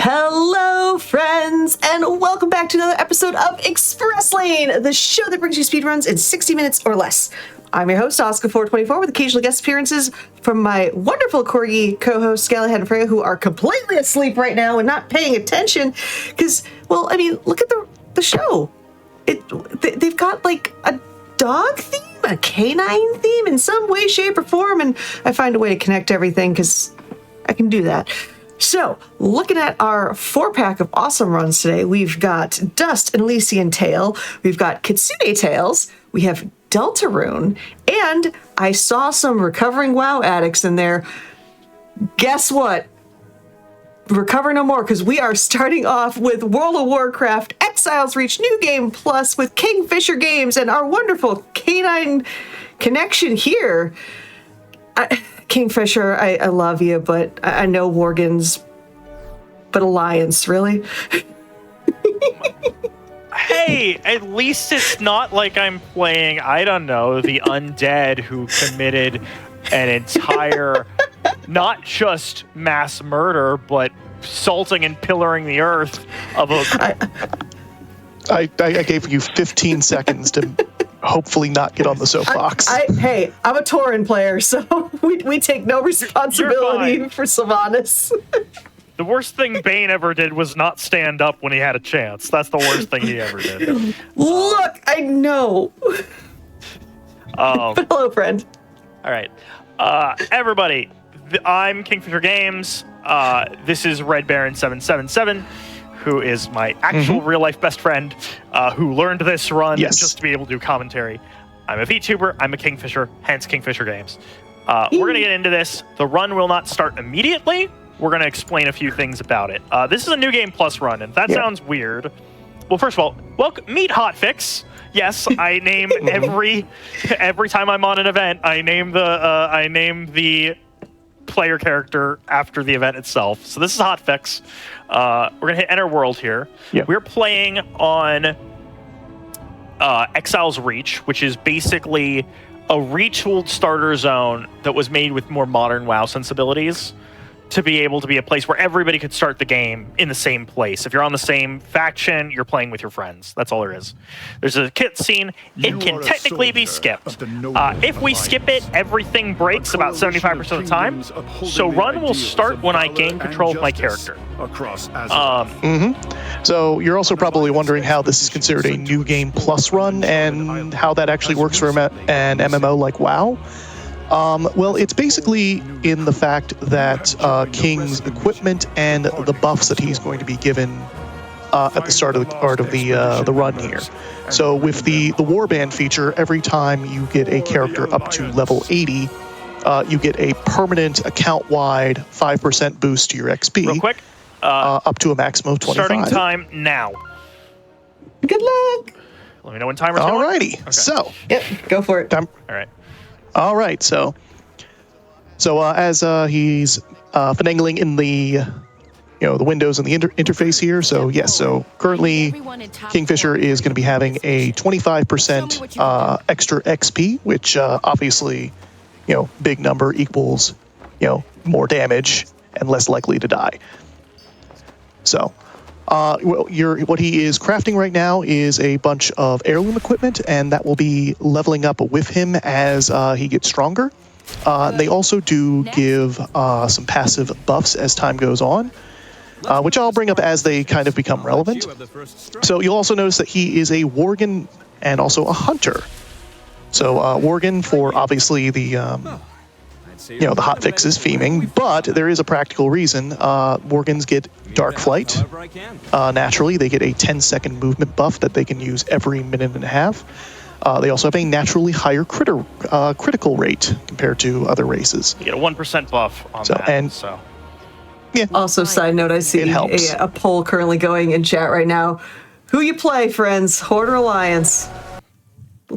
Hello, friends, and welcome back to another episode of Express Lane, the show that brings you speedruns in 60 minutes or less. I'm your host, Oscar424, with occasional guest appearances from my wonderful corgi co-hosts, Scalahead and Freya, who are completely asleep right now and not paying attention because, well, I mean, look at the show. They've got like a dog theme, a canine theme in some way, shape, or form, and I find a way to connect everything because I can do that. So, looking at our 4-pack of awesome runs today, we've got Dust and Elysian Tail, we've got Kitsune Tails, we have Deltarune, and I saw some recovering WoW addicts in there. Guess what? Recover no more, because we are starting off with World of Warcraft Exiles Reach New Game Plus with Kingfisher Games and our wonderful canine connection here. Kingfisher, I love you, but I know Worgans, but Alliance, really? Hey, at least it's not like I'm playing, I don't know, the undead who committed an entire, not just mass murder, but salting and pillaring the earth of a... I gave you 15 seconds to hopefully not get on the soapbox. Hey, I'm a Tauren player, so we take no responsibility for Sylvanas. The worst thing Bane ever did was not stand up when he had a chance. That's the worst thing he ever did. Look, I know. But hello, friend. All right. Everybody, I'm Kingfisher Games. This is Red Baron 777. Who is my actual real-life best friend, who learned this run just to be able to do commentary. I'm a VTuber, I'm a Kingfisher, hence Kingfisher Games. We're going to get into this. The run will not start immediately. We're going to explain a few things about it. This is a New Game Plus run, and that sounds weird. Well, first of all, meet Hotfix. Yes, I name every time I'm on an event, I name the player character after the event itself. So this is Hotfix. We're going to hit Enter World here. Yep. We're playing on Exiles Reach, which is basically a retooled starter zone that was made with more modern WoW sensibilities to be able to be a place where everybody could start the game in the same place. If you're on the same faction, you're playing with your friends. That's all there is. There's a kit scene. It can technically be skipped. If we skip it, everything breaks about 75% of the time. So run will start when I gain control of my character. So you're also probably wondering how this is considered a New Game Plus run and how that actually works for an MMO like WoW. Well, it's basically in the fact that King's equipment and the buffs that he's going to be given at the start of the run here. So with the warband feature, every time you get a character up to level 80, you get a permanent account-wide 5% boost to your XP. Real quick. Up to a maximum of 25. Starting time now. Good luck. Let me know when timer's going. Alrighty. Okay. So. Yep, go for it. All right. All right, so as he's finagling in the the windows and the interface here, so currently Kingfisher is going to be having a 25% extra XP, which obviously big number equals more damage and less likely to die. So what he is crafting right now is a bunch of heirloom equipment, and that will be leveling up with him as he gets stronger. They also do give some passive buffs as time goes on, which I'll bring up as they kind of become relevant. So you'll also notice that he is a Worgen and also a hunter. So Worgen for obviously the hotfix is theming, but there is a practical reason. Worgans get Dark Flight. Naturally, they get a 10-second movement buff that they can use every minute and a half. They also have a naturally higher critical rate compared to other races. You get a 1% buff on that. Yeah. Also, side note, I see a poll currently going in chat right now. Who you play, friends? Horde or Alliance?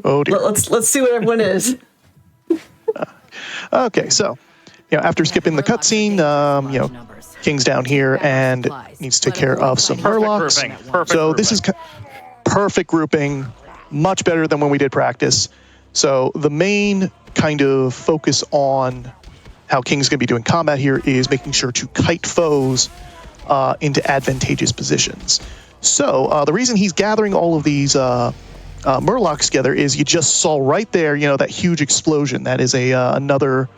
Oh dear. Let's see what everyone is. Okay, so after skipping the cutscene, King's down here and needs to take care of some Murlocs. So this is perfect grouping, much better than when we did practice. So the main kind of focus on how King's going to be doing combat here is making sure to kite foes into advantageous positions. So the reason he's gathering all of these Murlocs together is you just saw right there, that huge explosion. That is another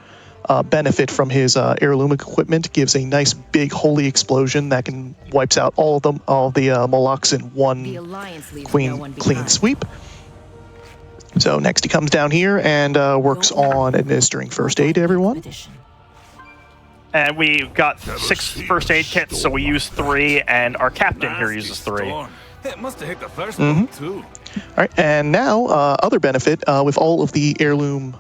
benefit from his heirloom equipment. Gives a nice big holy explosion that can wipes out all the Molochs in one clean sweep. So next he comes down here and works on administering first aid to everyone. And we got 6 first aid kits, so we use 3, and our captain here uses 3. It must have hit the first one too. All right, and now other benefit with all of the heirloom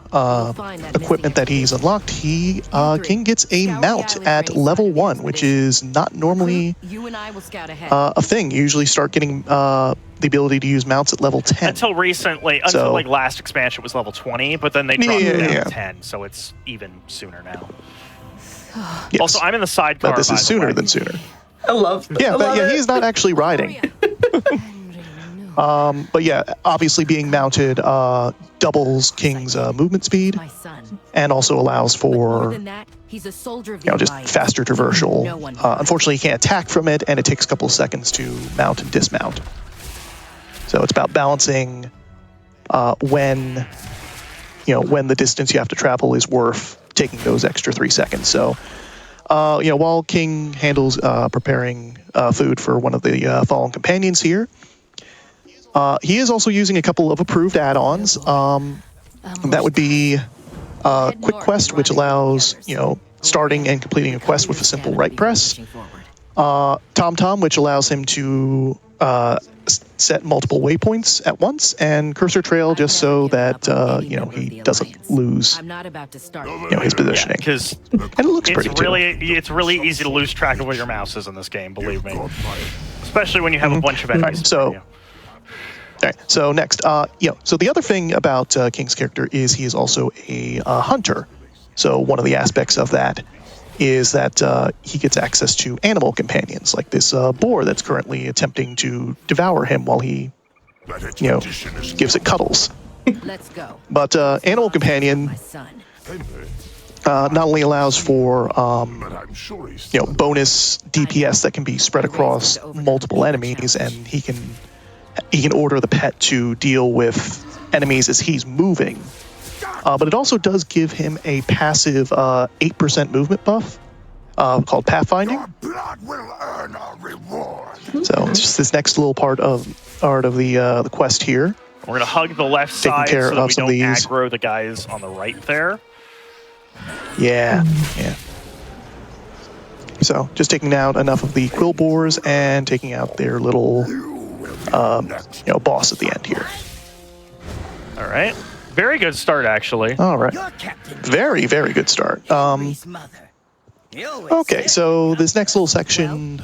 equipment that he's unlocked, King gets a mount at level 1, which is not normally a thing. You usually start getting the ability to use mounts at level 10. Until recently, until like last expansion was level 20, but then they dropped it down to 10, so it's even sooner now. Yes. Also, I'm in the sidecar. But this is sooner than sooner. I love he's not actually riding. But yeah, obviously being mounted doubles King's movement speed, and also allows for just faster traversal. Unfortunately, you can't attack from it, and it takes a couple of seconds to mount and dismount. So it's about balancing when the distance you have to travel is worth taking those extra 3 seconds. So, while King handles preparing food for one of the fallen companions here, he is also using a couple of approved add-ons. That would be Quick Quest, which allows, starting and completing a quest with a simple right press. TomTom, which allows him to set multiple waypoints at once, and Cursor Trail, just so that he doesn't lose his positioning. Because and it looks pretty it's really easy to lose track of where your mouse is in this game. Believe me, especially when you have a bunch of enemies. All right, so next, so the other thing about King's character is he is also a hunter. So one of the aspects of that is that he gets access to animal companions, like this boar that's currently attempting to devour him while he, gives it cuddles. Let's go. But animal companion not only allows for bonus DPS that can be spread across multiple enemies, and he can order the pet to deal with enemies as he's moving. But it also does give him a passive 8% movement buff called Pathfinding. So it's just this next little part of the quest here. We're going to hug the left side so that we don't these. aggro the guys on the right there. Yeah. So just taking out enough of the quill boars and taking out their little boss at the end here. All right. Very good start, actually. All right. Very, very good start. Okay, so this next little section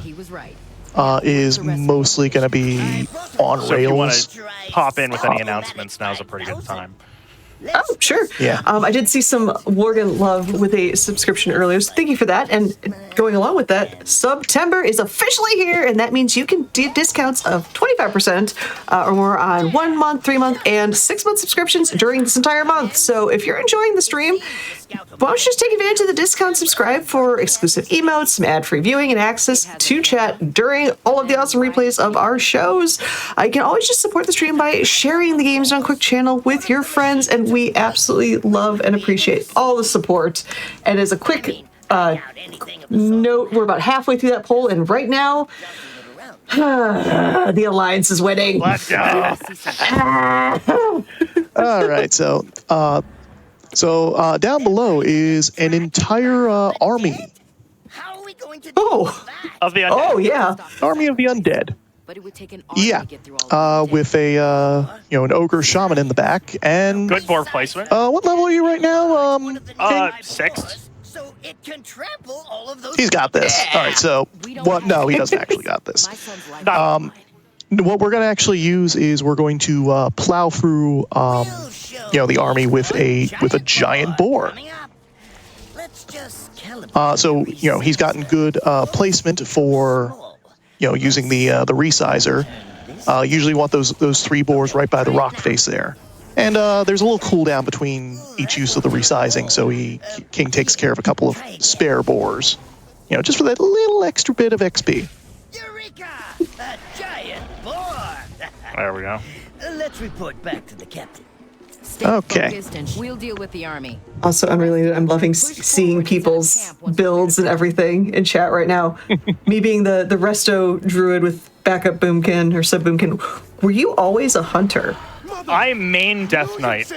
is mostly going to be on So if you want rails. to pop in with any announcements, now's a pretty good time. Oh, sure. Yeah. I did see some Morgan love with a subscription earlier, so thank you for that. And going along with that, September is officially here, and that means you can get discounts of 25% or more on 1 month, 3 month, and 6 month subscriptions during this entire month. So if you're enjoying the stream, why don't you just take advantage of the discount, subscribe for exclusive emotes, some ad-free viewing, and access to chat during all of the awesome replays of our shows. You can always just support the stream by sharing the Games Done Quick channel with your friends, and we absolutely love and appreciate all the support. And as a quick note, we're about halfway through that poll, and right now, the Alliance is winning. Let's go. All right, so down below is an entire army. Oh, Of the oh yeah. Army of the undead. But it would take an Yeah, to get through all with a an ogre shaman in the back, and Good board placement. what level are you right now? 6th. So it can trample all of those. He's got this. All right, so what? No, he doesn't actually got this. My son's life. What we're going to actually use is we're going to plow through the army with a giant boar. Let's just calibrate. So he's gotten good placement for using the resizer. Usually you want those 3 boars right by the rock face there. And there's a little cooldown between each use of the resizing, so King takes care of a couple of spare boars. just for that little extra bit of XP. Eureka! A giant boar! There we go. Let's report back to the captain. Stay Okay. focused and we'll deal with the army. Also unrelated, I'm loving seeing people's builds and everything in chat right now. Me being the resto druid with backup boomkin or sub boomkin. Were you always a hunter? I main Death Knight.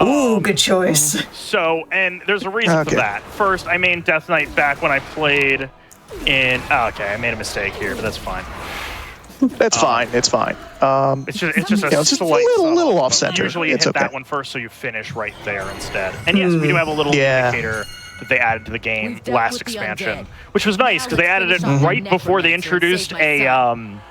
Ooh, good choice. So, and there's a reason for Okay. that. First, I main Death Knight back when I played in. Oh, okay, I made a mistake here, but that's fine. That's fine. It's fine. It's just a it's just a slight little subtle- off-center. Usually you It's hit okay. that one first, so you finish right there instead. And yes, we do have a little Yeah. indicator that they added to the game We've dealt last with the expansion, undead. which was nice because they added it Now let's right finish off before they the necromancer introduced and save my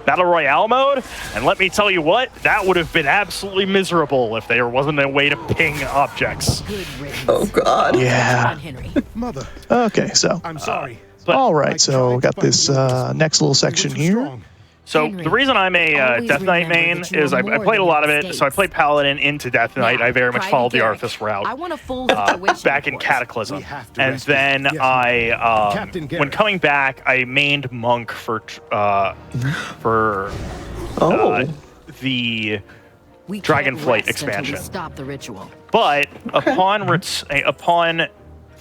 Battle Royale mode. And let me tell you what, that would have been absolutely miserable if there wasn't a way to ping objects. Good riddance. Oh God. Yeah. John Henry. Mother, Okay, so. I'm sorry. But All right, so we got this next little section here. So Henry, the reason I'm a always Death Knight remember main that you is are I more played a than lot of your it. So I mistakes. played Paladin into Death Knight. Now, I very much Private followed the Garrick, Arthas route. I want a full fruition. Back in report. Cataclysm, We have to and rescue. then Yes, I, Captain when Garrett. coming back, I mained Monk for Oh. the We can't Dragonflight rest until we expansion. Stop the ritual. But upon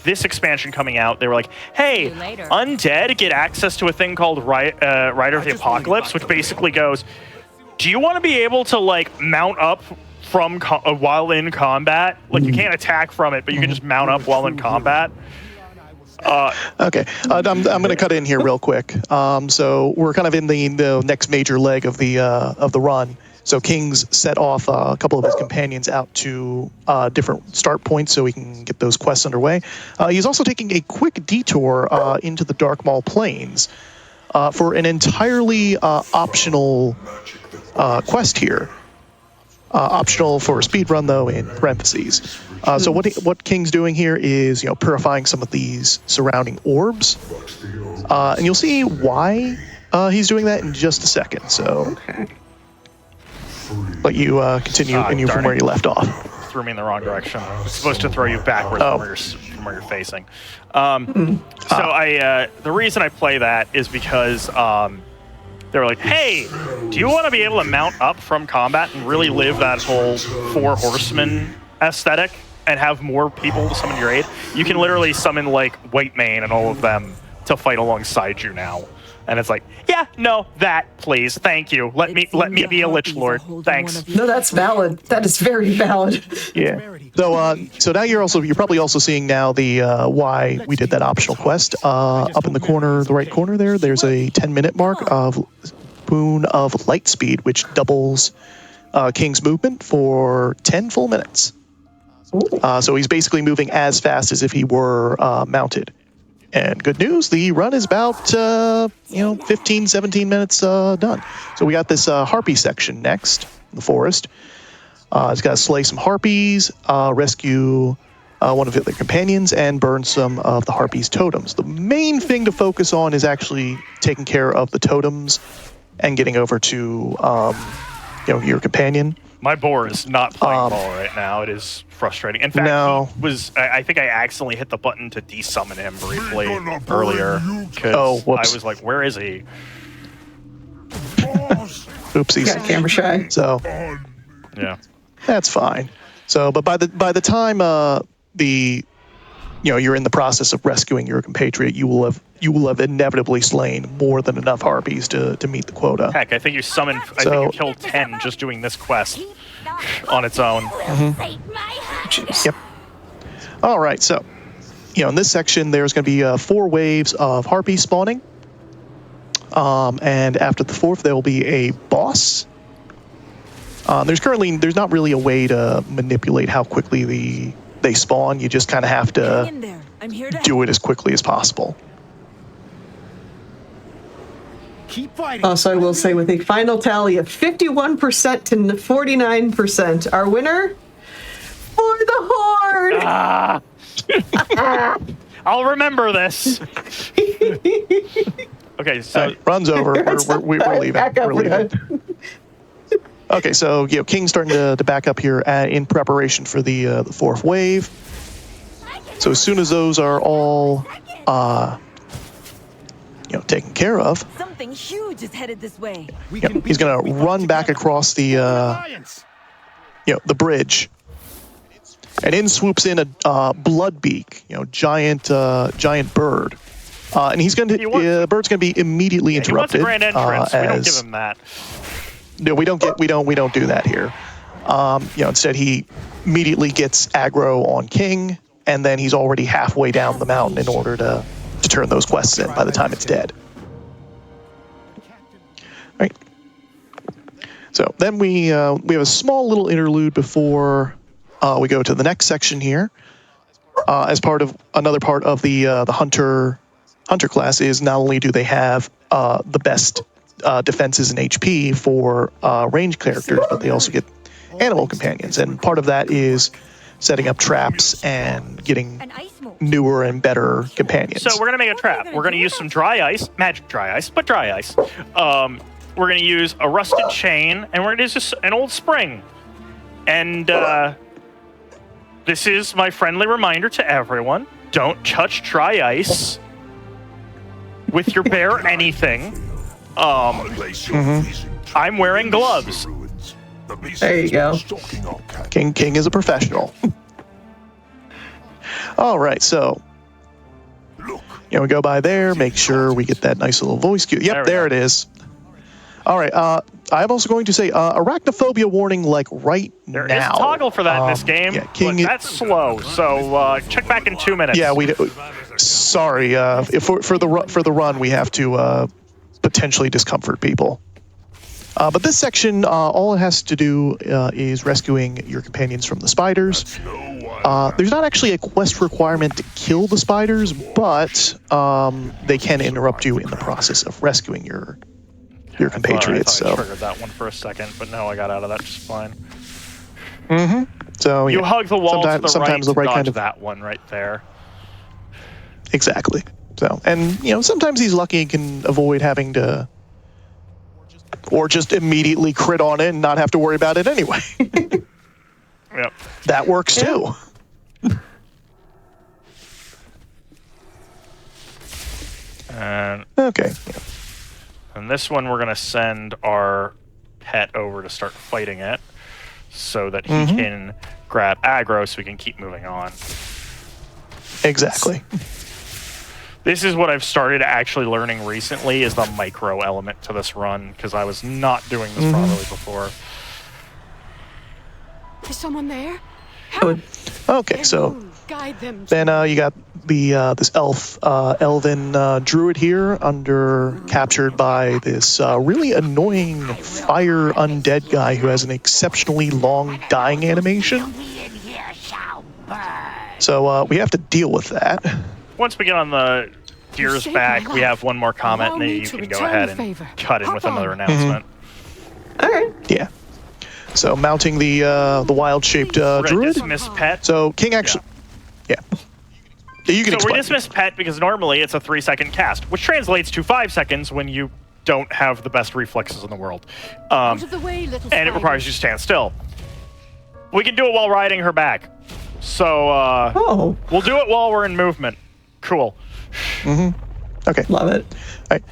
this expansion coming out, they were like, "Hey, See you later. undead get access to a thing called Rider of the Apocalypse, which basically goes, do you want to be able to like mount up from while in combat? Like you can't attack from it, but you can just mount up while in combat." Okay, I'm going to cut in here real quick. So we're kind of in the next major leg of the run. So King's set off a couple of his companions out to different start points so he can get those quests underway. He's also taking a quick detour into the Dark Maul Plains for an entirely optional quest here. Optional for a speed run, though, in parentheses. So what King's doing here is, purifying some of these surrounding orbs, and you'll see why he's doing that in just a second. So, let you continue and you from darn where it. you left off. Threw me in the wrong direction. It's supposed to throw you backwards from where you're facing. So the reason I play that is because they were like, "Hey, do you want to be able to mount up from combat and really live that whole Four Horsemen aesthetic and have more people to summon your aid? You can literally summon like White Mane and all of them to fight alongside you now." And it's like, "Yeah, no, that please, thank you. Let me be a Lich Lord, thanks." No, that's valid. That is very valid. Yeah. So now you're probably also seeing now the why we did that optional quest. Up in the corner, the right corner there, there's a 10-minute mark of Boon of Light Speed, which doubles King's movement for 10 full minutes. So he's basically moving as fast as if he were mounted. And good news, the run is about 15, 17 minutes done. So we got this harpy section next, in the forest. He's got to slay some harpies, rescue one of their companions, and burn some of the harpies' totems. The main thing to focus on is actually taking care of the totems and getting over to your companion. My boar is not playing ball right now. It is frustrating. In fact, No. he was. I think I accidentally hit the button to desummon him briefly earlier because whoops. I was like, "Where is he?" Oopsies. Got camera shy. So Yeah. that's fine. So, but by the time you're in the process of rescuing your compatriot, you will have inevitably slain more than enough harpies to meet the quota. Heck, I think you summoned. I think you killed 10 just doing this quest on its own. Yep. All right. So, in this section, there's going to be 4 waves of harpies spawning. And after the 4th, there will be a boss. There's not really a way to manipulate how quickly they spawn. You just kind of have to do it as quickly as possible. Keep fighting. Also, I will say with a final tally of 51% to 49%, our winner for the Horde. I'll remember this. Okay, so All right, run's over. We're leaving. Back up, We're leaving. Okay, so King's starting to back up here in preparation for the 4th wave. So as soon as those are all taken care of. Something huge is headed this way. We Yep, can he's beat going it. We to come run back together. across the Alliance. the bridge, and in swoops in a bloodbeak, giant bird, and he's going to the bird's going to be immediately He wants a interrupted. grand entrance. We don't give him that. No, we don't do that here. Instead he immediately gets aggro on King, and then he's already halfway down the mountain in order to turn those quests in by the time it's dead. Right. So then we have a small little interlude before we go to the next section here. As another part of the hunter class is not only do they have the best defenses and HP for ranged characters, but they also get animal companions, and part of that is setting up traps and getting newer and better companions. So we're going to make a trap. We're going to use some dry ice, magic dry ice, but dry ice. We're going to use a rusted chain, and we're going to use an old spring. And this is my friendly reminder to everyone. Don't touch dry ice with your bare anything. I'm wearing gloves. There you go. King is a professional. All right, so we go by there, make sure we get that nice little voice cue. Yep, there it is. All right, I'm also going to say arachnophobia warning, right now. There is a toggle for that in this game, but that's slow. So check back in 2 minutes. Yeah, sorry. For the run, we have to potentially discomfort people. But this section, all it has to do is rescuing your companions from the spiders. There's not actually a quest requirement to kill the spiders, but they can interrupt you in the process of rescuing your compatriots. I thought I triggered that one for a second, but no, I got out of that just fine. Mm-hmm. So you hug the wall sometimes to the right dodge kind of that one right there. Exactly. So, and sometimes he's lucky and can avoid having to, or just immediately crit on it and not have to worry about it anyway. Yep. That works too. And okay. And this one, we're going to send our pet over to start fighting it so that he can grab aggro so we can keep moving on. Exactly. This is what I've started actually learning recently is the micro element to this run, because I was not doing this properly before. Is someone there? Okay, so Guide them. then you got the this elven druid here captured by this really annoying fire undead guy who has an exceptionally long dying animation. So we have to deal with that. Once we get on the deer's back, we have one more comment, and then you can go ahead and cut in with another announcement. All right. Yeah. So mounting the wild-shaped druid. Dismiss pet. So King actually, yeah. You can So explain. we're dismiss pet because normally it's a 3-second cast, which translates to 5 seconds when you don't have the best reflexes in the world. Out of the way, little And it requires you to stand still. We can do it while riding her back. So we'll do it while we're in movement. Cool. Okay. Love it. All right.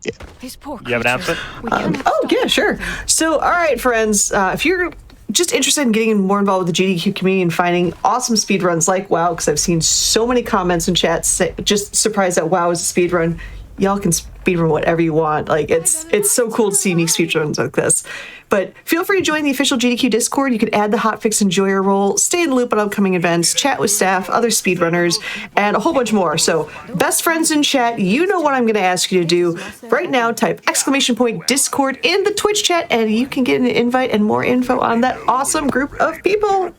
Yeah. These poor You have an creatures. announcement? We cannot Oh, stop yeah, sure. them. So, all right, friends, if you're just interested in getting more involved with the GDQ community and finding awesome speedruns like WoW, because I've seen so many comments in chat just surprised that WoW is a speedrun. Y'all can speedrun whatever you want. Like, it's so cool to see unique speedruns like this. But feel free to join the official GDQ Discord. You can add the Hotfix Enjoyer role, stay in the loop on upcoming events, chat with staff, other speedrunners, and a whole bunch more. So, best friends in chat, you know what I'm going to ask you to do. Right now, type !Discord in the Twitch chat, and you can get an invite and more info on that awesome group of people.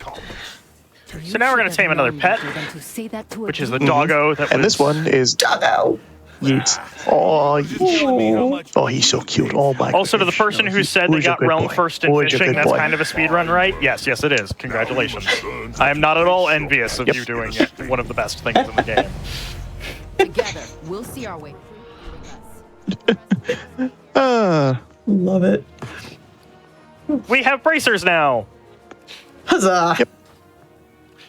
So now we're going to tame another pet, which is the doggo that And this one is Doggo. Yeats. Oh, Yeats. Oh, he's so cute. Oh my. Also, to the goodness. person who said they Who's a got good realm boy? first in Who's a fishing, good that's boy? kind of a speedrun, right? Yes, it is. Congratulations. I am not at all envious of you doing it. One of the best things in the game. Together, we'll see our way through. Love it. We have bracers now. Huzzah. Yep.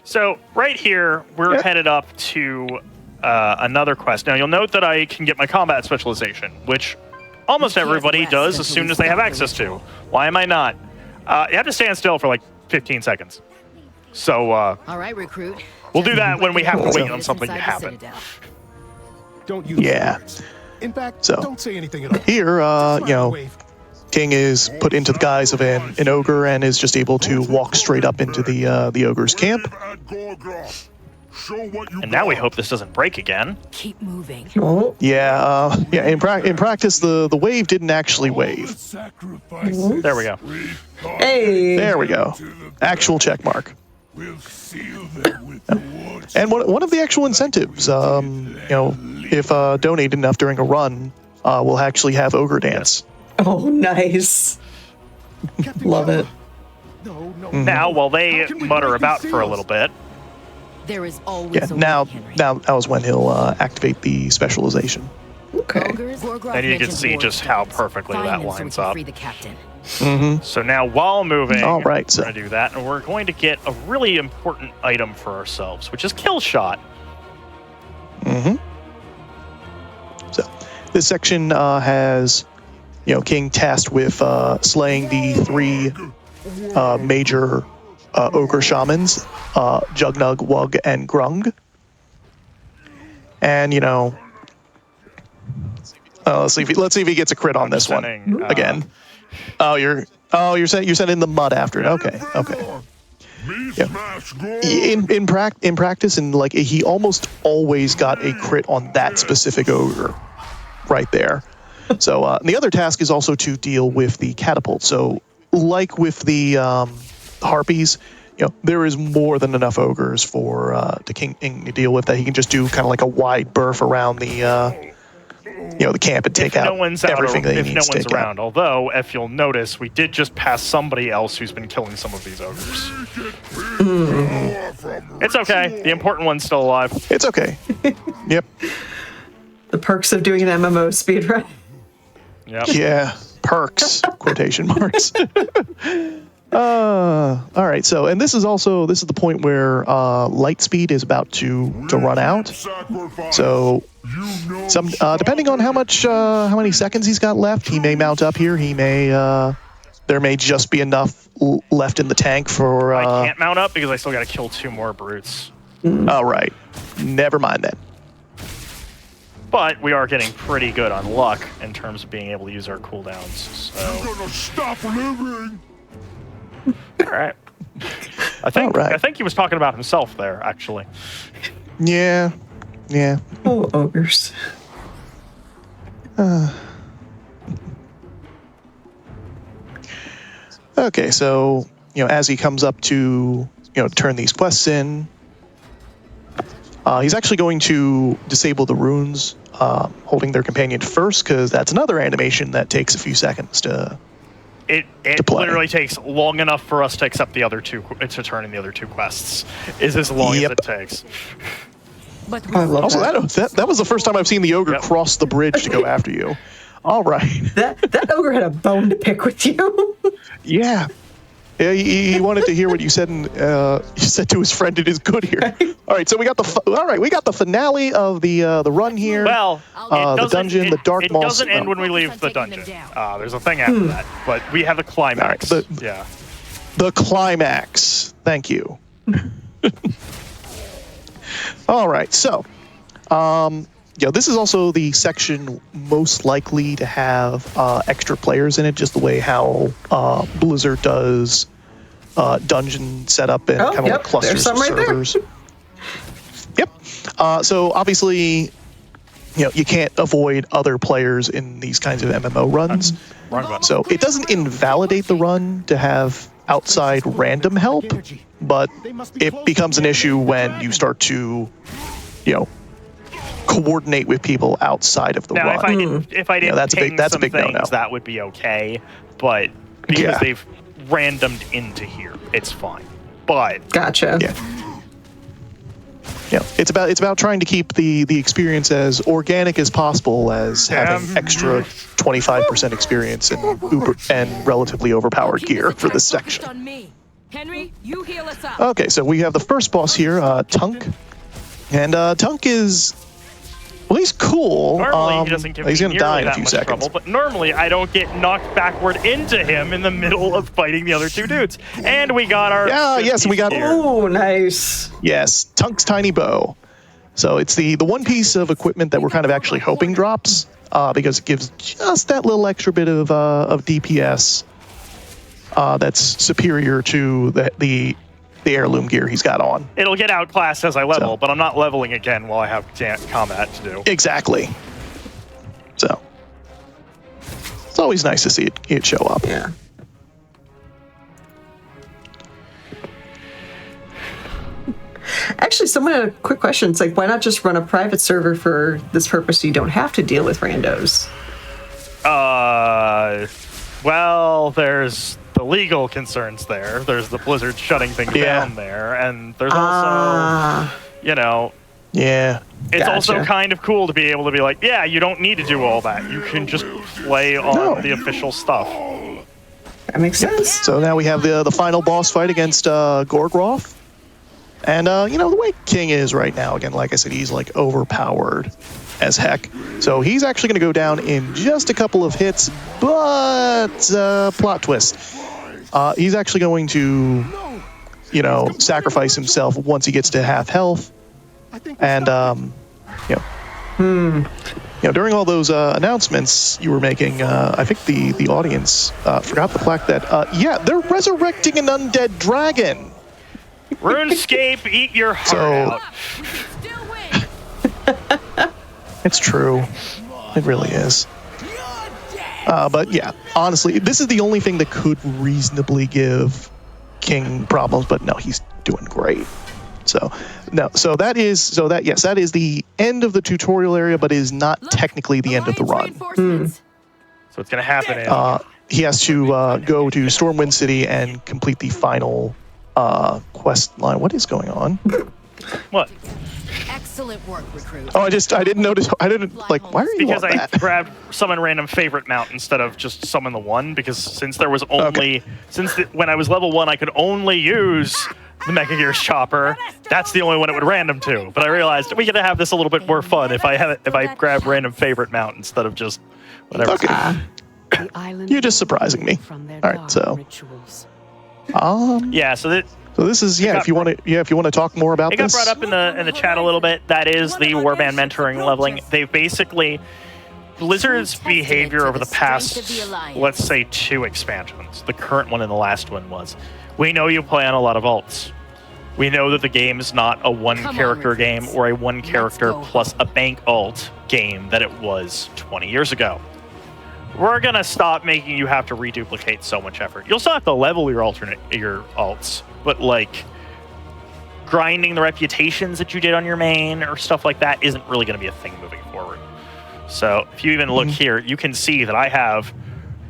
So right here, we're Yep. headed up to another quest. Now, you'll note that I can get my combat specialization, which almost everybody does as soon as they have access to. Why am I not? You have to stand still for like 15 seconds. So, All right, recruit. we'll do that when we have to wait Get on us something to inside the happen. Citadel. Don't use Yeah. words. In fact, So, don't say anything at all. Here, Just smile and wave. King is put into the guise of an ogre and is just able to walk straight up into the ogre's camp. And now we hope this doesn't break again. Keep moving. Oh, Yeah, in practice, the wave didn't actually wave. There we go. hey. There we go. Actual check mark. And one of the actual incentives, if donate enough during a run, we'll actually have ogre dance. Oh, nice. Captain Love Shaw. it. No, no. Now, while they How can we mutter break about these for a seals? little bit, There is always Yeah, a way, now Henry. that was when he'll activate the specialization. Okay. And you can see just how perfectly that lines up. Free the captain. So now, while moving, All right, we're so- going to do that, and we're going to get a really important item for ourselves, which is Kill Shot. So this section has, King tasked with slaying the three major ogre shamans, Jugnug, Wug, and Grung. And let's see if he gets a crit on this one Sending, again. You're sending the mud after it. Okay. Yeah. In practice, and like he almost always got a crit on that specific ogre, right there. So the other task is also to deal with the catapult. So like with the harpies, there is more than enough ogres for the king to deal with, that he can just do kind of like a wide berth around the the camp and take out everything that he if no needs to one's take out. around. Although, if you'll notice, we did just pass somebody else who's been killing some of these ogres. It's okay. The important one's still alive. It's okay. Yep. The perks of doing an MMO speedrun. Yep. Yeah. Perks. Quotation marks. All right. So, and this is the point where light speed is about to run out. So, depending on how many seconds he's got left, he may mount up here. He may there may just be enough left in the tank for. I can't mount up because I still got to kill 2 more brutes. All right. Never mind then. But we are getting pretty good on luck in terms of being able to use our cooldowns. So. You're gonna stop living. All right. I think he was talking about himself there, actually. Yeah. Oh, ogres. Okay, so as he comes up to turn these quests in, he's actually going to disable the runes holding their companion first, because that's another animation that takes a few seconds to. It play. literally takes long enough for us to accept the other two, to turn in the other 2 quests. Is as long as it takes. But I love Also, that was the first time I've seen the ogre Yep. cross the bridge to go after you. All right. that ogre had a bone to pick with you. Yeah. Yeah, he wanted to hear what you said, and you said to his friend, "It is good here." All right, so we got the finale of the run here. Well, the dungeon, the Dark It Maul. doesn't end when we leave the dungeon. There's a thing after that, but we have the climax. All right, Yeah. The climax. Thank you. All right, so, this is also the section most likely to have extra players in it, just the way how Blizzard does dungeon setup and kind of like clusters of servers. Yep. So obviously, you can't avoid other players in these kinds of MMO runs. Wrong button. So it doesn't invalidate the run to have outside random help, but it becomes an issue when you start to, coordinate with people outside of the Now, run. if I didn't that's a ping big some no-no. things, that would be okay. But because Yeah. they've randomed into here, it's fine. But Gotcha. Yeah, it's about trying to keep the experience as organic as possible, as having extra 25% experience and relatively overpowered gear for this section. On me. Henry, you heal us up. Okay, so we have the first boss here, Tunk, and Tunk is Well, he's cool. Normally, he doesn't give he's me gonna die nearly in a that few much seconds. trouble, but normally I don't get knocked backward into him in the middle of fighting the other two dudes. And we got our... Yes, we got... Oh, nice. Yes, Tunk's Tiny Bow. So it's the one piece of equipment that we're kind of actually hoping drops, because it gives just that little extra bit of DPS that's superior to the heirloom gear he's got on. It'll get outclassed as I level, So- but I'm not leveling again while I have combat to do. Exactly. So it's always nice to see it show up. Yeah. Actually, someone had a quick question. It's like, why not just run a private server for this purpose so you don't have to deal with randos? Well, there's the legal concerns there. There's the Blizzard shutting things down there, and there's also, you know, Yeah. it's also Gotcha. kind of cool to be able to be like, yeah, you don't need to do all that. You can just play on the official stuff. That makes sense. So now we have the final boss fight against Gorgroth. And, you know, the way King is right now, again, like I said, he's, like, overpowered as heck. So he's actually going to go down in just a couple of hits, but plot twist. He's actually going to, you know, sacrifice himself once he gets to half health. And, you know, during all those announcements you were making, I think the audience forgot the fact that, yeah, they're resurrecting an undead dragon. RuneScape, eat your heart So- out. Still win. It's true. It really is. But yeah, honestly, this is the only thing that could reasonably give King problems, but no, he's doing great. So that is the end of the tutorial area, but is not technically the end of the run. So it's going to happen in... He has to go to Stormwind City and complete the final quest line. What is going on? What? Excellent work, recruit. Oh, I didn't notice. I didn't, like, why are you Because on I that? grabbed summon random favorite mount instead of just summon the one, because since there was only... When I was level 1, I could only use the Mecha Gear's Chopper. That's the only one it would random to. But I realized we could have this a little bit more fun if I grab random favorite mount instead of just whatever. Okay. You're just surprising me. All right, so Yeah, so so this is if you want to talk more about it got this. brought up in the chat a little bit. That is the Warband mentoring leveling. They've basically Blizzard's behavior over the past, let's say, 2 expansions. The current one and the last one was, we know you play on a lot of alts. We know that the game is not a one-character game or a one-character plus a bank alt game that it was 20 years ago. We're gonna stop making you have to reduplicate so much effort. You'll still have to level your alts, but like grinding the reputations that you did on your main or stuff like that isn't really gonna be a thing moving forward. So if you even look here, you can see that I have,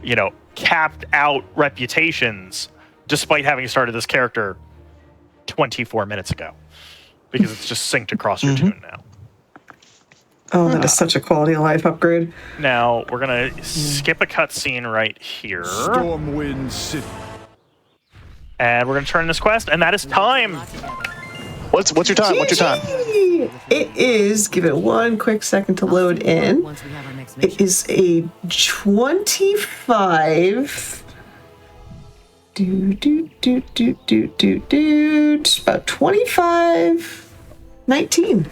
you know, capped out reputations despite having started this character 24 minutes ago, because it's just synced across your tune now. Oh, that is such a quality of life upgrade. Now we're gonna skip a cutscene right here, Stormwind City. and we're gonna turn this quest, and that is time. What's your time? What's your time? It is, give it one quick second to load in. Once we have our next It is a 25. Just about 25. 19.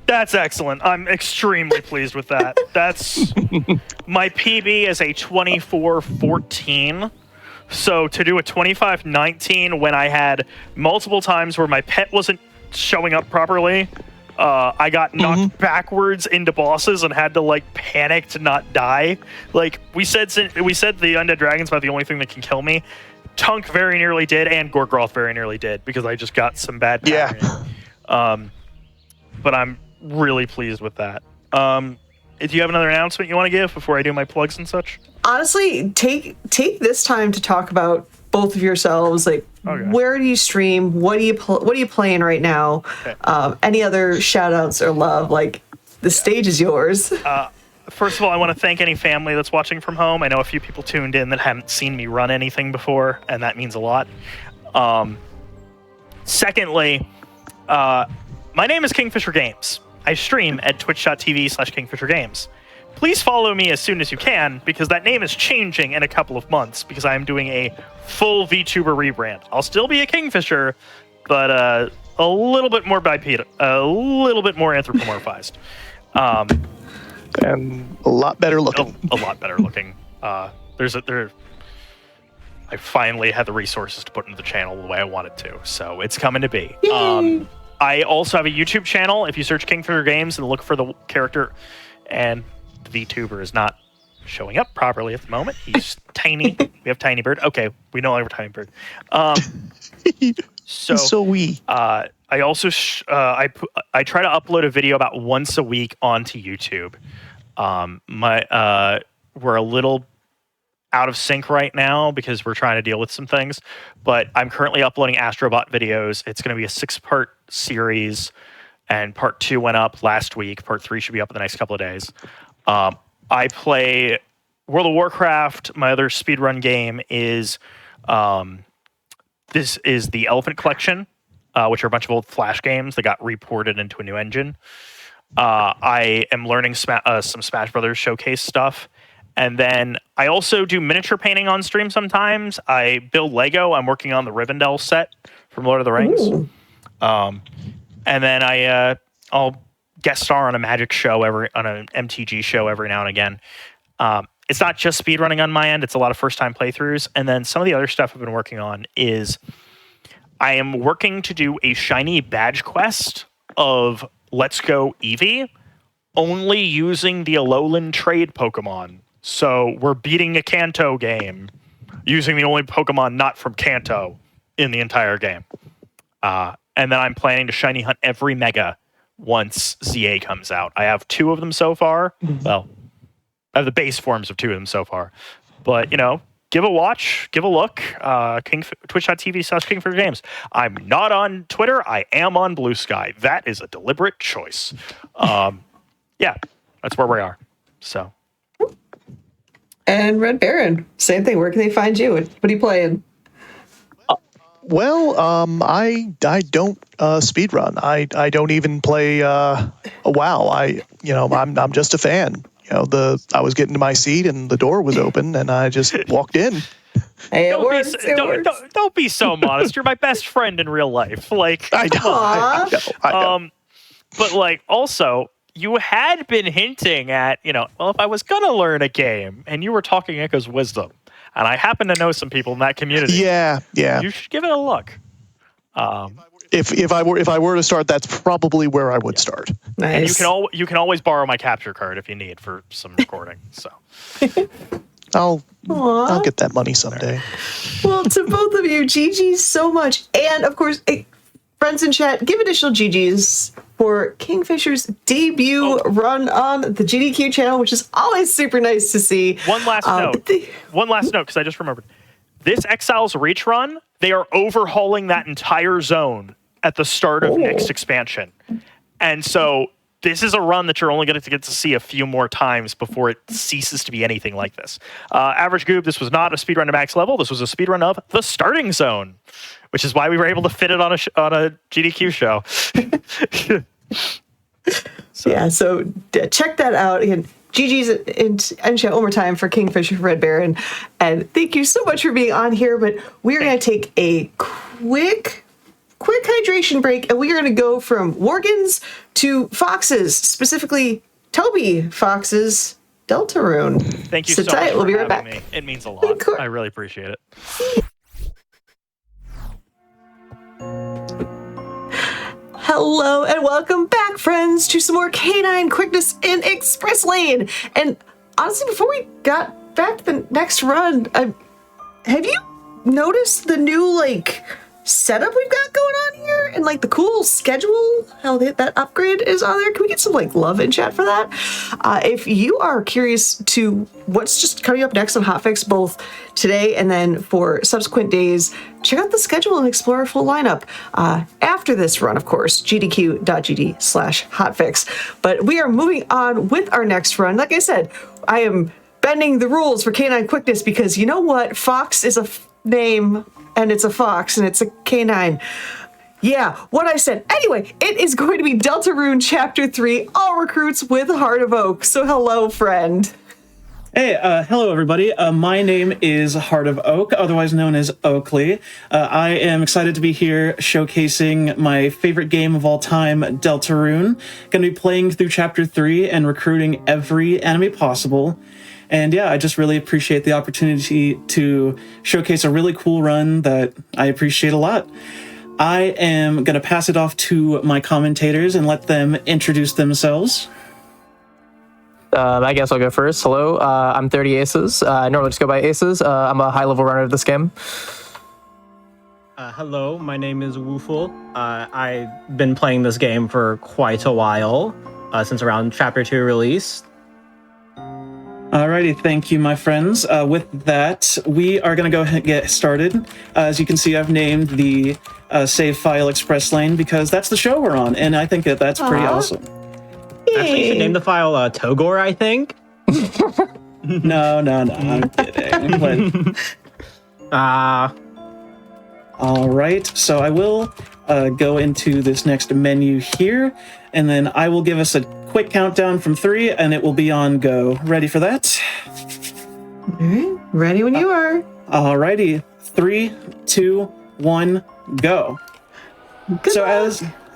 That's excellent. I'm extremely pleased with that. That's my PB is a 24-14. So to do a 25-19 when I had multiple times where my pet wasn't showing up properly, I got knocked backwards into bosses and had to like panic to not die. Like we said the undead dragon's about the only thing that can kill me. Tunk very nearly did, and Gorgroth very nearly did, because I just got some bad patterning. But I'm really pleased with that. Do you have another announcement you want to give before I do my plugs and such? Honestly, take this time to talk about both of yourselves. Like, where do you stream? What are you playing right now? Okay. Any other shout outs or love? Like, the stage is yours. First of all, I want to thank any family that's watching from home. I know a few people tuned in that haven't seen me run anything before, and that means a lot. Secondly, my name is Kingfisher Games. I stream at twitch.tv/KingfisherGames. Please follow me as soon as you can, because that name is changing in a couple of months, because I am doing a full VTuber rebrand. I'll still be a Kingfisher, but a little bit more bipedal, a little bit more anthropomorphized. And a lot better looking. A lot better looking. I finally had the resources to put into the channel the way I wanted to, so it's coming to be. I also have a YouTube channel. If you search Kingfisher Games and look for the character, and the VTuber is not showing up properly at the moment. He's tiny. We have Tiny Bird. Okay, we no longer have Tiny Bird. So we. I also I try to upload a video about once a week onto YouTube. We're a little out of sync right now because we're trying to deal with some things, but I'm currently uploading Astrobot videos. It's going to be a 6-part series, and part 2 went up last week. Part 3 should be up in the next couple of days. I play World of Warcraft. My other speedrun game is this is the Elephant Collection, which are a bunch of old Flash games that got reported into a new engine. I am learning some Smash Brothers showcase stuff. And then I also do miniature painting on stream sometimes. I build Lego. I'm working on the Rivendell set from Lord of the Rings. And then I'll guest star on a magic show on an MTG show every now and again. It's not just speedrunning on my end. It's a lot of first-time playthroughs. And then some of the other stuff I've been working on is I am working to do a shiny badge quest of Let's Go Eevee, only using the Alolan trade Pokemon. So we're beating a Kanto game using the only Pokemon not from Kanto in the entire game. And then I'm planning to shiny hunt every Mega once ZA comes out. I have 2 of them so far. Well, I have the base forms of 2 of them so far. But, give a watch, give a look. Twitch.tv/KingfisherGames. I'm not on Twitter. I am on Blue Sky. That is a deliberate choice. Yeah, that's where we are. So. And Red Baron, same thing. Where can they find you? What are you playing? Well, I don't speedrun. I don't even play a WoW. I'm just a fan. I was getting to my seat and the door was open and I just walked in. Hey, don't be so modest. You're my best friend in real life. Like, I know. But also, you had been hinting at, well, if I was gonna learn a game, and you were talking Echo's Wisdom, and I happen to know some people in that community. Yeah. You should give it a look. If I were to start, that's probably where I would start. Nice. And you can always borrow my capture card if you need for some recording. So I'll get that money someday. Well, to both of you, GG's so much. And of course, friends in chat, give additional GG's for Kingfisher's debut run on the GDQ channel, which is always super nice to see. One last note, because I just remembered. This Exiles Reach run, they are overhauling that entire zone at the start of next expansion. And so this is a run that you're only going to get to see a few more times before it ceases to be anything like this. Average Goob, this was not a speedrun to max level. This was a speedrun of the starting zone, which is why we were able to fit it on a GDQ show. So check that out. Again, GG's in chat one more time for Kingfisher Red Baron. And thank you so much for being on here. But we're going to take a quick hydration break, and we are going to go from Worgans to Foxes, specifically Toby Fox's Deltarune. Thank you so much. We'll be right back. Me. It means a lot. I really appreciate it. Hello and welcome back, friends, to some more canine quickness in Express Lane. And honestly, before we got back to the next run, have you noticed the new setup we've got going on here, and the cool schedule, how that upgrade is on there? Can we get some love in chat for that? If you are curious to what's just coming up next on Hotfix, both today and then for subsequent days, check out the schedule and explore our full lineup. After this run, of course, gdq.gd/hotfix. But we are moving on with our next run. Like I said, I am bending the rules for canine quickness because you know what? Fox is a name, and it's a fox, and it's a canine. Yeah, what I said. Anyway, it is going to be Deltarune Chapter 3, All Recruits with Heart of Oak. So hello, friend. Hey, hello everybody. My name is Heart of Oak, otherwise known as Oakley. I am excited to be here showcasing my favorite game of all time, Deltarune. Going to be playing through Chapter 3 and recruiting every enemy possible. And yeah, I just really appreciate the opportunity to showcase a really cool run that I appreciate a lot. I am going to pass it off to my commentators and let them introduce themselves. I guess I'll go first. Hello, I'm 30 Aces. I normally just go by Aces. I'm a high-level runner of this game. Hello, my name is Wooful. I've been playing this game for quite a while, since around Chapter 2 release. Alrighty, thank you, my friends. With that, we are going to go ahead and get started. As you can see, I've named the save file Express Lane because that's the show we're on, and I think that that's pretty awesome. Actually, you should name the file Togor, I think. No, I'm kidding. All right, so I will go into this next menu here, and then I will give us a quick countdown from 3, and it will be on go. Ready for that? All right, ready when you are. All righty, 3, 2, 1, go. Good luck.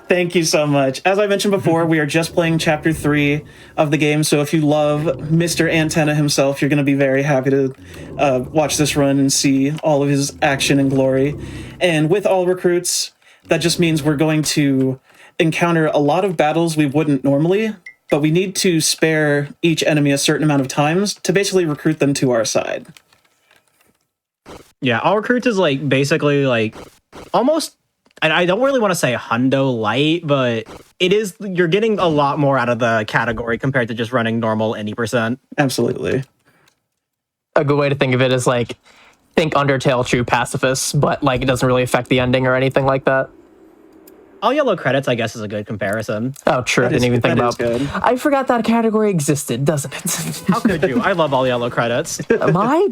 Thank you so much. As I mentioned before, we are just playing Chapter 3 of the game, so if you love Mr. Antenna himself, you're going to be very happy to watch this run and see all of his action and glory. And with all recruits, that just means we're going to encounter a lot of battles we wouldn't normally, but we need to spare each enemy a certain amount of times to basically recruit them to our side. Yeah, All Recruits is basically almost, I don't really want to say hundo light, but it is, you're getting a lot more out of the category compared to just running normal any %. Absolutely. A good way to think of it is think Undertale True Pacifist, but it doesn't really affect the ending or anything like that. All Yellow Credits, I guess, is a good comparison. Oh, true. I didn't even think about good. I forgot that category existed, doesn't it? How could you? I love All Yellow Credits. My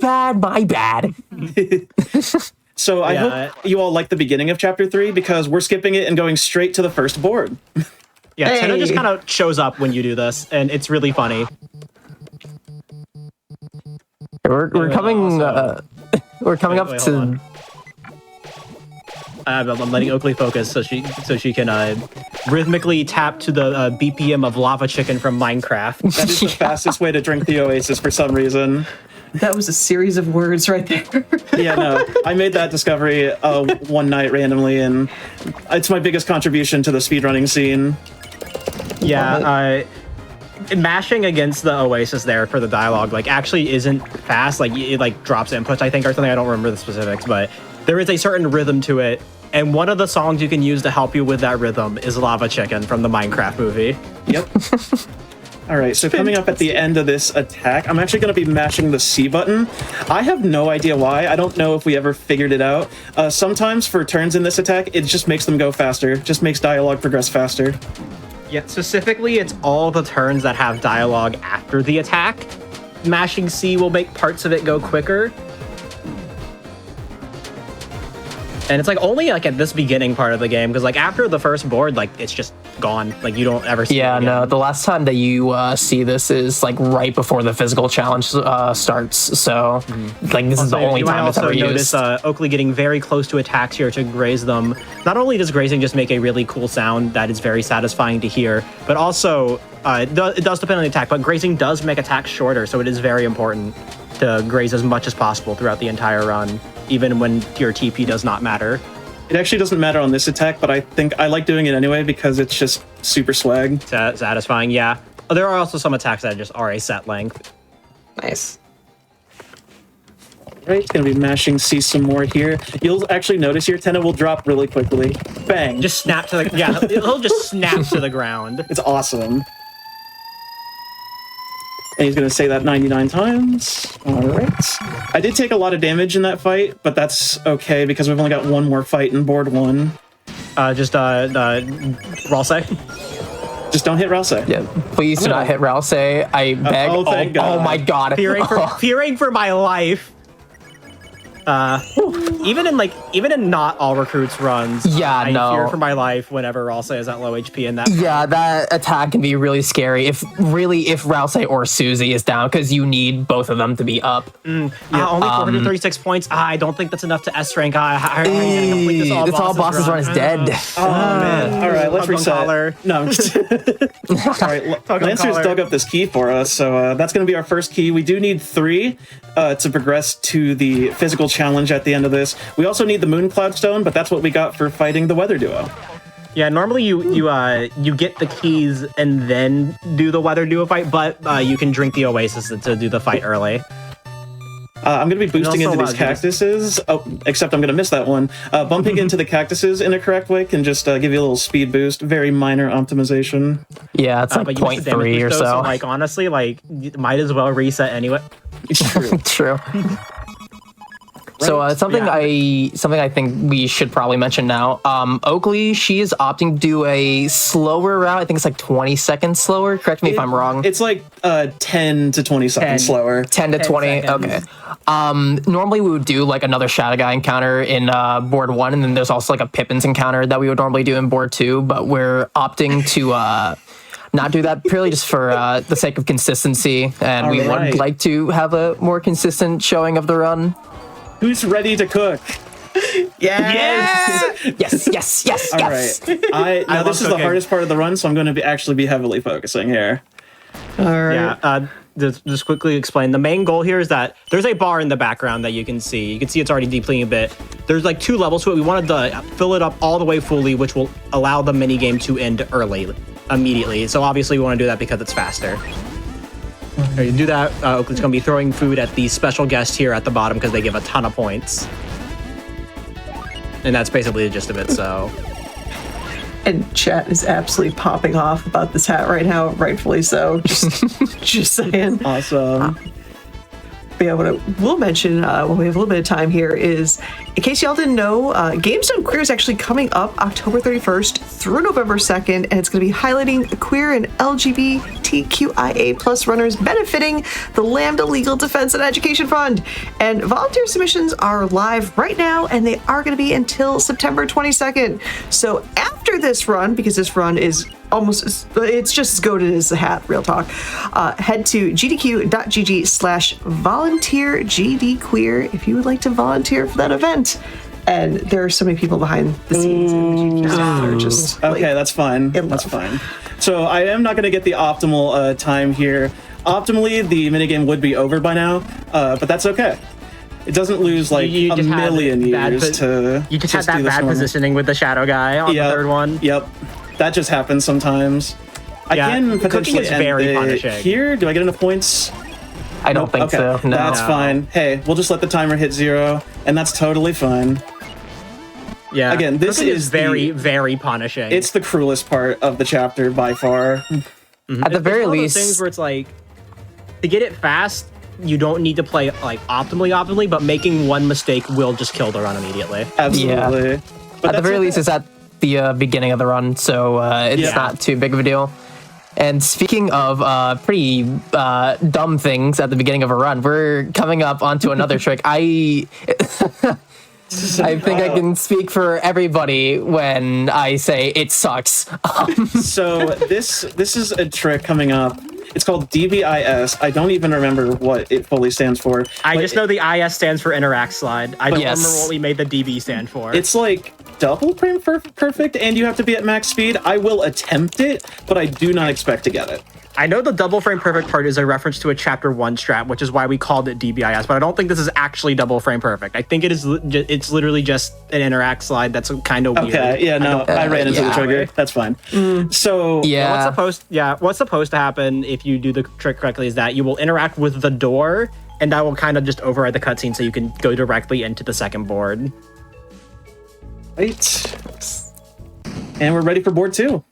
bad. So I hope you all like the beginning of Chapter 3 because we're skipping it and going straight to the first board. Yeah, Hey. Tenno just kind of shows up when you do this, and it's really funny. We're coming. We're coming up hold to. on. I'm letting Oakley focus so she can rhythmically tap to the BPM of Lava Chicken from Minecraft. That is the fastest way to drink the Oasis for some reason. That was a series of words right there. Yeah, no, I made that discovery one night randomly, and it's my biggest contribution to the speedrunning scene. Yeah, mashing against the Oasis there for the dialogue actually isn't fast. It drops inputs, I think, or something. I don't remember the specifics, but there is a certain rhythm to it. And one of the songs you can use to help you with that rhythm is Lava Chicken from the Minecraft movie. Yep. All right, so coming up at the end of this attack, I'm actually going to be mashing the C button. I have no idea why. I don't know if we ever figured it out. Sometimes for turns in this attack, it just makes them go faster. Just makes dialogue progress faster. Yeah, specifically, it's all the turns that have dialogue after the attack. Mashing C will make parts of it go quicker. And it's only at this beginning part of the game, because after the first board, it's just gone. You don't ever see it again. No, the last time that you see this is right before the physical challenge starts. So this is the only time it's ever used. You might also notice Oakley getting very close to attacks here to graze them. Not only does grazing just make a really cool sound that is very satisfying to hear, but also it does depend on the attack, but grazing does make attacks shorter, so it is very important to graze as much as possible throughout the entire run, even when your TP does not matter. It actually doesn't matter on this attack, but I think I like doing it anyway because it's just super swag. Satisfying, yeah. There are also some attacks that just are a set length. Nice. Right, gonna be mashing C some more here. You'll actually notice your Tenno will drop really quickly. Bang. Just snap to the... Yeah, he'll just snap to the ground. It's awesome. And he's going to say that 99 times. All right. I did take a lot of damage in that fight, but that's okay because we've only got one more fight in board 1. Ralsei? Just don't hit Ralsei. Yeah, please do not hit Ralsei. I beg. Thank God. Oh my God. Fearing for my life. even in not all recruits runs. Yeah, I no. fear for my life whenever Ralsei is at low HP in that. Yeah, that attack can be really scary if Ralsei or Susie is down, because you need both of them to be up. Only 436 points. I don't think that's enough to S rank. I gotta complete this all bosses run is dead. Oh man! All right, let's reset. No, I'm just... all right, Lancer's dug up this key for us, so that's going to be our first key. We do need 3 to progress to the physical challenge at the end of this. We also need the Moon Cloud Stone, but that's what we got for fighting the Weather Duo. Yeah, normally you get the keys and then do the Weather Duo fight, but you can drink the Oasis to do the fight early. I'm going to be boosting into these cactuses. Oh, except I'm going to miss that one. Bumping into the cactuses in a correct way can just give you a little speed boost. Very minor optimization. Yeah, it's like 0.3 or so. Like, honestly, like, you might as well reset anyway. True. True. So something I think we should probably mention now. Oakley, she is opting to do a slower route. I think it's like 20 seconds slower. Correct me if I'm wrong. It's like 10 to 20 seconds slower. 10 to 20. Seconds. Okay. Normally we would do like another Shadow Guy encounter in board 1, and then there's also like a Pippins encounter that we would normally do in board 2, but we're opting to not do that purely just for the sake of consistency, and we would like to have a more consistent showing of the run. Who's ready to cook? Yes! Yes. All right. Now this is the hardest part of the run, so I'm going to actually be heavily focusing here. All right. Yeah. Just quickly explain. The main goal here is that there's a bar in the background that you can see. You can see it's already depleting a bit. There's like 2 levels to it. We wanted to fill it up all the way fully, which will allow the mini game to end immediately. So obviously we want to do that because it's faster. To do that, Oakley's going to be throwing food at the special guest here at the bottom because they give a ton of points. And that's basically the gist of it, so... And chat is absolutely popping off about this hat right now, rightfully so. Just saying. Awesome. But yeah, what we'll mention when we have a little bit of time here is, in case y'all didn't know, Games Done Queer is actually coming up October 31st through November 2nd, and it's going to be highlighting queer and LGBTQIA plus runners benefiting the Lambda Legal Defense and Education Fund. And volunteer submissions are live right now, and they are going to be until September 22nd. So after this run, because this run is it's just as goated as the hat, real talk, head to gdq.gg/volunteer/GDQueer if you would like to volunteer for that event. And there are so many people behind the scenes in the GDQ that are just okay, that's fine. That's fine. So I am not going to get the optimal time here. Optimally, the minigame would be over by now, but that's okay. It doesn't lose like a million years to. You just had that bad positioning with the Shadow Guy on the third one. Yep. That just happens sometimes. I can potentially end very punishing. Here. Do I get enough points? I don't think so. No. That's fine. Hey, we'll just let the timer hit 0, and that's totally fine. Yeah. Again, this is very punishing. It's the cruelest part of the chapter by far. At the very least, things where it's like, to get it fast, you don't need to play like optimally, but making one mistake will just kill the run immediately. Absolutely. Yeah. But at the very least, it's at the beginning of the run, so it's not too big of a deal. And speaking of pretty dumb things at the beginning of a run, we're coming up onto another trick. I think I can speak for everybody when I say it sucks. So this is a trick coming up. It's called DBIS. I don't even remember what it fully stands for. I just know the IS stands for Interact Slide. I don't remember what we made the DB stand for. It's like double frame perfect, and you have to be at max speed. I will attempt it, but I do not expect to get it. I know the double frame perfect part is a reference to a chapter 1 strat, which is why we called it DBIS, but I don't think this is actually double frame perfect. I think it's literally just an Interact Slide that's kind of weird. Okay, yeah, no, I ran into the trigger. That's fine. So what's supposed to happen if you do the trick correctly is that you will interact with the door, and that will kind of just override the cutscene so you can go directly into the second board. Right. And we're ready for board 2.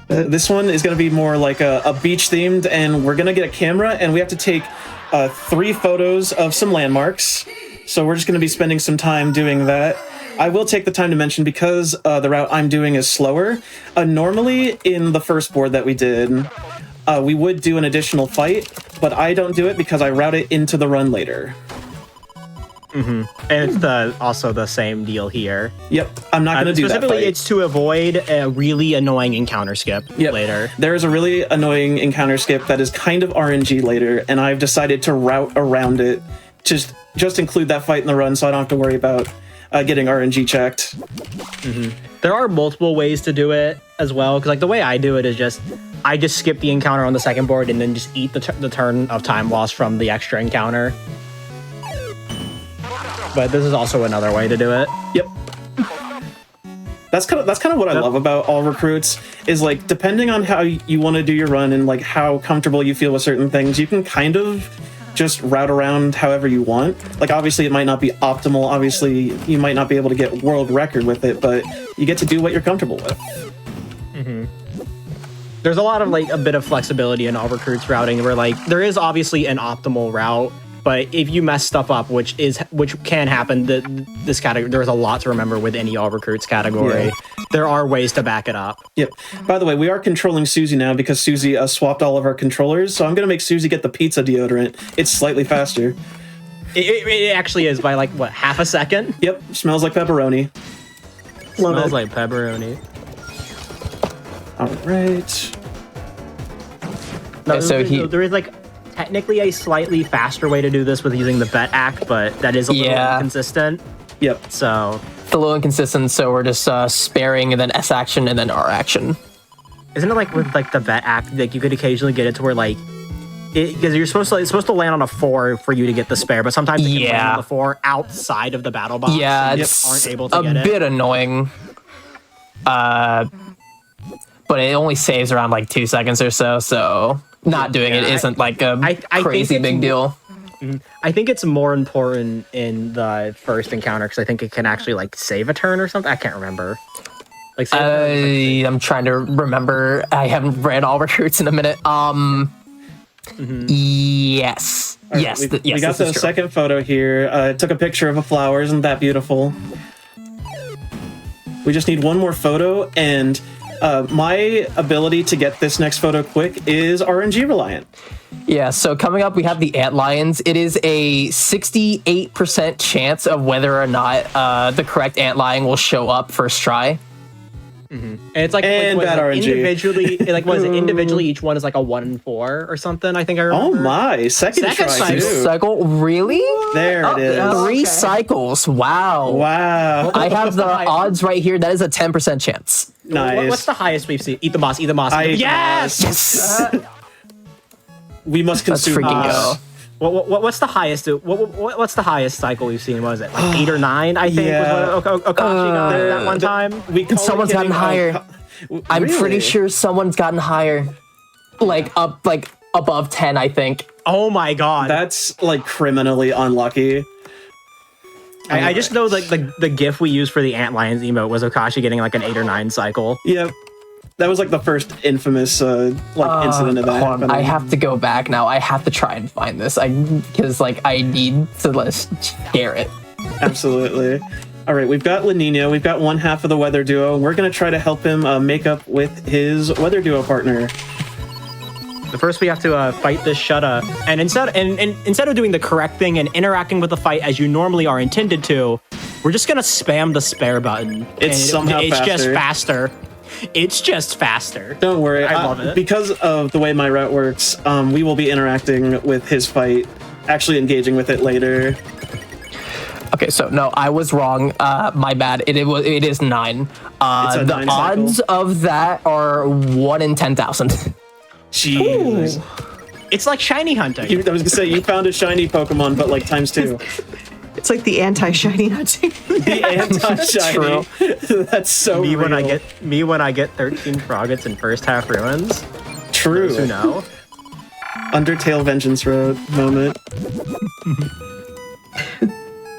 This one is going to be more like a beach themed, and we're going to get a camera, and we have to take 3 photos of some landmarks. So we're just going to be spending some time doing that. I will take the time to mention, because the route I'm doing is slower. Normally in the first board that we did, we would do an additional fight, but I don't do it because I route it into the run later. And it's also the same deal here. Yep, I'm not going to do that Specifically, fight. it's to avoid a really annoying encounter skip later. There is a really annoying encounter skip that is kind of RNG later, and I've decided to route around it. Just include that fight in the run so I don't have to worry about getting RNG checked. There are multiple ways to do it as well, because like the way I do it is I just skip the encounter on the second board and then just eat the turn of time loss from the extra encounter. But this is also another way to do it. Yep. That's kind of what I love about all recruits is like depending on how you want to do your run and like how comfortable you feel with certain things, you can kind of just route around however you want. Like obviously it might not be optimal. Obviously you might not be able to get world record with it, but you get to do what you're comfortable with. There's a lot of like a bit of flexibility in all recruits routing where like there is obviously an optimal route. But if you mess stuff up, which can happen, this category, there's a lot to remember with any all recruits category. Yeah. There are ways to back it up. Yep. By the way, we are controlling Susie now because Susie swapped all of our controllers. So I'm going to make Susie get the pizza deodorant. It's slightly faster. It actually is by like, what, half a second? Yep. Smells like pepperoni. Smells like pepperoni. All right. No, so there is like technically a slightly faster way to do this with using the bet act, but that is a little inconsistent. Yep. So it's a little inconsistent. So we're just sparing and then S action and then R action. Isn't it like with like the bet act, like you could occasionally get it to where like because it's supposed to land on a 4 for you to get the spare, but sometimes it can land on the 4 outside of the battle box. Yeah, so it's aren't able to get a bit annoying. But it only saves around like 2 seconds or so. So not doing it isn't like a crazy big deal. I think it's more important in the first encounter because I think it can actually like save a turn or something. I can't remember. Like, I'm trying to remember. I haven't ran all recruits in a minute. Yes. Right, yes. We got the second photo here. Took a picture of a flower. Isn't that beautiful? We just need one more photo, and my ability to get this next photo quick is RNG reliant. Yeah, so coming up, we have the antlions. It is a 68% chance of whether or not the correct antlion will show up first try. And it's like, individually, like was it individually? Each one is like a 1 in 4 or something. I think I remember. Oh my, second try too. Cycle, really? There it is. 3 cycles. Wow. Wow. I have the odds right here. That is a 10% chance. Nice. What's the highest we've seen? Eat the moss. Eat the moss. Yes. Yes. We must consume moss. What's the highest? What's the highest cycle we've seen? Was it like 8 or 9? I think was what Okashi got that one time. Someone's gotten higher. I'm pretty sure someone's gotten higher, like above 10. I think. Oh my god, that's like criminally unlucky. I just know like the GIF we used for the antlions emote was Okashi getting like an 8 or 9 cycle. Yep. That was like the first infamous incident of that happening. I have to go back now. I have to try and find this. Because I need to share it. Absolutely. All right, we've got La Nina. We've got one half of the weather duo. We're going to try to help him make up with his weather duo partner. But first, we have to fight this Shutta, and instead of doing the correct thing and interacting with the fight as you normally are intended to, we're just gonna spam the spare button. It's just faster. It's just faster. Don't worry, I love it. Because of the way my route works, we will be interacting with his fight, actually engaging with it later. Okay, so no, I was wrong. My bad. It is 9. The 9 odds of that are 1 in 10,000. Jeez. It's like shiny hunting. I was gonna say you found a shiny Pokemon, but like times 2. It's like the anti-shiny hunting. The anti-shiny. That's so me real. when I get 13 Froggets in first half ruins. True. Those who know. Undertale Vengeance Road moment.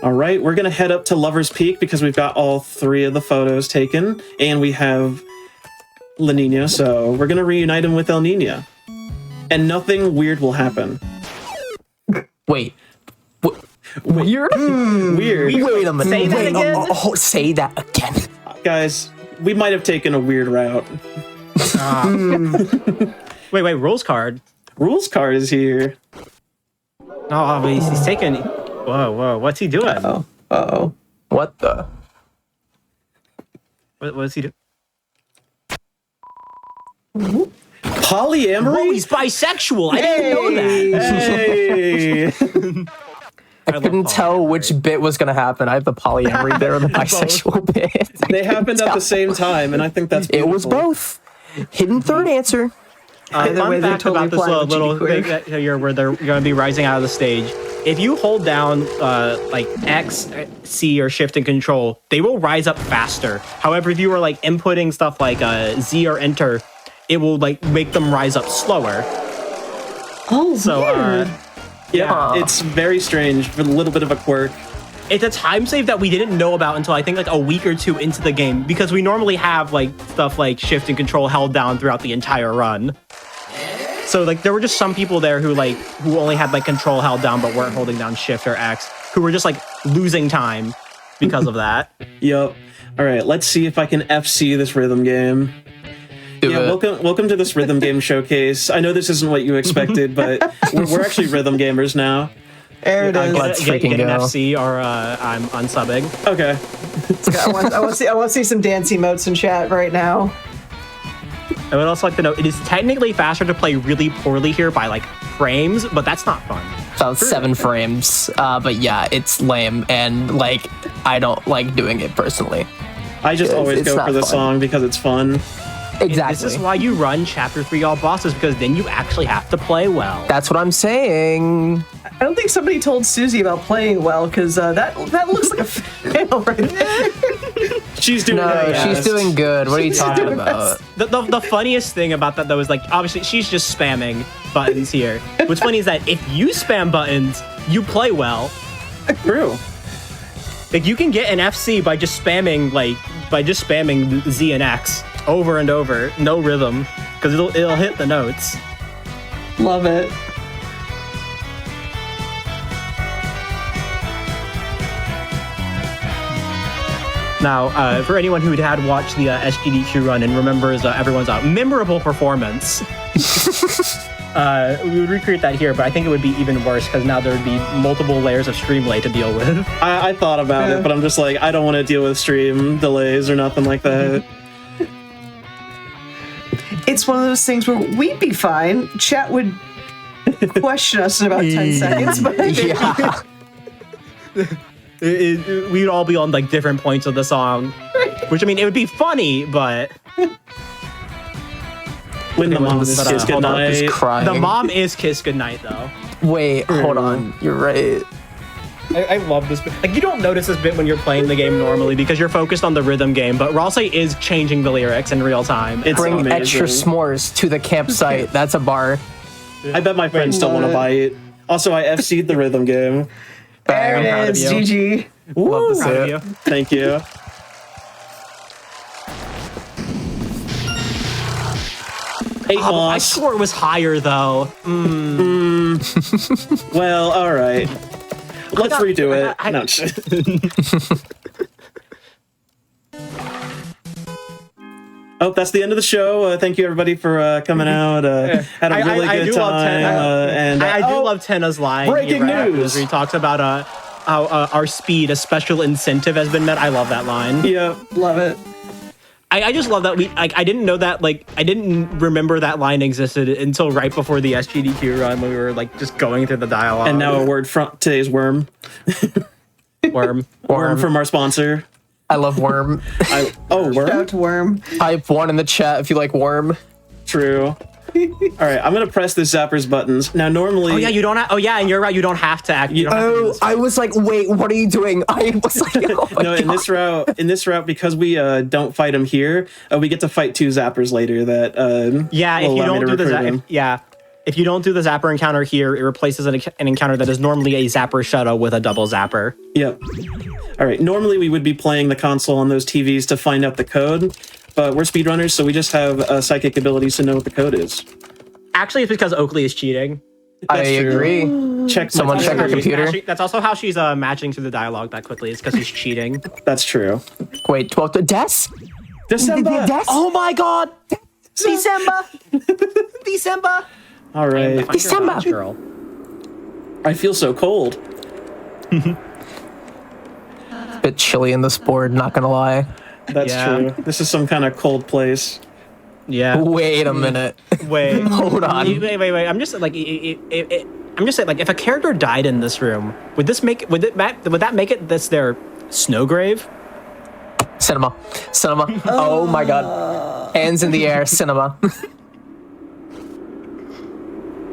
All right, we're gonna head up to Lover's Peak because we've got all 3 of the photos taken, and we have La Nina, so we're gonna reunite him with El Nina. And nothing weird will happen. Wait. Weird? Weird. Wait a minute. Say that again? Say that again. Guys, we might have taken a weird route. Wait, rules card. Rules card is here. Oh, but he's taking. Whoa! What's he doing? Uh-oh. What the? What's he doing? Polyamory? Oh, he's bisexual. I didn't know that. Hey. I couldn't tell which bit was going to happen. I have the polyamory bit or the bisexual bit. They happened at the same time, and I think that's beautiful. It was both. Hidden third answer. Either Fun way, they fact totally about this applied little the thing GDQ. that here where they're going to be rising out of the stage. If you hold down like X, C, or Shift and Control, they will rise up faster. However, if you were like inputting stuff like Z or Enter, it will like make them rise up slower. Oh, So weird. Yeah, it's very strange, with a little bit of a quirk. it's a time save that we didn't know about until I think like a week or two into the game, because we normally have like stuff like Shift and Control held down throughout the entire run. So like there were just some people there who only had like Control held down but weren't holding down Shift or X, who were just like losing time because of that. Yup. All right, let's see if I can FC this rhythm game. Welcome to this rhythm game showcase. I know this isn't what you expected, but we're actually rhythm gamers now. There it is. Let's Get freaking an go. FC or I'm unsubbing. Okay. I want to see some dance emotes in chat right now. I would also like to note it is technically faster to play really poorly here by like frames, but that's not fun. About 7 frames. But yeah, it's lame, and like I don't like doing it personally. I just always It's go not for the fun. song because it's fun. Exactly. This is why you run Chapter 3 all bosses, because then you actually have to play well. That's what I'm saying. I don't think somebody told Susie about playing well, because that looks like a fail right there. She's doing her No, best. she's doing good. What are you talking about? The funniest thing about that, though, is like, obviously, she's just spamming buttons here. What's funny is that if you spam buttons, you play well. True. Like, you can get an FC by just spamming, Z and X over and over, no rhythm, because it'll hit the notes. Love it. Now, for anyone who had watched the SGDQ run and remembers everyone's memorable performance, we would recreate that here, but I think it would be even worse because now there would be multiple layers of stream delay to deal with. I thought about it, but I'm just like, I don't want to deal with stream delays or nothing like that. It's one of those things where we'd be fine. Chat would question us in about 10 seconds, but Yeah. We'd all be on like different points of the song, which I mean, it would be funny, but When the mom is But, kiss hold on, goodnight. Crying. the mom is Kiss Goodnight though. Wait, hold on. You're right. I love this bit. Like, you don't notice this bit when you're playing the game normally because you're focused on the rhythm game, but Ralsei is changing the lyrics in real time. It's Bring amazing. extra s'mores to the campsite. That's a bar. I bet my friends still want to buy it. Also, I FC'd the rhythm game. there I'm proud it of is. you. GG. Love this Woo. out of you. Thank you. Hey, I boss. swore it was higher though. Well, all right. Let's redo it. I- No. Oh, that's the end of the show. Thank you, everybody, for coming out. Had a really I good do love time. Tenna. I do oh, love Tenna's line. breaking here afterwards, news. where he talks about how our speed, a special incentive has been met. I love that line. Yeah. Love it. I just love that I didn't know that, like, I didn't remember that line existed until right before the SGDQ run when we were like just going through the dialogue. And now a word from today's worm. Worm. Worm from our sponsor. I love Worm. Worm. Shout out to Worm. Type 1 in the chat if you like Worm. True. All right, I'm gonna press the Zapper's buttons now. Normally, Oh yeah, you don't. And you're right. You don't have to act. You don't have to do Oh, this. I was like, wait, what are you doing? I was like, oh my no. God. In this route, because we don't fight him here, we get to fight 2 Zappers later. That Yeah, if will you allow me don't to do the recruit him. if you don't do the zapper encounter here, it replaces an encounter that is normally a zapper shuttle with a double zapper. Yep. All right. Normally, we would be playing the console on those TVs to find out the code, but we're speedrunners, so we just have psychic abilities to know what the code is. Actually, it's because Oakley is cheating. I That's true. agree. Check. Someone check her computer. That's also how she's matching through the dialogue that quickly. It's because he's cheating. That's true. Wait, 12 to Des? December. Des? Oh my god! December! December! All right. December. Girl. I feel so cold. Bit chilly in this board, not gonna lie. That's Yeah. true. This is some kind of cold place. Yeah. Wait a minute. Wait. Hold on. Wait. I'm just like, I'm just saying, like, if a character died in this room, would that make it this their snow grave? Cinema. Oh my god. Hands in the air, cinema.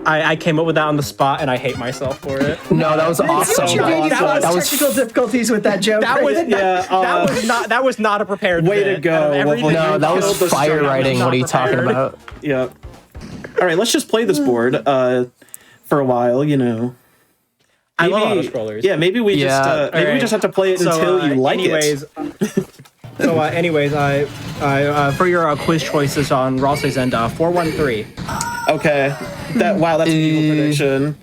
I came up with that on the spot, and I hate myself for it. No, that was awesome. You gave That was technical difficulties with that joke. That was that was not a prepared Way to bit. go, Out of everything Lovely. no, you that killed was the fire story. writing. Not What are you talking prepared. about? Yep. All right, let's just play this board for a while, you know. I love auto-scrollers. Yeah, maybe we Alright. just have to play it until you like it. For your quiz choices on Ross's end, 413. Okay. Wow, that's an evil prediction.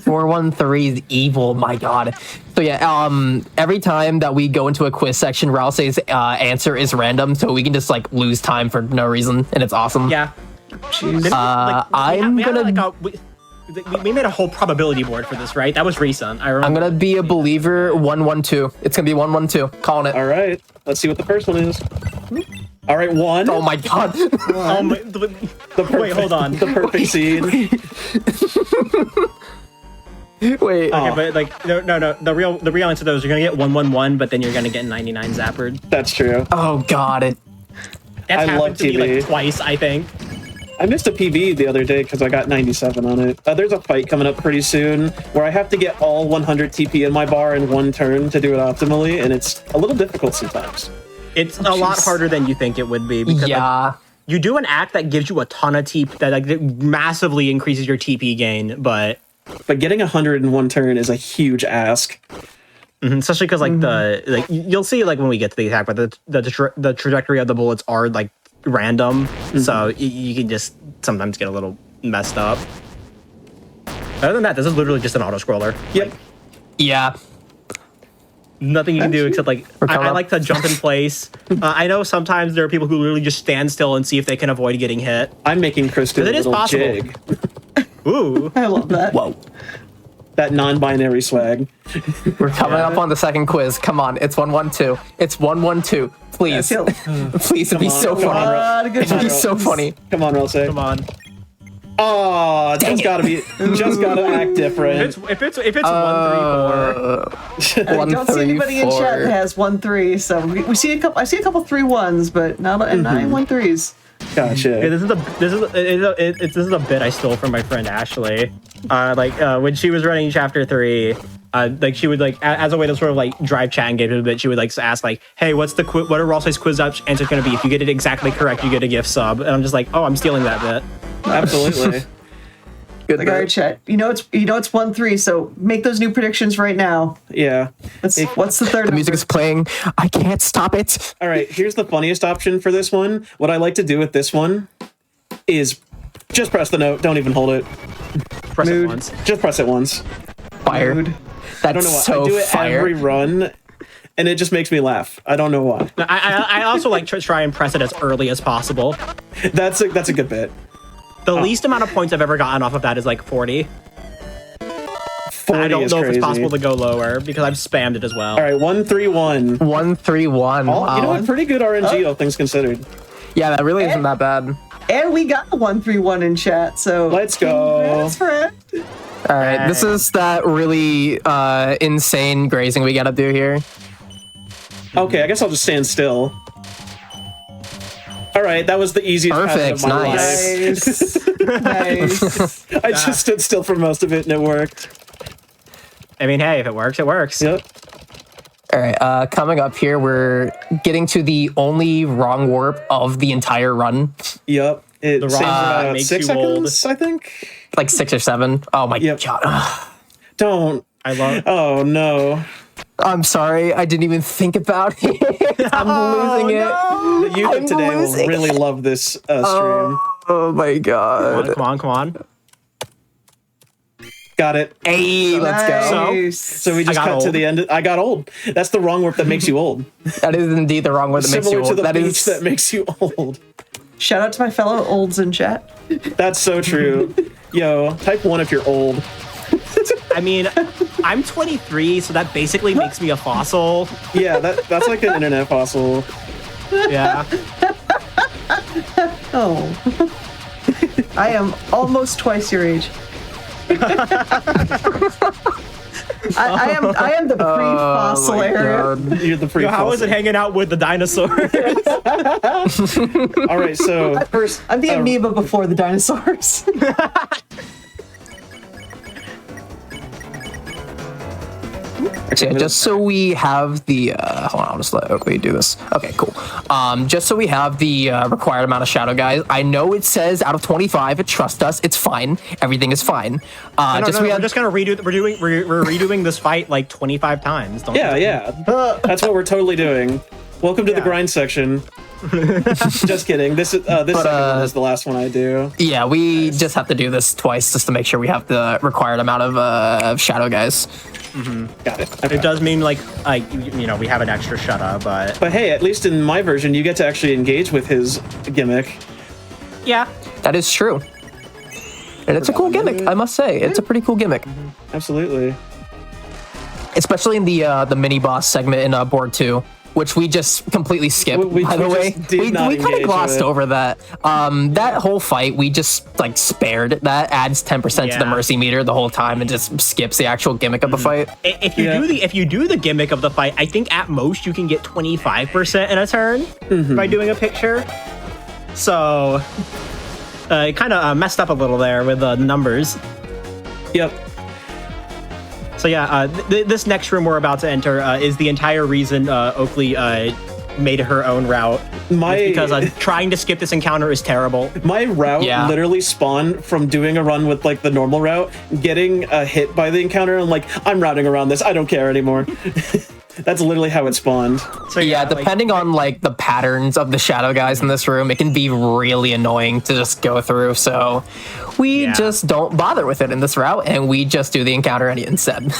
413 is evil. My god. So yeah, every time that we go into a quiz section, Ralsei's answer is random, so we can just like lose time for no reason, and it's awesome. Yeah. We made a whole probability board for this, right? That was recent. I remember. I'm gonna be a believer. 112. It's gonna be 112. Calling it. All right. Let's see what the first one is. All right, 1. Oh my god. Wait, hold on. The perfect seed. Wait. Okay, but like no. The real answer to those, you're gonna get 111, but then you're gonna get 99 zappered. That's true. Oh god. That's I happened love to me TV. like twice, I think. I missed a PB the other day because I got 97 on it. There's a fight coming up pretty soon where I have to get all 100 TP in my bar in one turn to do it optimally, and it's a little difficult sometimes. It's a lot harder than you think it would be. Because, like, you do an act that gives you a ton of TP, that like massively increases your TP gain, but getting 100 in one turn is a huge ask. Especially because like you'll see like when we get to the attack, but the trajectory of the bullets are like random, so you can just sometimes get a little messed up. Other than that, this is literally just an auto scroller. Yep. Yeah. Nothing you can do except like I like to jump in place. I know sometimes there are people who literally just stand still and see if they can avoid getting hit. I'm making Kristen a It is little possible. jig. Ooh, I love that. Whoa. That non-binary swag. We're coming up on the second quiz. Come on. It's 112. It's 112. Please. Please, it'd be so funny. It'd be so funny. Come on, Rose. come on. Oh, just gotta act different. If it's 134. I don't see anybody in chat that has 1-3, so we see a couple. I see a couple 3-1s, but not any 1-3s. Gotcha. Yeah, this is a bit I stole from my friend Ashley. When she was running chapter 3, like she would like as a way to sort of like drive chat engagement a bit, she would like ask like, "Hey, what are Ross's quiz answer going to be? If you get it exactly correct, you get a gift sub." And I'm just like, "Oh, I'm stealing that bit." Absolutely. Good. Like, all right, chat. You know it's 1-3, so make those new predictions right now. Yeah. What's the third? The music is playing. I can't stop it. All right, here's the funniest option for this one. What I like to do with this one is just press the note. Don't even hold it. Press it once. Just press it once. Fire. Mood. That's I don't know why. so I do it fire. every run, and it just makes me laugh. I don't know why. I also like to try and press it as early as possible. That's a good bit. The least amount of points I've ever gotten off of that is like 40. 40 I don't is know if crazy. it's possible to go lower because I've spammed it as well. All right, 131. 131. Wow. You know what? Pretty good RNG, all things considered. Yeah, that really isn't that bad. And we got a 1-3-1 in chat, so Let's go. That's for it. All right, this is that really insane grazing we gotta do here. Okay, I guess I'll just stand still. All right, that was the easiest pattern of Perfect, my nice. life. Nice. I just stood still for most of it, and it worked. I mean, hey, if it works, it works. Yep. All right, coming up here, we're getting to the only wrong warp of the entire run. Yep. It The saves wrong about makes 6 you seconds, I think. Like 6 or 7. Oh my Yep. god. Don't. I love. Oh, no. I'm sorry, I didn't even think about it. I'm losing it. The youth of I'm today will losing really love this stream. Oh my god. Come on. Got it. Hey, let's go. Nice. So we just got cut to old. the end. I got old. That's the wrong warp that makes you old. That is indeed the wrong word that makes you Similar to old. the That beach is that makes you old. Shout out to my fellow olds in chat. That's so true. Yo, type 1 if you're old. I mean, I'm 23, so that basically makes me a fossil. Yeah, that's like an internet fossil. Yeah. Oh. I am almost twice your age. I am the pre-fossil my era. God. You're the pre. Yo, how was it hanging out with the dinosaurs? All right, so first, I'm the amoeba before the dinosaurs. So yeah, just so we have the hold on, I'll just let Oakley do this. Okay, cool. Just so we have the required amount of shadow guys. I know it says out of 25, but trust us, it's fine. Everything is fine. We're just gonna redo. We're redoing this fight like 25 times. Yeah. That's what we're totally doing. Welcome to the grind section. Just kidding. This second one is the last one I do. Yeah, we just have to do this twice just to make sure we have the required amount of shadow guys. Got it. Okay. It does mean like we have an extra shut-up, but hey, at least in my version, you get to actually engage with his gimmick. yeah. That is true. And it's a cool gimmick, I must say. It's a pretty cool gimmick. Absolutely. Especially in the mini boss segment in Board 2, which we just completely skipped, by the way. We kind of glossed over that. That whole fight, we just like spared. That adds 10% to the mercy meter the whole time and just skips the actual gimmick of the fight. If you do the gimmick of the fight, I think at most you can get 25% in a turn by doing a picture. So it kind of messed up a little there with the numbers. Yep. So yeah, this next room we're about to enter is the entire reason Oakley made her own route. Because trying to skip this encounter is terrible. My route literally spawned from doing a run with like the normal route, getting hit by the encounter, and like, I'm routing around this, I don't care anymore. That's literally how it spawned. So yeah, depending on like the patterns of the shadow guys in this room, it can be really annoying to just go through. So we just don't bother with it in this route, and we just do the encounter instead.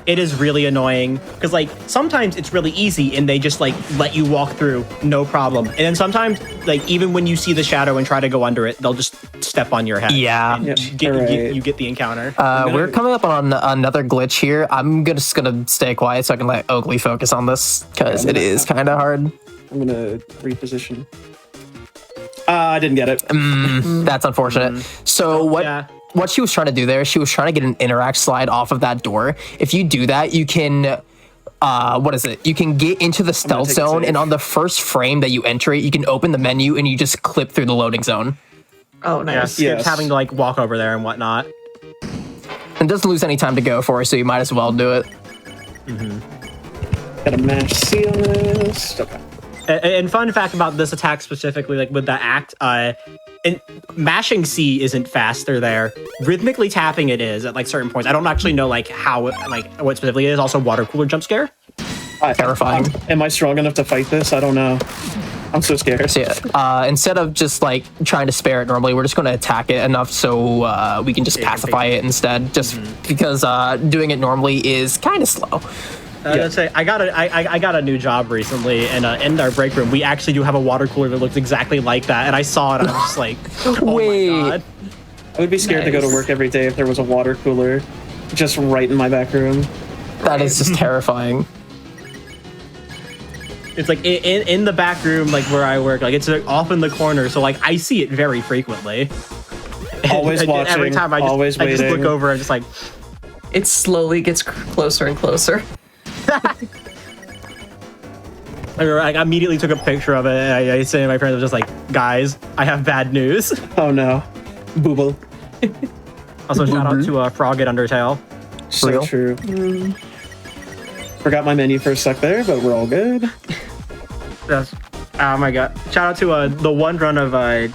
It is really annoying because like sometimes it's really easy and they just like let you walk through no problem, and then sometimes like even when you see the shadow and try to go under it, they'll just step on your head. Yeah, and you get the encounter. We're coming up on another glitch here. I'm just gonna stay quiet so I can let Oakley focus on this because it is kind of hard. I'm gonna reposition. I didn't get it. That's unfortunate. So what she was trying to do there, she was trying to get an interact slide off of that door. If you do that, you can, you can get into the stealth zone, and on the first frame that you enter it, you can open the menu and you just clip through the loading zone. Oh, nice. Yeah, skips having to like walk over there and whatnot. And doesn't lose any time to go for, so you might as well do it. Gotta match C on this. Okay. And fun fact about this attack specifically, like with the act, and mashing C isn't faster there. Rhythmically tapping it is at like certain points. I don't actually know like how what specifically it is. Also, water cooler jump scare. Terrifying. Am I strong enough to fight this? I don't know. I'm so scared. So yeah, instead of just like trying to spare it normally, we're just going to attack it enough so we can just pacify it instead. Just because doing it normally is kind of slow. Let's say I got a new job recently, and in our break room we actually do have a water cooler that looks exactly like that. And I saw it, and I was just like, oh my god. I would be scared to go to work every day if there was a water cooler just right in my back room. That is just terrifying. It's like in the back room, like where I work, like it's like, off in the corner, so like I see it very frequently. Always watching. Every time I just look over, I'm just like, it slowly gets closer and closer. I immediately took a picture of it, and I said to my friends, I was just like, guys, I have bad news. Oh no. Booble. Also, shout out to Frog at Undertale. So true. Forgot my menu for a sec there, but we're all good. Yes. Oh my god. Shout out to the one run of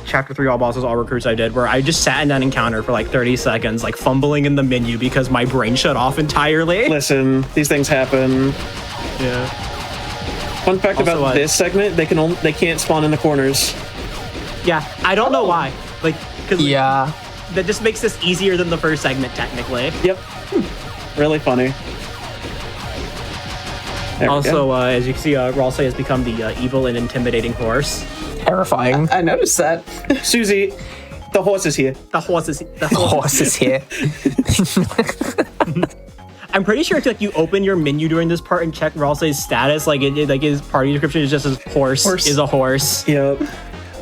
Chapter 3 All Bosses, All Recruits I did, where I just sat in that encounter for like 30 seconds, like fumbling in the menu because my brain shut off entirely. Listen, these things happen. Yeah. Fun fact also, about this segment, they can't spawn in the corners. Yeah, I don't know why. Like, cause that just makes this easier than the first segment, technically. Yep. Really funny. Also, as you can see, Ralsei has become the evil and intimidating horse. Terrifying. I noticed that. Susie, The horse is here. The horse is here. I'm pretty sure if like you open your menu during this part and check Ralsei's status, like like his party description is just his horse is a horse. Yep.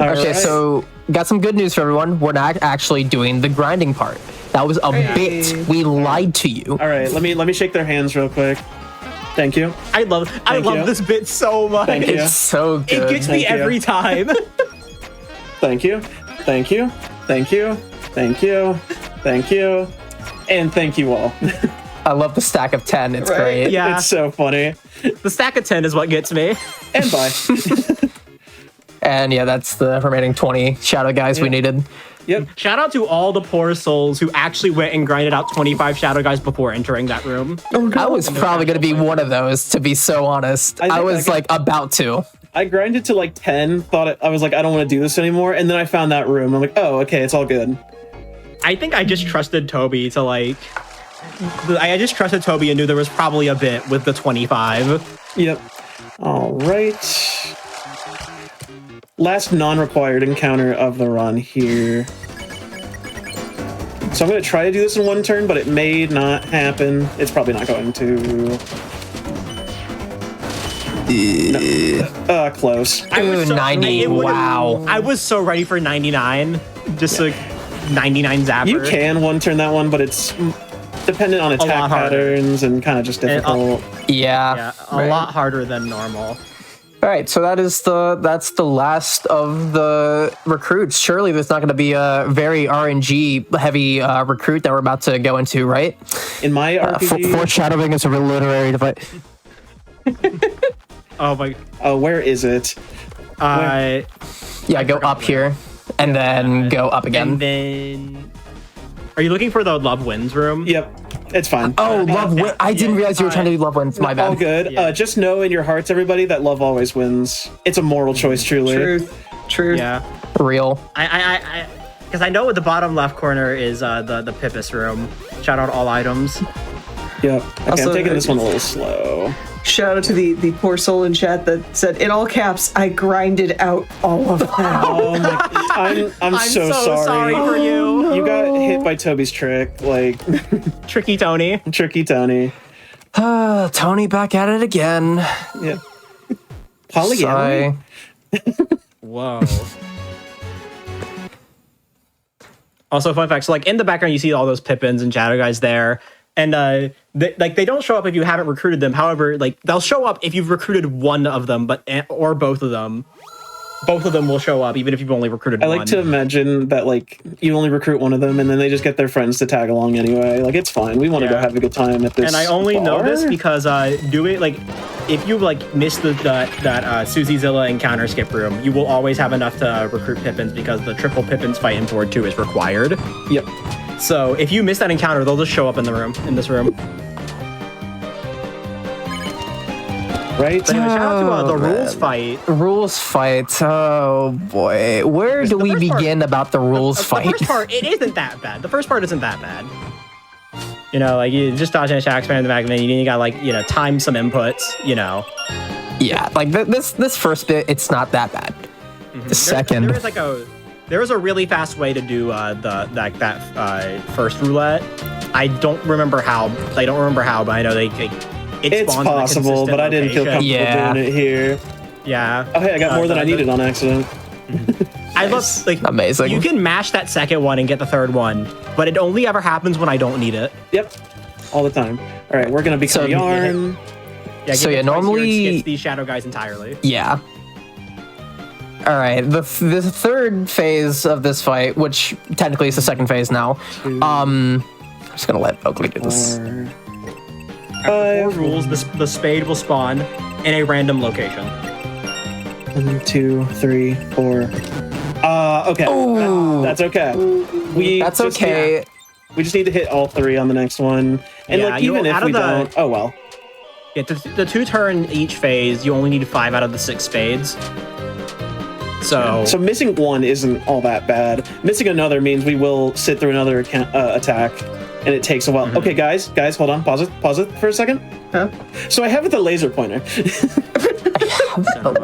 Okay, so got some good news for everyone. We're not actually doing the grinding part. That was a bit. We lied to you. All right, let me shake their hands real quick. Thank you. I love this bit so much. Thank you. It's so good. It gets me every time. Thank you. Thank you. Thank you. Thank you. Thank you. And thank you all. I love the stack of 10. It's great. Yeah. It's so funny. The stack of 10 is what gets me. And bye. And yeah, that's the remaining 20 shadow guys we needed. Yep. Shout out to all the poor souls who actually went and grinded out 25 shadow guys before entering that room. I was probably going to be one of those, to be so honest. I was like about to. I grinded to like 10, I was like, I don't want to do this anymore. And then I found that room. I'm like, oh, okay, it's all good. I think I just trusted Toby to like... I just trusted Toby and knew there was probably a bit with the 25. Yep. All right. Last non-required encounter of the run here. So I'm going to try to do this in one turn, but it may not happen. It's probably not going to. No. Close. Ooh, 90. Wow. I was so ready for 99. Just like 99 zapper. You can one turn that one, but it's dependent on attack patterns and kind of just difficult. Yeah. A lot harder than normal. All right, so that's the last of the recruits. Surely there's not going to be a very RNG heavy recruit that we're about to go into, right? In my RPG, foreshadowing is a literary device. Oh my. Oh, where is it? Yeah, go up here and then go up again. And then, are you looking for the Love Wins room? Yep. It's fine. Oh, Love Wins. I didn't realize you were trying to do Love Wins. My bad. All good. Just know in your hearts, everybody, that love always wins. It's a moral choice, truly. Truth. Yeah. Real. Because I know at the bottom left corner is the Pippus room. Shout out all items. Yep. Okay, Also, I'm taking this one a little slow. Shout out to the poor soul in chat that said, in all caps, I grinded out all of them. Oh my! I'm so sorry. For you. You got hit by Toby's trick, like Tricky Tony. Tricky Tony. Tony back at it again. Yeah. Polyamory. Whoa. Also, fun fact: so like in the background, you see all those Pippins and Shadow guys there. And they don't show up if you haven't recruited them. However, like they'll show up if you've recruited one of them, or both of them. Both of them will show up even if you've only recruited one. I like to imagine that like you only recruit one of them, and then they just get their friends to tag along anyway. Like it's fine. We want to go have a good time at this. And I only know bar. this because if you like miss that Susie Zilla encounter skip room, you will always have enough to recruit Pippins because the triple Pippins fight in Horde 2 is required. Yep. So if you miss that encounter, they'll just show up in this room. Right? But anyway, shout out to the rules fight. Rules fight. Oh boy, where do we begin about the rules fight? The first part, it isn't that bad. The first part isn't that bad. You know, like you just dodge and attack, spam the back, and then you got like time some inputs. Yeah, like this first bit, it's not that bad. The second, there was a really fast way to do that first roulette. I don't remember how, but I know it's possible, but I didn't feel comfortable doing it here. Yeah. Oh hey, I got more than I needed on accident. I love amazing. You can mash that second one and get the third one, but it only ever happens when I don't need it. Yep. All the time. All right, we're gonna become Yarn. Normally it's these shadow guys entirely. Yeah. All right, the third phase of this fight, which technically is the second phase now. I'm just gonna let Oakley do this. Four rules: the spade will spawn in a random location. 1, 2, 3, 4. Okay. That's okay. That's okay. Yeah, we just need to hit all 3 on the next one, and even if we don't, oh well. Yeah, the 2 turn each phase, you only need 5 out of the 6 spades. So missing 1 isn't all that bad. Missing another means we will sit through another attack, and it takes a while. Okay, guys, hold on. Pause it for a second. Huh? So I have the laser pointer.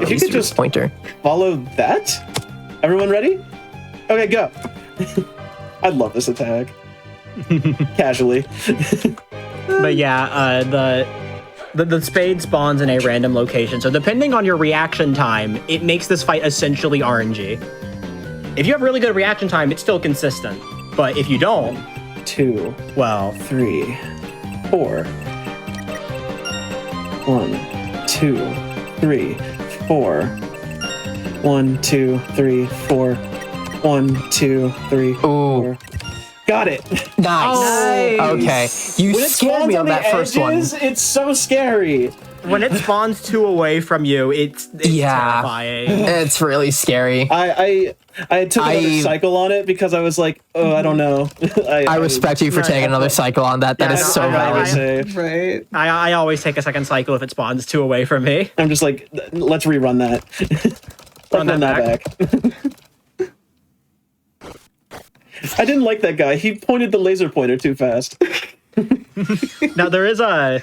If you could just pointer. follow that. Everyone ready? Okay, go. I love this attack. Casually. But yeah, the spade spawns in a random location. So depending on your reaction time, it makes this fight essentially RNG. If you have really good reaction time, it's still consistent. But if you don't, 2, well, 3, 4. 1, 2, 3, 4. 1, 2, 3, 4. 1, 2, 3, 4. Got it. Nice. Okay. You When it scared spawns me on that first one. It's so scary. when it spawns 2 away from you, it's terrifying. It's really scary. I took another cycle on it because I was like, oh, I don't know. I respect you for taking another cycle on that. That is so valid. Right. I always take a second cycle if it spawns 2 away from me. I'm just like, let's rerun that. Run that back. I didn't like that guy. He pointed the laser pointer too fast. Now there is a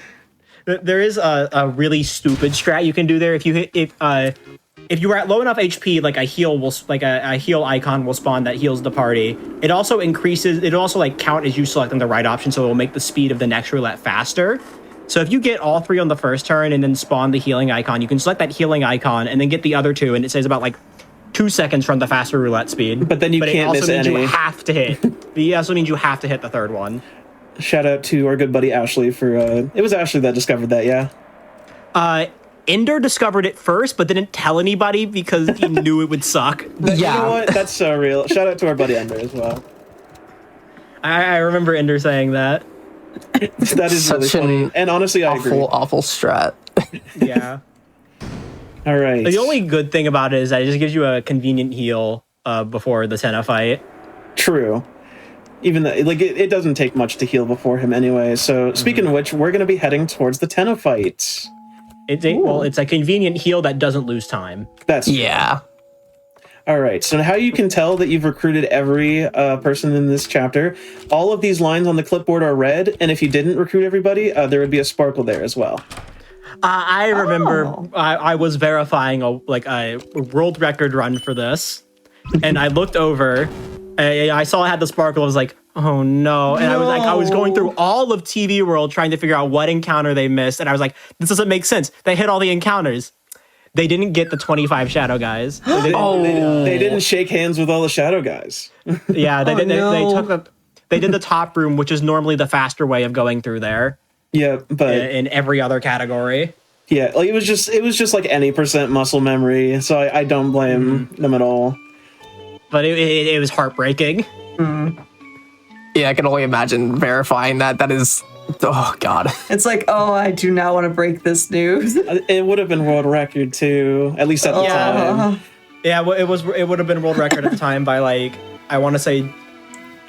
really stupid strat you can do there. If you are at low enough HP, like a heal icon will spawn that heals the party. It also like count as you selecting the right option, so it will make the speed of the next roulette faster. So if you get all 3 on the first turn and then spawn the healing icon, you can select that healing icon and then get the other 2, and it says about like 2 seconds from the faster roulette speed. But then you can't miss any. It also means you have to hit. It also means you have to hit the 3rd one. Shout out to our good buddy Ashley for it was Ashley that discovered that, yeah. Ender discovered it first, but didn't tell anybody because he knew it would suck. Yeah. You know what? That's so real. Shout out to our buddy Ender as well. I remember Ender saying that. That is really funny. And honestly, I agree. Awful strat. Yeah. All right. The only good thing about it is that it just gives you a convenient heal before the Senna fight. True. Even though, like, it doesn't take much to heal before him anyway. So, speaking of which, we're going to be heading towards the Tenna fight. It's a convenient heal that doesn't lose time. Yeah. All right. So, how you can tell that you've recruited every person in this chapter, all of these lines on the clipboard are red. And if you didn't recruit everybody, there would be a sparkle there as well. I remember I was verifying a world record run for this. And I looked over. I saw I had the sparkle. I was like, oh no. And I was going through all of TV World trying to figure out what encounter they missed. And I was like, this doesn't make sense. They hit all the encounters. They didn't get the 25 shadow guys. They didn't shake hands with all the shadow guys. Yeah, they didn't. They did the top room, which is normally the faster way of going through there. Yeah, but in every other category. Yeah, like it was just like any % muscle memory. So I don't blame them at all. But it was heartbreaking. Yeah, I can only imagine verifying that. That is, oh god. It's like, oh, I do not want to break this news. It would have been world record too, at least at the time. Yeah, it would have been world record at the time by like, I want to say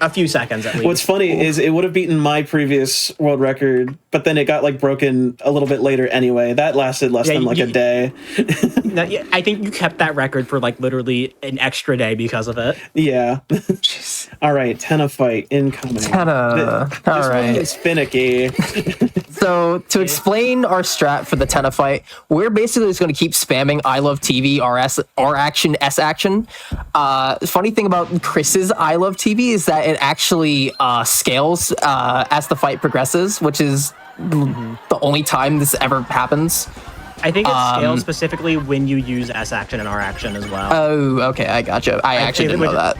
a few seconds at least. What's funny is it would have beaten my previous world record, but then it got like broken a little bit later anyway. That lasted less than a day. No, I think you kept that record for like literally an extra day because of it. Yeah. All right, Tenna fight incoming. Tenna. All right. It's finicky. So to explain our strat for the Tenna fight, we're basically just going to keep spamming I Love TV, R action, S action. Funny thing about Chris's I Love TV is that it actually scales as the fight progresses, which is the only time this ever happens. I think it scales specifically when you use S action and R action as well. Oh, okay, I gotcha. I actually didn't know that.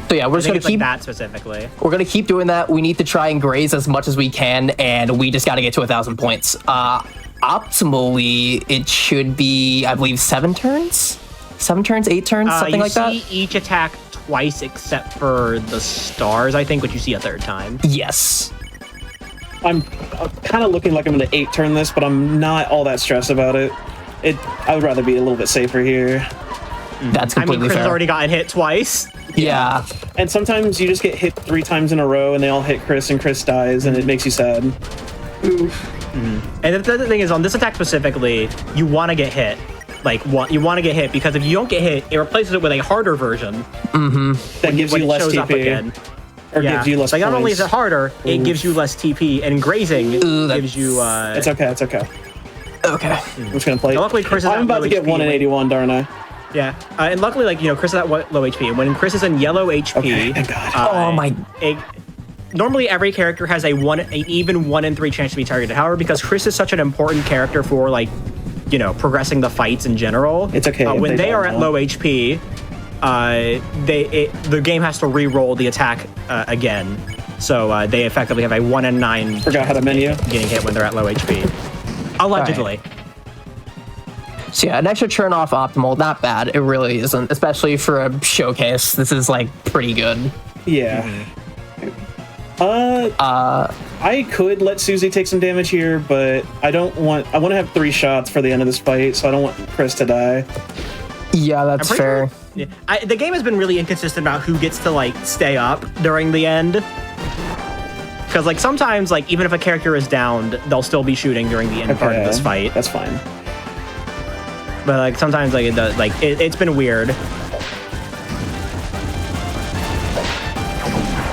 So yeah, we're just gonna keep that specifically. We're gonna keep doing that. We need to try and graze as much as we can, and we just got to get to 1,000 points. Optimally, it should be, I believe, 7 turns, 8 turns, something like that. You see each attack twice, except for the stars, I think, which you see a 3rd time. Yes. I'm kind of looking like I'm going to 8 turn this, but I'm not all that stressed about it. I would rather be a little bit safer here. That's completely Chris fair. has already gotten hit twice. Yeah. And sometimes you just get hit 3 times in a row, and they all hit Chris, and Chris dies, and it makes you sad. Oof. And the thing is, on this attack specifically, you want to get hit. You want to get hit, because if you don't get hit, it replaces it with a harder version. That gives you less TP. Or gives you less points. Not only is it harder, it gives you less TP, and grazing gives you... It's okay. Okay. I'm just going to play. Luckily, Chris is I'm about to get 1 in 81, darn I? Yeah, and luckily, like, Chris is at low HP, and when Chris is in yellow HP, Okay, thank God. Oh my. Normally every character has an even 1 in 3 chance to be targeted. However, because Chris is such an important character for, like, progressing the fights in general, It's okay if when they they are don't at know. low HP, the game has to re-roll the attack again. So they effectively have a 1 in 9 Forgot how to menu. getting hit when they're at low HP. Allegedly. So yeah, an extra turn off optimal, not bad. It really isn't, especially for a showcase. This is like pretty good. Yeah. I could let Susie take some damage here, but I want to have 3 shots for the end of this fight, so I don't want Chris to die. Yeah, that's pretty fair. Yeah. The game has been really inconsistent about who gets to, like, stay up during the end. Because, like, sometimes, like, even if a character is downed, they'll still be shooting during the end part of this fight. That's fine. But, like, sometimes, like, it's been weird.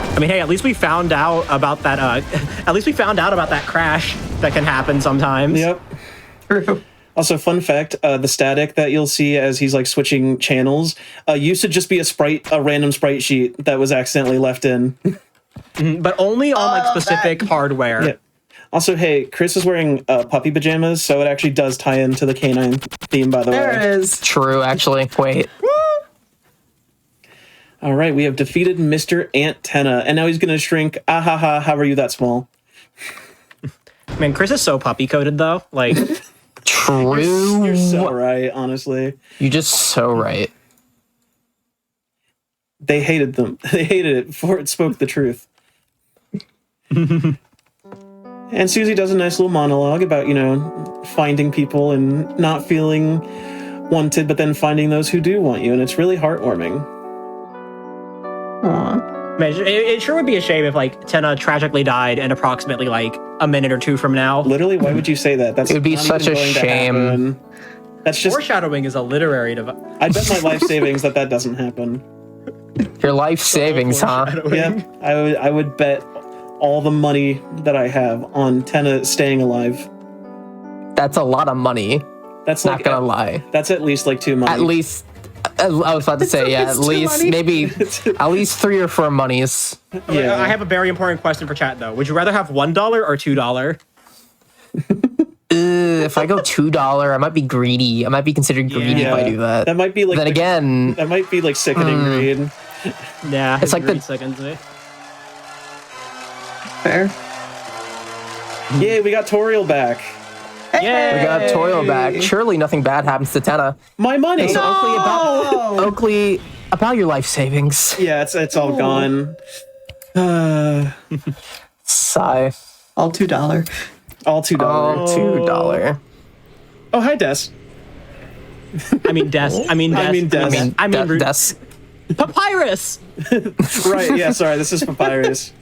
I mean, hey, at least we found out about that, at least we found out about that crash that can happen sometimes. Yep. Also, fun fact, the static that you'll see as he's, like, switching channels used to just be a random sprite sheet that was accidentally left in. But only on, like, specific hardware. Yeah. Also, hey, Chris is wearing puppy pajamas, so it actually does tie into the canine theme, by the way. There it is. True, actually. Wait. All right, we have defeated Mr. Antenna, and now he's going to shrink. Ah ha ha, how are you that small? Man, Chris is so puppy-coded, though. Like, True. You're so right, honestly. You're just so right. They hated them. They hated it before it spoke the truth. And Susie does a nice little monologue about, finding people and not feeling wanted, but then finding those who do want you, and it's really heartwarming. Aww. man, it sure would be a shame if, like, Tenna tragically died in approximately, like, a minute or 2 from now. Literally, why would you say that? That's It would be not such even a going to shame. happen. That's just... Foreshadowing is a literary device. I bet my life savings that doesn't happen. Your life savings, huh? Yeah, I would bet all the money that I have on Tenna staying alive. That's a lot of money. That's Not like gonna lie. That's at least like 2 money. At least, I was about to say, yeah, at least maybe at least 3 or 4 monies. Yeah. I have a very important question for chat, though. Would you rather have $1 or $2? If I go $2, I might be greedy. I might be considered greedy if I do that. That might be like. Then again, that might be like sickening greed. Yeah, It's like the- seconds. Fair. Yay, we got Toriel back. Yeah, we got Toil back. Surely nothing bad happens to Tenna. My money. So Oakley, about your life savings. Yeah, it's all gone. Sigh. All $2. All $2. Oh, $2. Oh, hi, Des. I mean, Des. I mean, Des. Des. Papyrus. Right. Yeah. Sorry. This is Papyrus.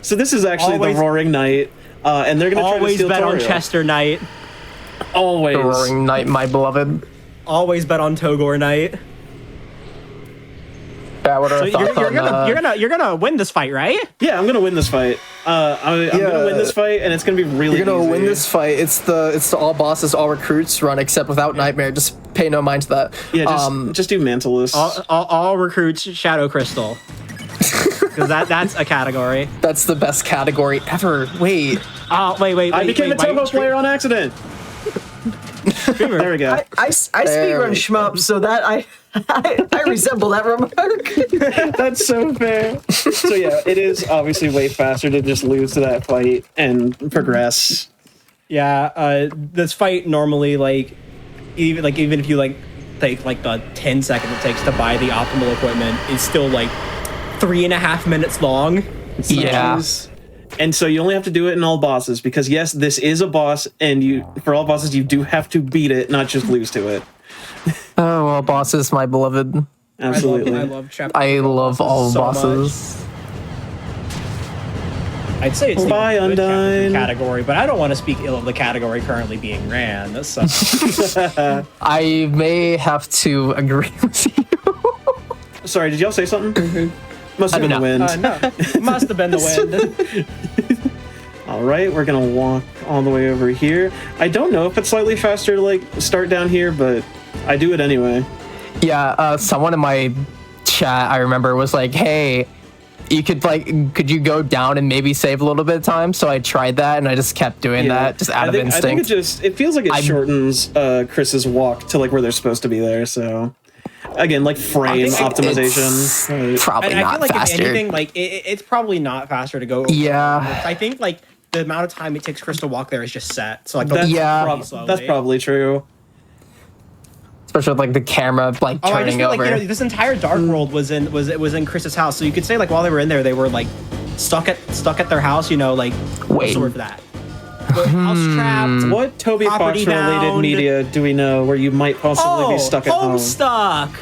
So this is actually Always- the Roaring Knight, and they're gonna try to Always steal bet on Toriel. Chester Knight. Always. The Roaring Knight, my beloved. Always bet on Togor Knight. Yeah, what are So our thoughts you're gonna win this fight, right? Yeah, I'm gonna win this fight. I'm gonna win this fight, and it's gonna be really. You're gonna easy. win this fight. It's the all bosses, all recruits run, except without Nightmare. Just pay no mind to that. Yeah, just do Mantalus. All recruits Shadow Crystal. Because that's a category. That's the best category ever. Wait. Wait. I became a Toho player on accident. There we go. I speedrun shmup, so that I resemble that remark. That's so fair. So yeah, it is obviously way faster to just lose to that fight and progress. Yeah, this fight normally even if you take like the 10 seconds it takes to buy the optimal equipment, is still like 3.5 minutes long. Yeah. And so you only have to do it in all bosses because yes, this is a boss, and for all bosses you do have to beat it, not just lose to it. Oh, all bosses, my beloved. Absolutely. I love chapter. I love all so bosses. I'd say it's Bye, the good Undyne. category, but I don't want to speak ill of the category currently being ran. That sucks. I may have to agree with you. Sorry, did y'all say something? Must have been the wind. No, must have been the wind. All right, we're gonna walk all the way over here. I don't know if it's slightly faster to start down here, but I do it anyway. Yeah, someone in my chat I remember was like, "Hey, you could you go down and maybe save a little bit of time?" So I tried that, and I just kept doing that just out of instinct. I think it feels like it shortens Chris's walk to like where they're supposed to be there. So again, like frame optimization. Probably I not feel like faster. if anything, like it's probably not faster to go. Yeah. I think like the amount of time it takes Chris to walk there is just set. So like that's probably true. Especially with like the camera like turning I just feel over. like this entire Dark World was in Chris's house. So you could say like while they were in there, they were like stuck at their house. You know, like what's the word for that? House trapped. What Toby Fox related media do we know where you might possibly be stuck at home? Homestuck.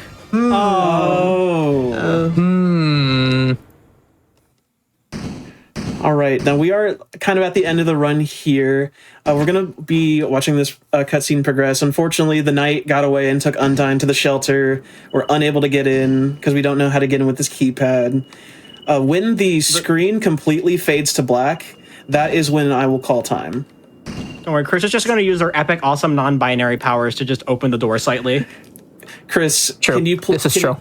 All right, now we are kind of at the end of the run here. We're going to be watching this cutscene progress. Unfortunately, the knight got away and took Undyne to the shelter. We're unable to get in because we don't know how to get in with this keypad. When the screen completely fades to black, that is when I will call time. Don't worry, Chris is just going to use her epic, awesome, non-binary powers to just open the door slightly. Chris, can you this is true.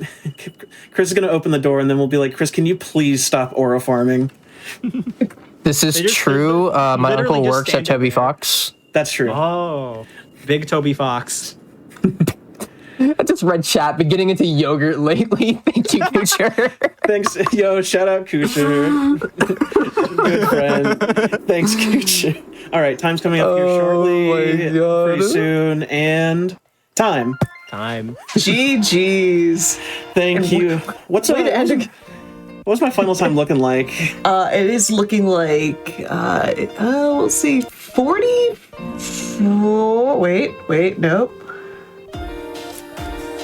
Chris is going to open the door, and then we'll be like, Chris, can you please stop aura farming? This is true. My uncle works at Toby Fox. That's true. Oh, big Toby Fox. I just read chat, been getting into yogurt lately. Thank you, Kucher. Thanks. Yo, shout out Kucher. Good friend. Thanks, Kucher. All right, time's coming up here shortly. Pretty soon. And time. GG's. Thank you. What's my final time looking like? It is looking like, we'll see, 40? Oh, wait, nope.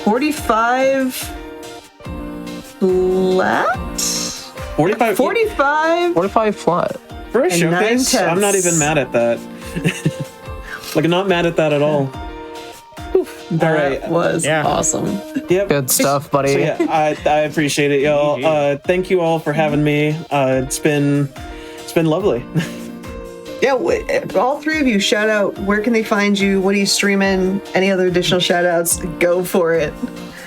45 flat? 45 flat. For a showcase, I'm not even mad at that. Like, I'm not mad at that at all. That was awesome. Yep. Good stuff, buddy. So yeah, I appreciate it, y'all. Thank you all for having me. It's been lovely. Yeah, all three of you, shout out. Where can they find you? What are you streaming? Any other additional shout outs? Go for it.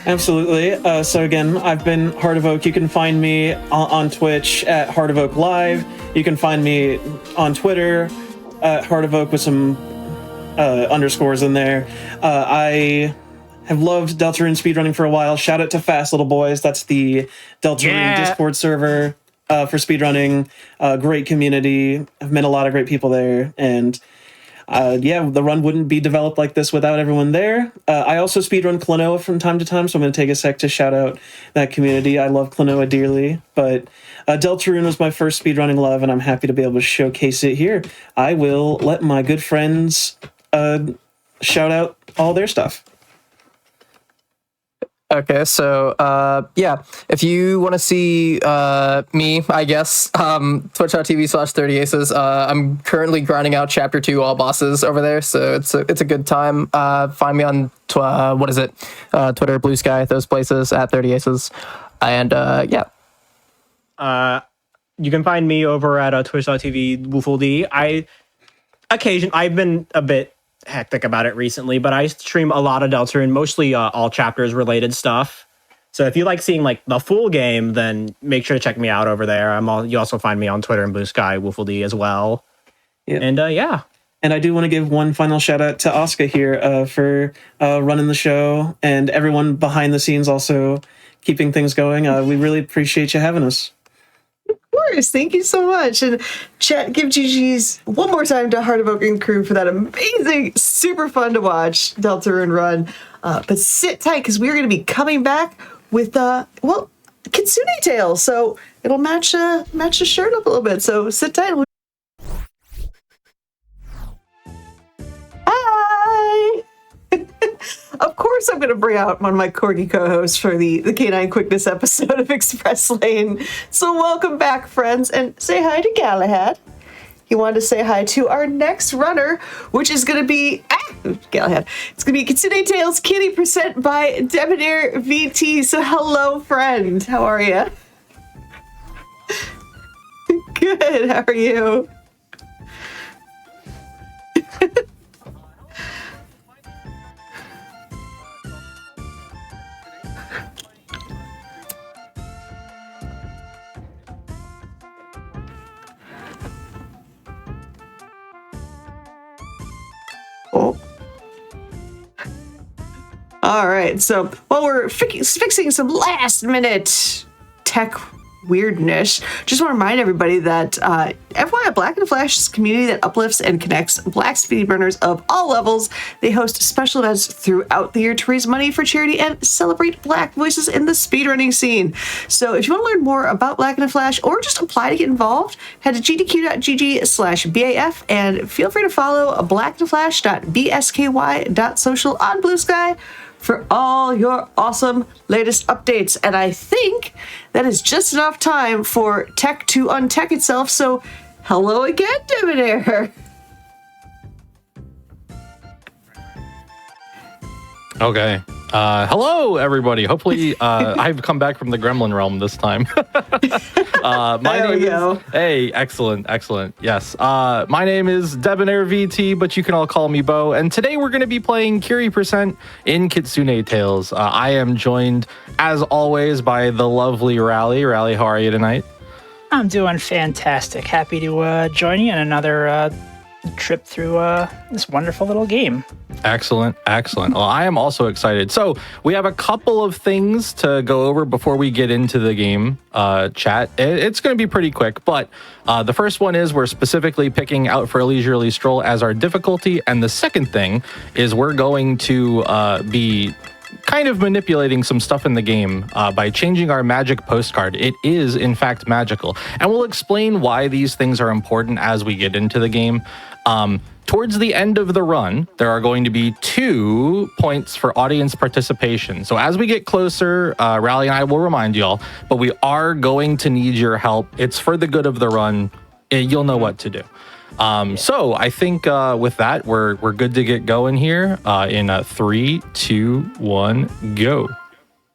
Absolutely. So again, I've been Heart of Oak. You can find me on Twitch at Heart of Oak Live. You can find me on Twitter at Heart of Oak with some underscores in there. I have loved Deltarune speedrunning for a while. Shout out to Fast Little Boys. That's the Deltarune Discord server for speedrunning. Great community. I've met a lot of great people there. And the run wouldn't be developed like this without everyone there. I also speedrun Klonoa from time to time, so I'm going to take a sec to shout out that community. I love Klonoa dearly, but Deltarune was my first speedrunning love, and I'm happy to be able to showcase it here. I will let my good friends shout out all their stuff. Okay, so if you want to see me, I guess, twitch.tv/30aces. I'm currently grinding out chapter 2 all bosses over there, so it's a good time. Find me on Twitter, Blue Sky, those places at 30aces. And you can find me over at twitch.tv WoofleD. I've been a bit hectic about it recently, but I stream a lot of Deltarune, mostly all chapters related stuff. So if you like seeing like the full game, then make sure to check me out over there. You also find me on Twitter and Blue Sky WoofleD as well. Yeah. And And I do want to give one final shout out to Oscar here for running the show, and everyone behind the scenes also keeping things going. We really appreciate you having us. Of course, thank you so much. And chat, give GG's one more time to Heart of Oak and crew for that amazing, super fun to watch Deltarune run. But sit tight, because we're going to be coming back with Kitsune Tails. So it'll match the shirt up a little bit. So sit tight. Hi. Of course, I'm going to bring out one of my corgi co-hosts for the Canine Quickness episode of Express Lane. So welcome back, friends, and say hi to Galahad. He wanted to say hi to our next runner, which is going to be Galahad. It's going to be Kitsune Tails Kitty % by Debonair VT. So hello, friend. How are you? Good. How are you? All right, so while we're fixing some last-minute tech weirdness, just want to remind everybody that FYI, Black and Flash is a community that uplifts and connects Black speedrunners of all levels. They host special events throughout the year to raise money for charity and celebrate Black voices in the speedrunning scene. So if you want to learn more about Black and Flash or just apply to get involved, head to gdq.gg/BAF and feel free to follow blackandflash.bsky.social on Blue Sky for all your awesome latest updates. And I think that is just enough time for tech to untech itself. So hello again, Debonair. Okay. Hello, everybody. Hopefully, I've come back from the Gremlin realm this time. My name is... Hey, excellent. Yes. My name is Debonair VT, but you can all call me Bo. And today we're going to be playing Curie% in Kitsune Tails. I am joined, as always, by the lovely Rally. Rally, how are you tonight? I'm doing fantastic. Happy to join you in another trip through this wonderful little game. Excellent. Well, I am also excited. So we have a couple of things to go over before we get into the game chat. It's going to be pretty quick, but the first one is we're specifically picking Out for a Leisurely Stroll as our difficulty. And the second thing is we're going to be kind of manipulating some stuff in the game by changing our magic postcard. It is, in fact, magical. And we'll explain why these things are important as we get into the game. Towards the end of the run, there are going to be 2 points for audience participation. So as we get closer, Rally and I will remind y'all, but we are going to need your help. It's for the good of the run. You'll know what to do. So I think with that, we're good to get going here in 3, 2, 1, go.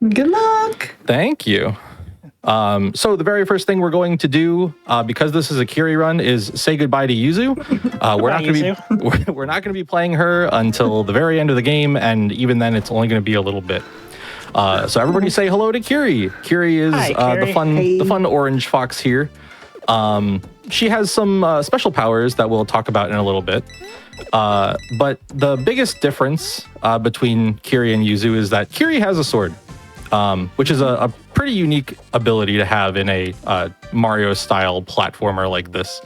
Good luck. Thank you. So the very first thing we're going to do, because this is a Curie run, is say goodbye to Yuzu. We're not going to be playing her until the very end of the game, and even then, it's only going to be a little bit. So everybody say hello to Curie. Curie is the fun orange fox here. She has some special powers that we'll talk about in a little bit. But the biggest difference between Curie and Yuzu is that Curie has a sword, which is a pretty unique ability to have in a Mario-style platformer like this.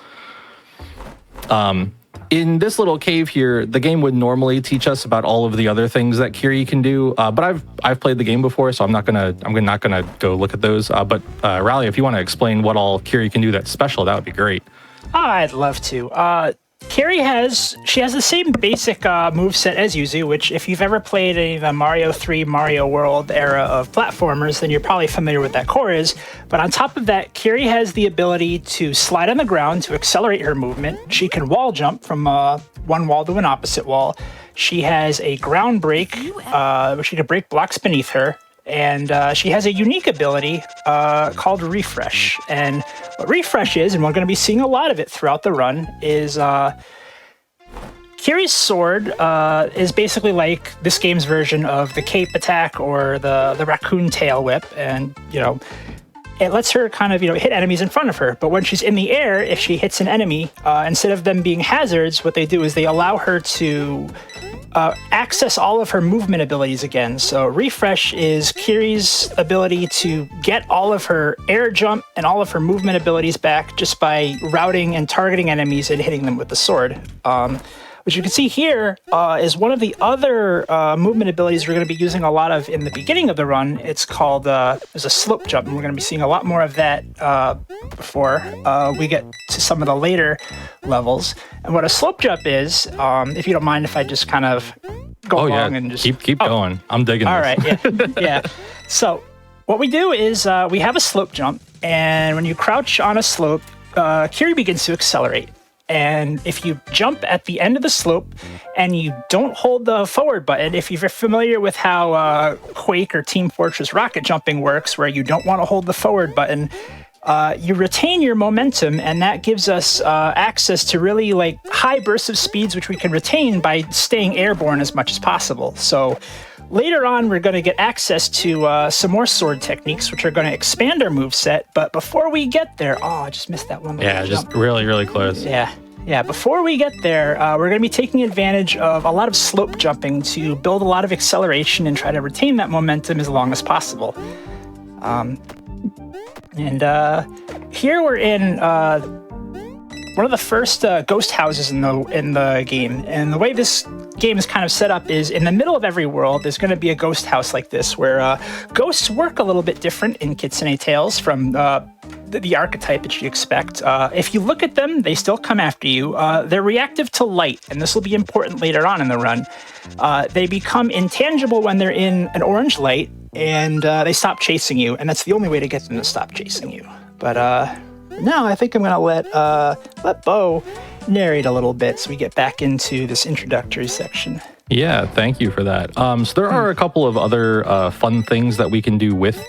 In this little cave here, the game would normally teach us about all of the other things that Curie can do, but I've played the game before, so I'm not gonna go look at those. But Rally, if you want to explain what all Curie can do that's special, that would be great. I'd love to. Curie has the same basic moveset as Yuzu, which if you've ever played any of the Mario 3, Mario World era of platformers, then you're probably familiar with that core is. But on top of that, Curie has the ability to slide on the ground to accelerate her movement. She can wall jump from one wall to an opposite wall. She has a ground break, where she can break blocks beneath her. And she has a unique ability called Refresh. And what Refresh is, and we're going to be seeing a lot of it throughout the run, is Curie's sword is basically like this game's version of the cape attack or the raccoon tail whip. And, it lets her kind of, hit enemies in front of her. But when she's in the air, if she hits an enemy, instead of them being hazards, what they do is they allow her to access all of her movement abilities again. So Refresh is Curie's ability to get all of her air jump and all of her movement abilities back just by routing and targeting enemies and hitting them with the sword. Which you can see here is one of the other movement abilities we're going to be using a lot of in the beginning of the run. It's called, there's a slope jump, and we're going to be seeing a lot more of that before we get to some of the later levels. And what a slope jump is, if you don't mind if I just kind of go along and just... Keep going. I'm digging all this. All right, yeah. So what we do is we have a slope jump, and when you crouch on a slope, Curie begins to accelerate. And if you jump at the end of the slope and you don't hold the forward button, if you're familiar with how Quake or Team Fortress rocket jumping works, where you don't want to hold the forward button, you retain your momentum, and that gives us access to really high bursts of speeds, which we can retain by staying airborne as much as possible. So later on, we're going to get access to some more sword techniques, which are going to expand our moveset. But before we get there, I just missed that one. Yeah, just really, really close. Yeah. Yeah, before we get there, we're going to be taking advantage of a lot of slope jumping to build a lot of acceleration and try to retain that momentum as long as possible. Here we're in one of the first ghost houses in the game, and the way this game is kind of set up is in the middle of every world there's going to be a ghost house like this, where ghosts work a little bit different in Kitsune Tails from the archetype that you expect. If you look at them, they still come after you. They're reactive to light, and this will be important later on in the run. They become intangible when they're in an orange light, and they stop chasing you, and that's the only way to get them to stop chasing you. But now I think I'm going to let Bo narrate a little bit so we get back into this introductory section. Yeah, thank you for that. So there are a couple of other fun things that we can do with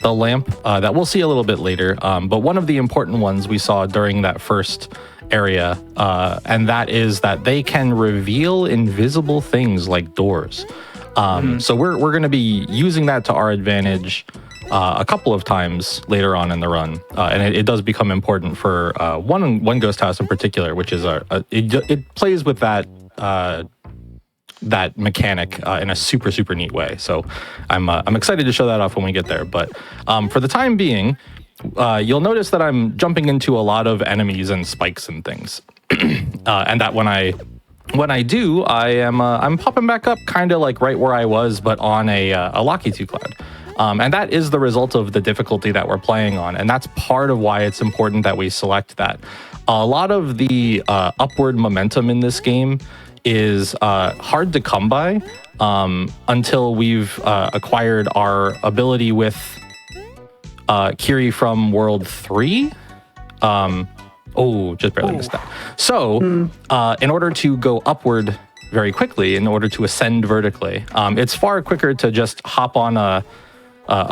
the lamp that we'll see a little bit later. But one of the important ones we saw during that first area, and that is that they can reveal invisible things like doors. So we're going to be using that to our advantage a couple of times later on in the run, and it does become important for one ghost house in particular, which is it plays with that mechanic in a super neat way. So I'm excited to show that off when we get there. But for the time being, you'll notice that I'm jumping into a lot of enemies and spikes and things, and that when I do, I'm popping back up kind of like right where I was, but on a Locky 2 cloud. And that is the result of the difficulty that we're playing on. And that's part of why it's important that we select that. A lot of the upward momentum in this game is hard to come by until we've acquired our ability with Kiri from World 3. Just barely missed that. So in order to go upward very quickly, in order to ascend vertically, it's far quicker to just hop on a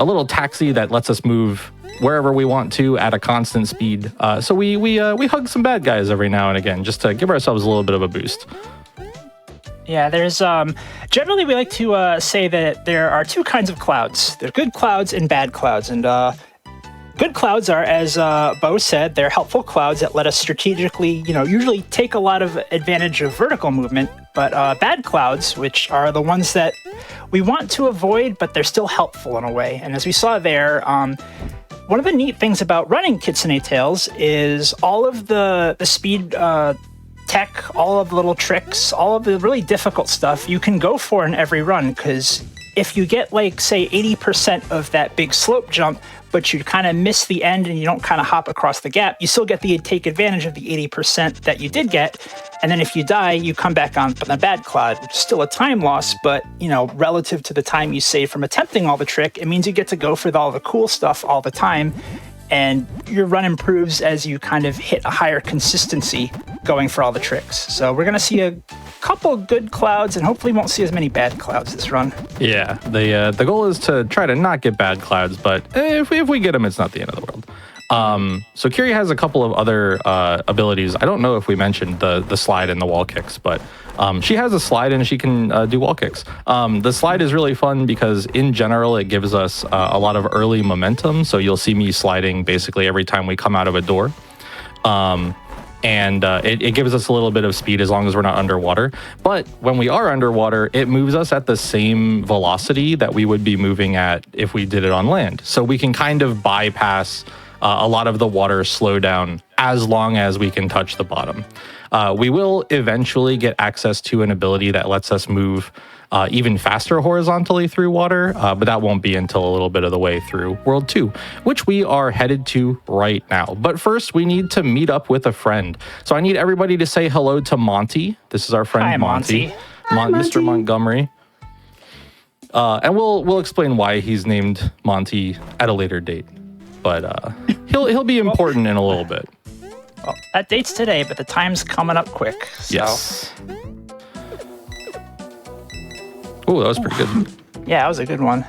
little taxi that lets us move wherever we want to at a constant speed. So we hug some bad guys every now and again just to give ourselves a little bit of a boost. Yeah, there's generally we like to say that there are two kinds of clouds. There's good clouds and bad clouds, and good clouds are, as Bo said, they're helpful clouds that let us strategically, usually take a lot of advantage of vertical movement. But bad clouds, which are the ones that we want to avoid, but they're still helpful in a way. And as we saw there, one of the neat things about running Kitsune Tails is all of the speed tech, all of the little tricks, all of the really difficult stuff you can go for in every run, because if you get say 80% of that big slope jump, but you kind of miss the end and you don't kind of hop across the gap, you still take advantage of the 80% that you did get. And then if you die, you come back on the bad cloud, which is still a time loss, but relative to the time you save from attempting all the trick, it means you get to go for all the cool stuff all the time. And your run improves as you kind of hit a higher consistency going for all the tricks. So we're going to see a couple good clouds and hopefully won't see as many bad clouds this run. Yeah, the goal is to try to not get bad clouds, but if we get them, it's not the end of the world. So Kiri has a couple of other abilities. I don't know if we mentioned the slide and the wall kicks, but she has a slide and she can do wall kicks. The slide is really fun because in general, it gives us a lot of early momentum. So you'll see me sliding basically every time we come out of a door. And it gives us a little bit of speed as long as we're not underwater. But when we are underwater, it moves us at the same velocity that we would be moving at if we did it on land. So we can kind of bypass a lot of the water slowdown as long as we can touch the bottom. We will eventually get access to an ability that lets us move even faster horizontally through water, but that won't be until a little bit of the way through World 2, which we are headed to right now. But first, we need to meet up with a friend. So I need everybody to say hello to Monty. This is our friend. Hi, Monty. Hi, Monty. Mr. Montgomery. And we'll explain why he's named Monty at a later date. But he'll be important in a little bit. Well, that date's today, but the time's coming up quick. So. Yes. Oh, that was pretty good. Yeah, that was a good one.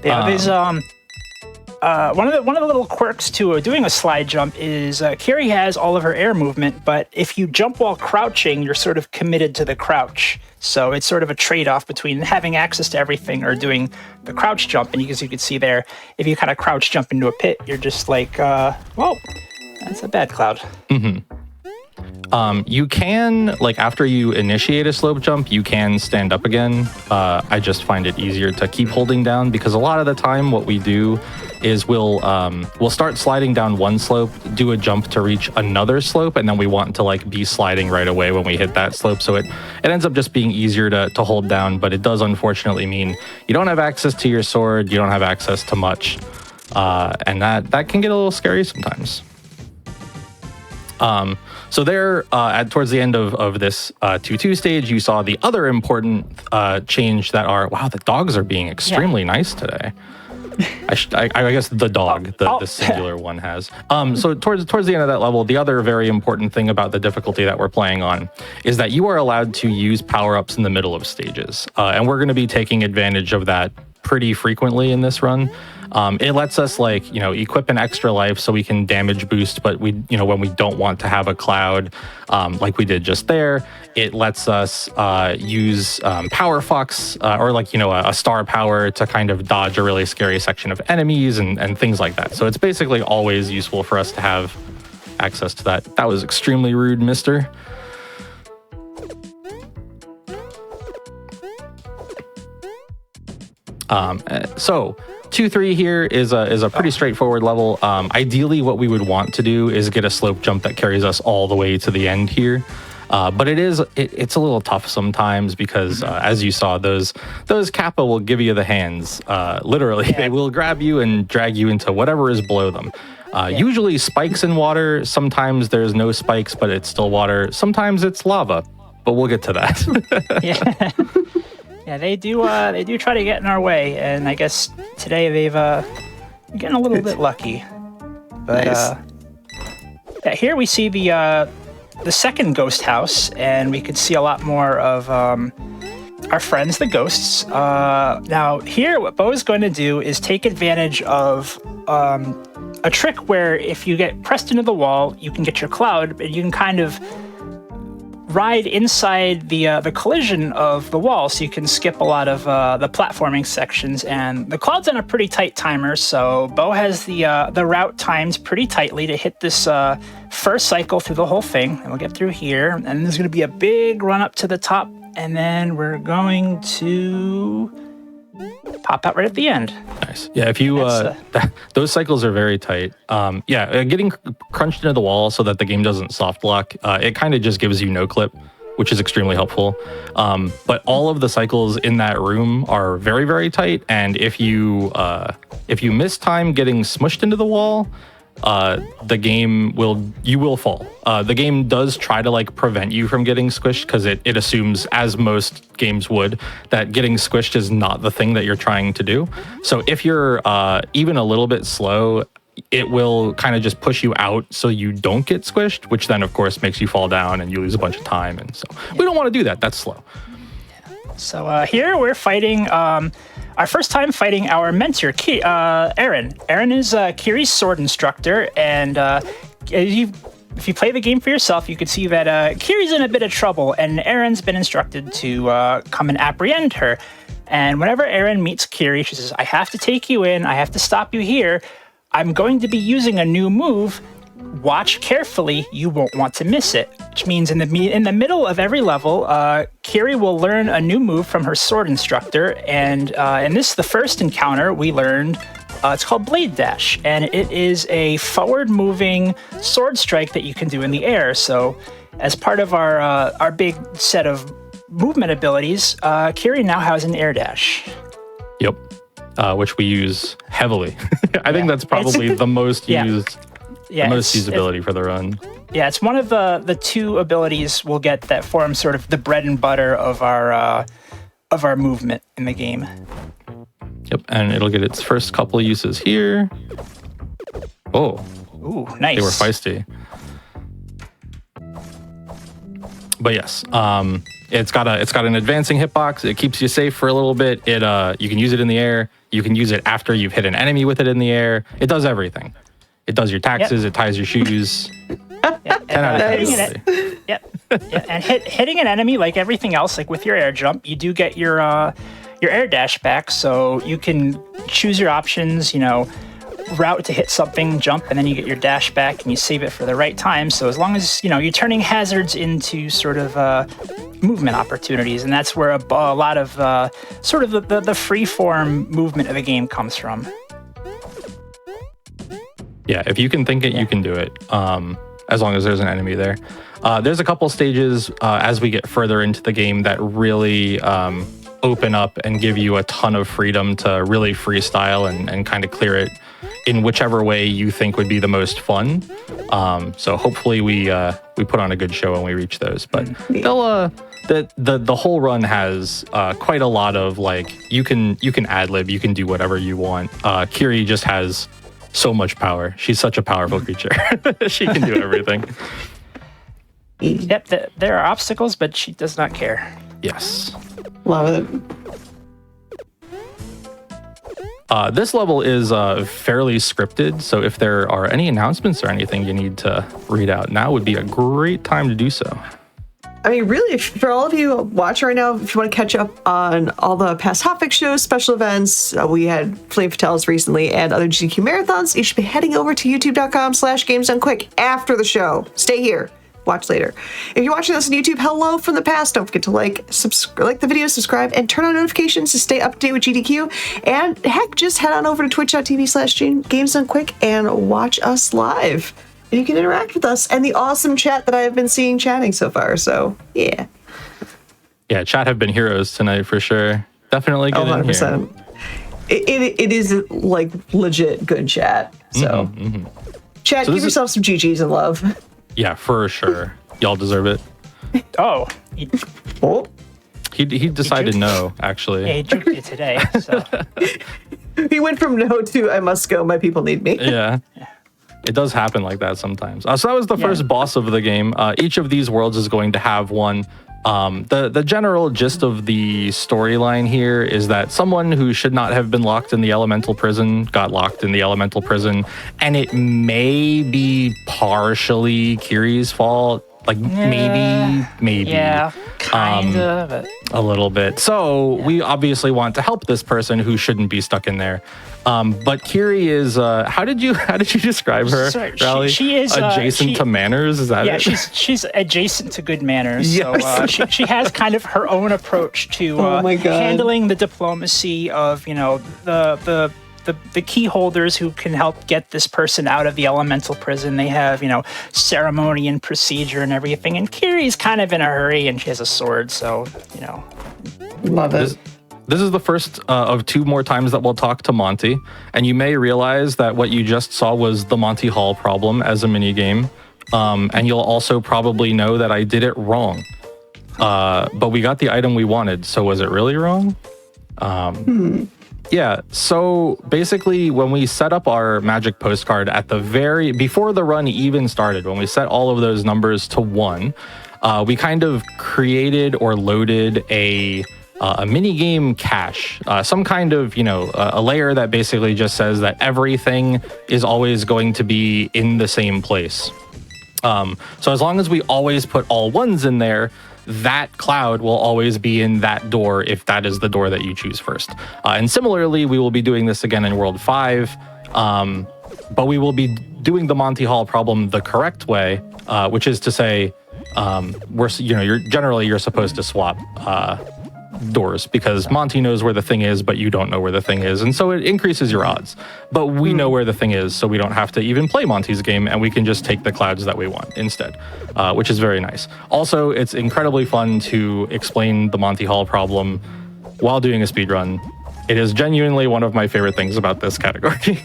Yeah, there's one of the little quirks to doing a slide jump is Kiri has all of her air movement, but if you jump while crouching, you're sort of committed to the crouch. So it's sort of a trade-off between having access to everything or doing the crouch jump. And as you can see there, if you kind of crouch jump into a pit, you're just like, well, that's a bad cloud. Mm-hmm. You can, like, after you initiate a slope jump, you can stand up again. I just find it easier to keep holding down because a lot of the time what we do is we'll start sliding down one slope, do a jump to reach another slope, and then we want to like be sliding right away when we hit that slope. So it ends up just being easier to hold down, but it does unfortunately mean you don't have access to your sword, you don't have access to much, and that can get a little scary sometimes. So there, towards the end of this 2-2 stage, you saw the other important change that are, wow, the dogs are being extremely nice today. I guess the dog, the singular one has. So towards the end of that level, the other very important thing about the difficulty that we're playing on is that you are allowed to use power-ups in the middle of stages. And we're going to be taking advantage of that pretty frequently in this run. It lets us equip an extra life so we can damage boost, but when we don't want to have a cloud like we did just there, it lets us use power fox or a star power to kind of dodge a really scary section of enemies and things like that. So it's basically always useful for us to have access to that. That was extremely rude, mister. So 2-3 here is a pretty straightforward level. Ideally, what we would want to do is get a slope jump that carries us all the way to the end here. But it's a little tough sometimes because, as you saw, those Kappa will give you the hands. Literally, they will grab you and drag you into whatever is below them. Usually spikes in water. Sometimes there's no spikes, but it's still water. Sometimes it's lava, but we'll get to that. Yeah, they do try to get in our way, and I guess today they've getting a little bit lucky. But Nice. Here we see the second ghost house, and we could see a lot more of our friends, the ghosts. Now here, what Bo is going to do is take advantage of a trick where if you get pressed into the wall, you can get your cloud, but you can kind of ride inside the collision of the wall, so you can skip a lot of the platforming sections. And the cloud's on a pretty tight timer, so Bo has the route timed pretty tightly to hit this first cycle through the whole thing. And we'll get through here, and there's going to be a big run up to the top, and then we're going to pop out right at the end. Nice. Yeah, if you those cycles are very tight. Getting crunched into the wall so that the game doesn't soft lock, it kind of just gives you no clip, which is extremely helpful. But all of the cycles in that room are very, very tight, and if you miss time getting smushed into the wall, you will fall. The game does try to prevent you from getting squished because it assumes, as most games would, that getting squished is not the thing that you're trying to do. So if you're even a little bit slow, it will kind of just push you out so you don't get squished, which then of course makes you fall down and you lose a bunch of time. And so we don't want to do that. That's slow. So here we're fighting our first time fighting our mentor, Aaron. Aaron is Kiri's sword instructor, and if you play the game for yourself, you can see that Kiri's in a bit of trouble, and Aaron's been instructed to come and apprehend her. And whenever Aaron meets Kiri, she says, "I have to take you in. I have to stop you here. I'm going to be using a new move. Watch carefully, you won't want to miss it." Which means in the middle of every level, Kiri will learn a new move from her sword instructor, and in the first encounter, we learned it's called Blade Dash, and it is a forward-moving sword strike that you can do in the air. So, as part of our big set of movement abilities, Kiri now has an air dash. Yep, which we use heavily. I think that's probably the most used. The most usability for the run. Yeah, it's one of the two abilities we'll get that form sort of the bread and butter of our movement in the game. Yep, and it'll get its first couple of uses here. Oh, ooh, nice. They were feisty. But yes, it's got an advancing hitbox. It keeps you safe for a little bit. You can use it in the air. You can use it after you've hit an enemy with it in the air. It does everything. It does your taxes. It ties your shoes. 10 out of 10. And hitting an enemy, like everything else, like with your air jump, you do get your air dash back, so you can choose your options. route to hit something, jump, and then you get your dash back and you save it for the right time. So as long as, you're turning hazards into sort of movement opportunities, and that's where a lot of sort of the free-form movement of the game comes from. Yeah, if you can think it, you can do it, as long as there's an enemy there. There's a couple stages as we get further into the game that really open up and give you a ton of freedom to really freestyle and kind of clear it in whichever way you think would be the most fun. So hopefully we put on a good show when we reach those. But they'll the whole run has quite a lot of you can ad-lib, you can do whatever you want. Kiri just has so much power. She's such a powerful creature. She can do everything. Yep, there are obstacles, but she does not care. Yes. Love it. This level is fairly scripted, so if there are any announcements or anything you need to read out, now would be a great time to do so. I mean, really, for all of you watching right now, if you want to catch up on all the past Hotfix shows, special events, we had Flame Fatales recently, and other GDQ marathons, you should be heading over to youtube.com/gamesdonequick after the show. Stay here. Watch later. If you're watching this on YouTube, hello from the past. Don't forget to like the video, subscribe, and turn on notifications to stay up to date with GDQ. And heck, just head on over to twitch.tv/gamesdonequick and watch us live. And you can interact with us and the awesome chat that I have been seeing chatting so far. So, yeah. Yeah, chat have been heroes tonight for sure. Definitely get 100%. In here. It is legit good chat. So, chat, so give yourself some GGs and love. Yeah, for sure. Y'all deserve it. Oh. He decided no, actually. Yeah, he juked you today. So. He went from no to I must go, my people need me. Yeah. It does happen like that sometimes. So that was the first boss of the game. Each of these worlds is going to have one. The general gist of the storyline here is that someone who should not have been locked in the elemental prison got locked in the elemental prison, and it may be partially Kiri's fault. Maybe. Yeah, kind of. A little bit. So we obviously want to help this person who shouldn't be stuck in there. But Kiri is, how did you describe her, Rally? She is adjacent to manners. Is that it? Yeah, she's adjacent to good manners. Yes. So she has kind of her own approach to handling the diplomacy of the key holders who can help get this person out of the elemental prison. They have, ceremony and procedure and everything. And Kiri's kind of in a hurry, and she has a sword, so, Love it. This is the first of two more times that we'll talk to Monty, and you may realize that what you just saw was the Monty Hall problem as a minigame, and you'll also probably know that I did it wrong. But we got the item we wanted, so was it really wrong? Yeah, so basically when we set up our magic postcard at before the run even started, when we set all of those numbers to 1, we kind of created or loaded a mini game cache, some kind of, a layer that basically just says that everything is always going to be in the same place. So as long as we always put all 1s in there, that cloud will always be in that door if that is the door that you choose first. And similarly, we will be doing this again in World 5, but we will be doing the Monty Hall problem the correct way, which is to say, you're supposed to swap doors because Monty knows where the thing is, but you don't know where the thing is, and so it increases your odds. But we know where the thing is, so we don't have to even play Monty's game, and we can just take the clouds that we want instead, which is very nice. Also, it's incredibly fun to explain the Monty Hall problem while doing a speedrun. It is genuinely one of my favorite things about this category.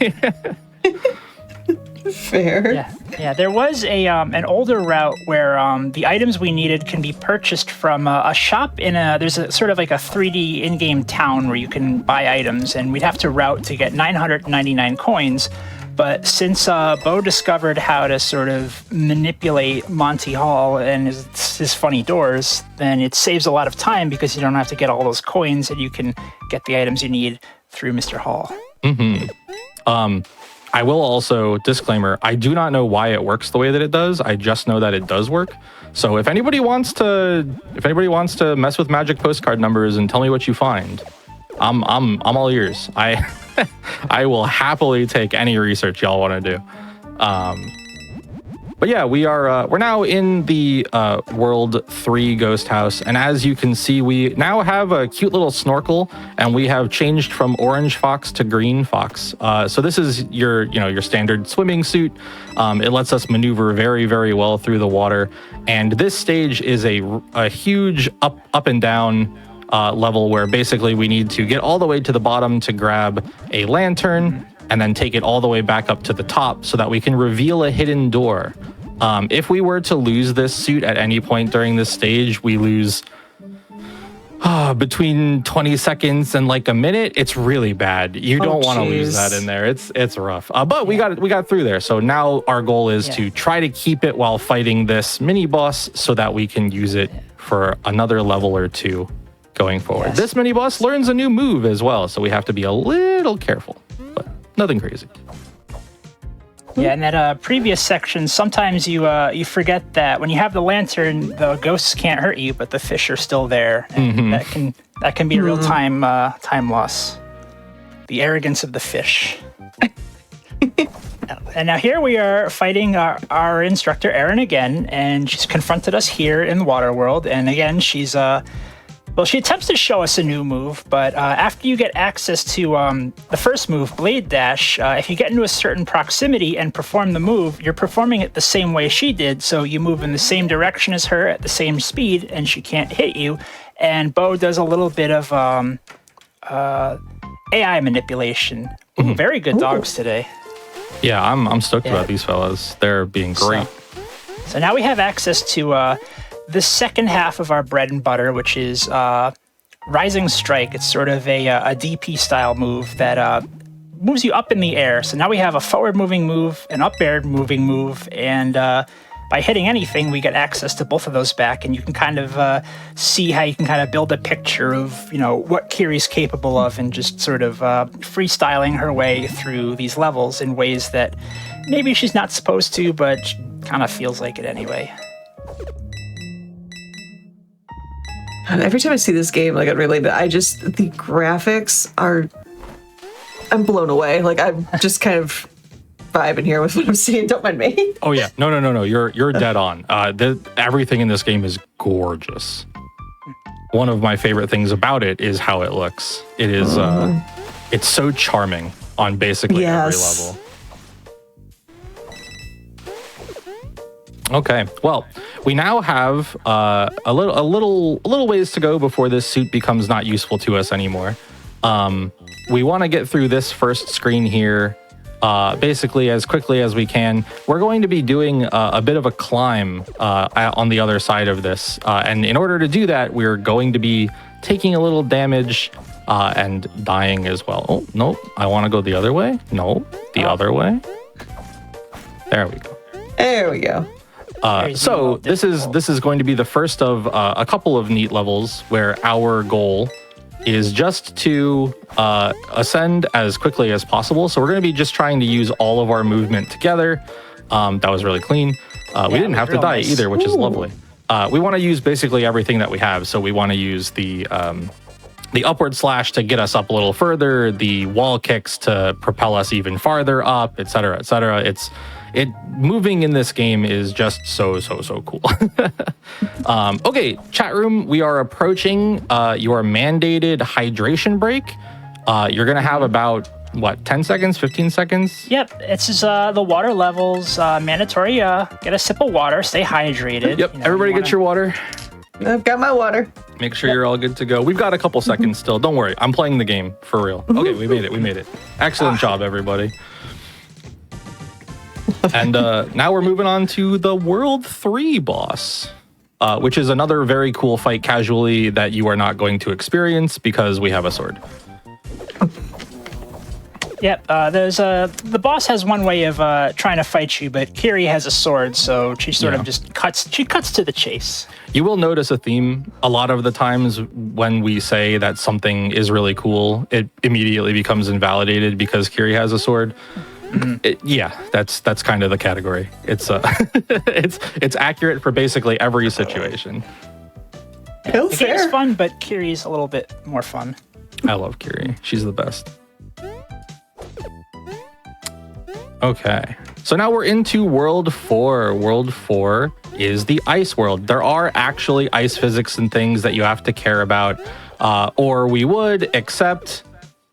Fair. Yeah. There was an older route where the items we needed can be purchased from a shop there's a sort of like a 3D in-game town where you can buy items, and we'd have to route to get 999 coins. But since Bo discovered how to sort of manipulate Monty Hall and his funny doors, then it saves a lot of time because you don't have to get all those coins, and you can get the items you need through Mr. Hall. I will also, disclaimer, I do not know why it works the way that it does. I just know that it does work. So if anybody wants to mess with magic postcard numbers and tell me what you find, I'm all ears. I will happily take any research y'all want to do. But yeah, we're now in the World 3 Ghost House, and as you can see, we now have a cute little snorkel, and we have changed from orange fox to green fox. So this is your standard swimming suit. It lets us maneuver very, very well through the water, and this stage is a huge up and down level where basically we need to get all the way to the bottom to grab a lantern and then take it all the way back up to the top so that we can reveal a hidden door. If we were to lose this suit at any point during this stage, we lose between 20 seconds and like a minute. It's really bad. You don't want to lose that in there. It's rough. But we got through there. So now our goal is to try to keep it while fighting this mini boss so that we can use it for another level or two going forward. Yes. This mini boss learns a new move as well, so we have to be a little careful, but nothing crazy. Yeah, in that previous section, sometimes you forget that when you have the lantern, the ghosts can't hurt you, but the fish are still there. And that can be a real time loss. The arrogance of the fish. And now here we are fighting our instructor, Erin, again, and she's confronted us here in the water world. And again, she's she attempts to show us a new move, but after you get access to the first move, Blade Dash, if you get into a certain proximity and perform the move, you're performing it the same way she did, so you move in the same direction as her at the same speed, and she can't hit you. And Bo does a little bit of AI manipulation. Ooh, very good dogs today. Yeah, I'm stoked about these fellas. They're being great. So now we have access to the second half of our bread and butter, which is Rising Strike. It's sort of a DP style move that moves you up in the air. So now we have a forward moving move, an up air moving move, and by hitting anything, we get access to both of those back, and you can kind of see how you can kind of build a picture of what Kiri's capable of, and just sort of freestyling her way through these levels in ways that maybe she's not supposed to, but kind of feels like it anyway. Every time I see this game, like, the graphics are, I'm blown away. Like, I'm just kind of vibing here with what I'm seeing. Don't mind me. Oh yeah, no. You're dead on. Everything in this game is gorgeous. One of my favorite things about it is how it looks. It is, it's so charming on basically every level. Okay, well, we now have a little ways to go before this suit becomes not useful to us anymore. We want to get through this first screen here basically as quickly as we can. We're going to be doing a bit of a climb on the other side of this. And in order to do that, we're going to be taking a little damage and dying as well. Oh, no, I want to go the other way. No, the other way. There we go. There we go. So this is going to be the first of a couple of neat levels where our goal is just to ascend as quickly as possible. So we're going to be just trying to use all of our movement together. That was really clean. We didn't have to die either, which is lovely. We want to use basically everything that we have. So we want to use the upward slash to get us up a little further, the wall kicks to propel us even farther up, etc., etc. Moving in this game is just so cool. Okay, chat room, we are approaching your mandated hydration break. You're gonna have about 10 seconds, 15 seconds? Yep, it's just the water levels mandatory. Get a sip of water, stay hydrated. Yep, everybody get your water. I've got my water. Make sure you're all good to go. We've got a couple seconds still. Don't worry, I'm playing the game for real. Okay, we made it. Excellent job, everybody. And now we're moving on to the World 3 boss, which is another very cool fight casually that you are not going to experience because we have a sword. Yep, the boss has one way of trying to fight you, but Kiri has a sword, so she sort of just cuts to the chase. You will notice a theme a lot of the times when we say that something is really cool, it immediately becomes invalidated because Kiri has a sword. That's kind of the category. It's it's accurate for basically every situation. The game's fun, but Kiri's a little bit more fun. I love Kiri. She's the best. Okay. So now we're into World 4. World 4 is the ice world. There are actually ice physics and things that you have to care about, or we would, except,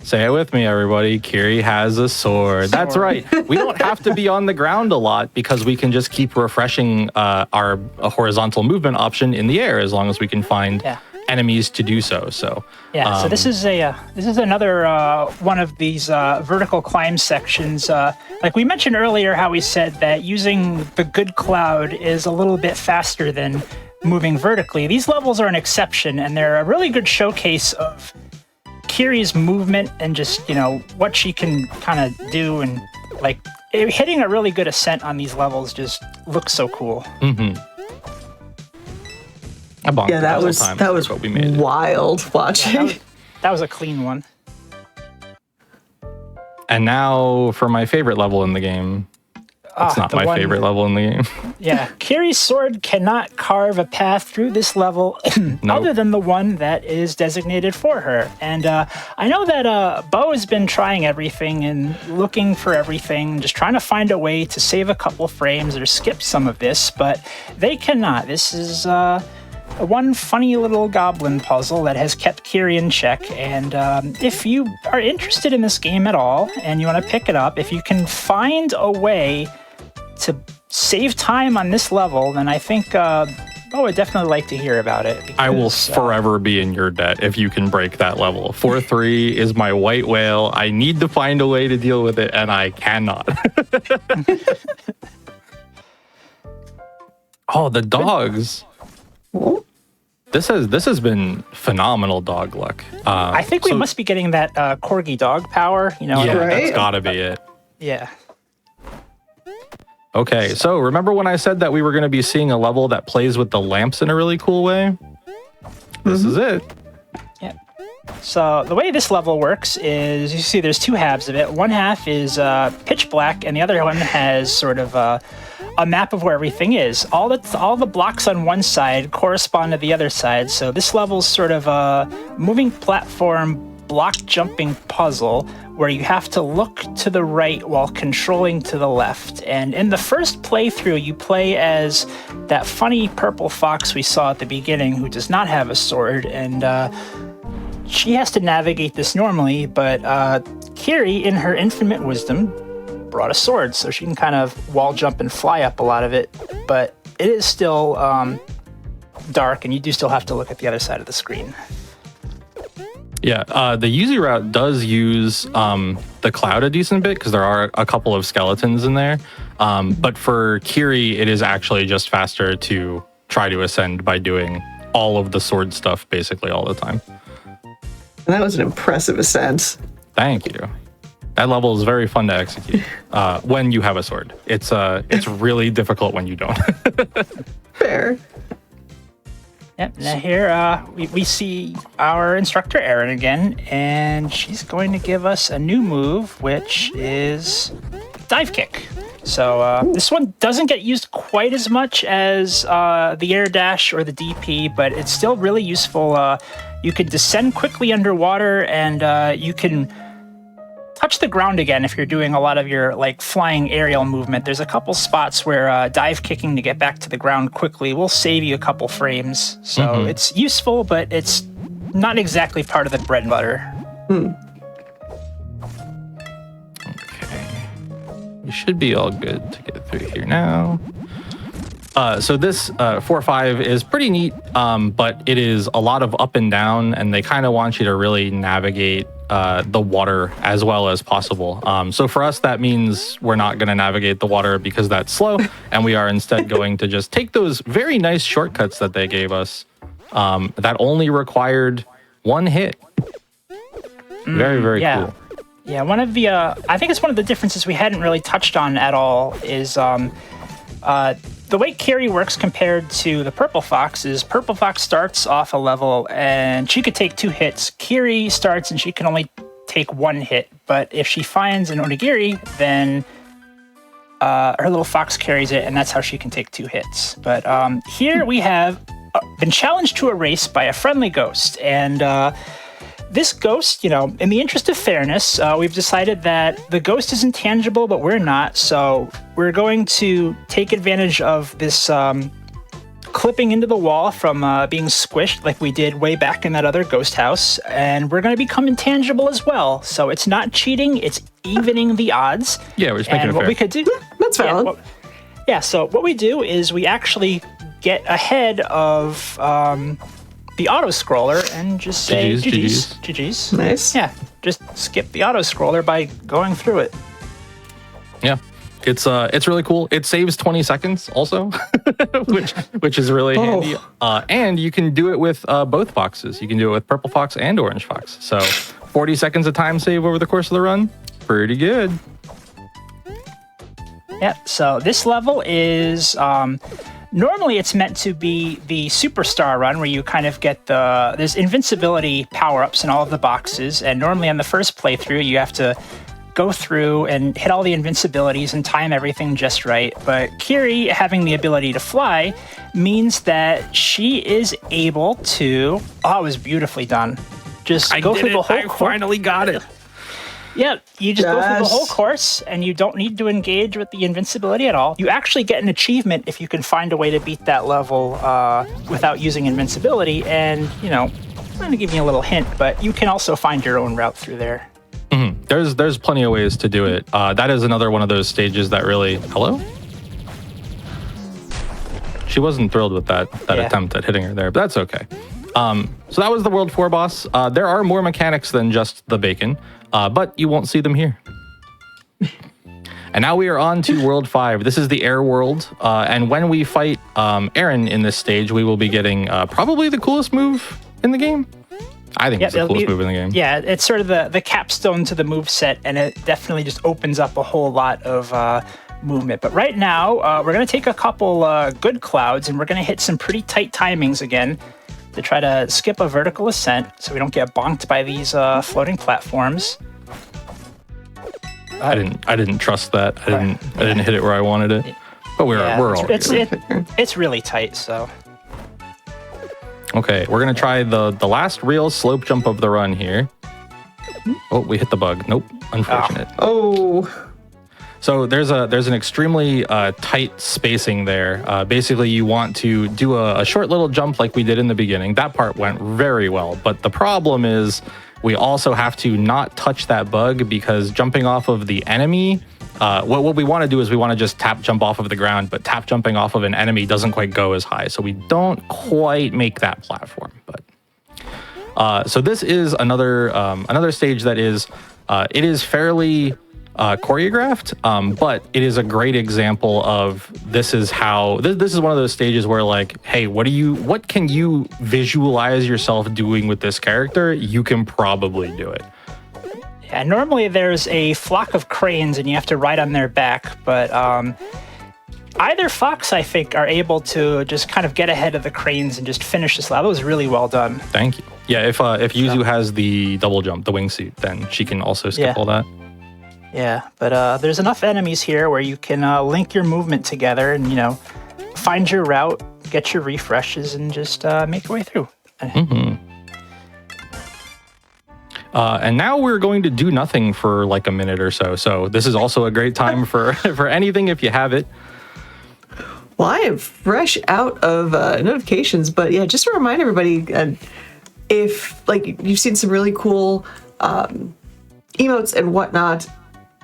say it with me, everybody, Kiri has a sword. That's right. We don't have to be on the ground a lot because we can just keep refreshing our horizontal movement option in the air as long as we can find enemies to do so. So so this is another one of these vertical climb sections. Like we mentioned earlier, how we said that using the good cloud is a little bit faster than moving vertically. These levels are an exception, and they're a really good showcase of Kiri's movement and just, you know, what she can kind of do, and like hitting a really good ascent on these levels just looks so cool. Yeah, that was what we made wild watching. Yeah, that was a clean one. And now for my favorite level in the game. It's not my favorite level in the game. Yeah, Kiri's sword cannot carve a path through this level other than the one that is designated for her. And I know that Bo has been trying everything and looking for everything, just trying to find a way to save a couple frames or skip some of this, but they cannot. This is one funny little goblin puzzle that has kept Kiri in check. And if you are interested in this game at all and you want to pick it up, if you can find a way to save time on this level, then I think I would definitely like to hear about it. Because, I will forever be in your debt if you can break that level. 4-3 is my white whale. I need to find a way to deal with it, and I cannot. Oh, the dogs. This has been phenomenal dog luck. I think we must be getting that corgi dog power. You know, yeah, that's gotta be it. Yeah. Okay, so remember when I said that we were going to be seeing a level that plays with the lamps in a really cool way? This is it. Yeah. So the way this level works is, you see there's two halves of it. One half is pitch black, and the other one has sort of a map of where everything is. All the blocks on one side correspond to the other side. So this level's sort of a moving platform block jumping puzzle where you have to look to the right while controlling to the left. And in the first playthrough, you play as that funny purple fox we saw at the beginning who does not have a sword, and she has to navigate this normally, but Kiri, in her infinite wisdom, brought a sword, so she can kind of wall jump and fly up a lot of it, but it is still dark, and you do still have to look at the other side of the screen. Yeah, the Yuzi route does use the cloud a decent bit because there are a couple of skeletons in there. But for Kiri, it is actually just faster to try to ascend by doing all of the sword stuff basically all the time. And that was an impressive ascent. Thank you. That level is very fun to execute when you have a sword. It's really difficult when you don't. Fair. Yep, now here we see our instructor Erin again, and she's going to give us a new move, which is dive kick. So this one doesn't get used quite as much as the air dash or the DP, but it's still really useful. You can descend quickly underwater, and you can touch the ground again if you're doing a lot of your like flying aerial movement. There's a couple spots where dive kicking to get back to the ground quickly will save you a couple frames. So it's useful, but it's not exactly part of the bread and butter. Okay. We should be all good to get through here now. So this 4-5 is pretty neat, but it is a lot of up and down, and they kind of want you to really navigate the water as well as possible. So for us, that means we're not going to navigate the water because that's slow, and we are instead going to just take those very nice shortcuts that they gave us that only required one hit. Very, very cool. Yeah, one of the, I think it's one of the differences we hadn't really touched on at all is the way Kiri works compared to the Purple Fox is Purple Fox starts off a level and she could take 2 hits. Kiri starts and she can only take 1 hit. But if she finds an onigiri, then her little fox carries it, and that's how she can take 2 hits. But here we have been challenged to a race by a friendly ghost. And this ghost, in the interest of fairness, we've decided that the ghost is intangible, but we're not. So we're going to take advantage of this clipping into the wall from being squished like we did way back in that other ghost house. And we're going to become intangible as well. So it's not cheating, it's evening the odds. Yeah, we're just making it fair. What we could do... That's valid. So what we do is we actually get ahead of the auto-scroller and just say GG's. Nice. Yeah, just skip the auto-scroller by going through it. Yeah. It's really cool. It saves 20 seconds also, which is really handy. And you can do it with both foxes. You can do it with purple fox and orange fox. So 40 seconds of time save over the course of the run. Pretty good. Yeah, so this level is... normally it's meant to be the superstar run where you kind of get there's invincibility power-ups in all of the boxes, and normally on the first playthrough you have to go through and hit all the invincibilities and time everything just right. But Kiri having the ability to fly means that she is able to... Oh, it was beautifully done. Just go through the whole... I finally got it. Yeah, you just go through the whole course, and you don't need to engage with the invincibility at all. You actually get an achievement if you can find a way to beat that level without using invincibility. And, I'm going to give you a little hint, but you can also find your own route through there. Mm-hmm. There's plenty of ways to do it. That is another one of those stages that really... Hello? She wasn't thrilled with that attempt at hitting her there, but that's okay. So that was the World 4 boss. There are more mechanics than just the bacon. But you won't see them here. And now we are on to World 5. This is the Air World. And when we fight Aaron in this stage, we will be getting probably the coolest move in the game. I think it's the coolest move in the game. Yeah, it's sort of the capstone to the move set, and it definitely just opens up a whole lot of movement. But right now, we're going to take a couple good clouds, and we're going to hit some pretty tight timings again to try to skip a vertical ascent so we don't get bonked by these floating platforms. I didn't trust that. I didn't hit it where I wanted it. But we're all good. It's really tight, so. Okay, we're gonna try the last real slope jump of the run here. Oh, we hit the bug. Nope, unfortunate. Oh. So there's an extremely tight spacing there. Basically, you want to do a short little jump like we did in the beginning. That part went very well, but the problem is we also have to not touch that bug, because jumping off of the enemy, what we want to do is we want to just tap jump off of the ground, but tap jumping off of an enemy doesn't quite go as high, so we don't quite make that platform. But so this is another stage that is it is fairly choreographed, but it is a great example of this is one of those stages where, like, hey, what can you visualize yourself doing with this character? You can probably do it. Yeah, normally there's a flock of cranes and you have to ride on their back, but either fox, I think, are able to just kind of get ahead of the cranes and just finish this level. It was really well done. Thank you. Yeah, if Yuzu has the double jump, the wingsuit, then she can also skip all that. Yeah, but there's enough enemies here where you can link your movement together and, find your route, get your refreshes, and just make your way through. Mm-hmm. And now we're going to do nothing for like a minute or so. So this is also a great time for anything if you have it. Well, I am fresh out of notifications, but yeah, just to remind everybody, if you've seen some really cool emotes and whatnot,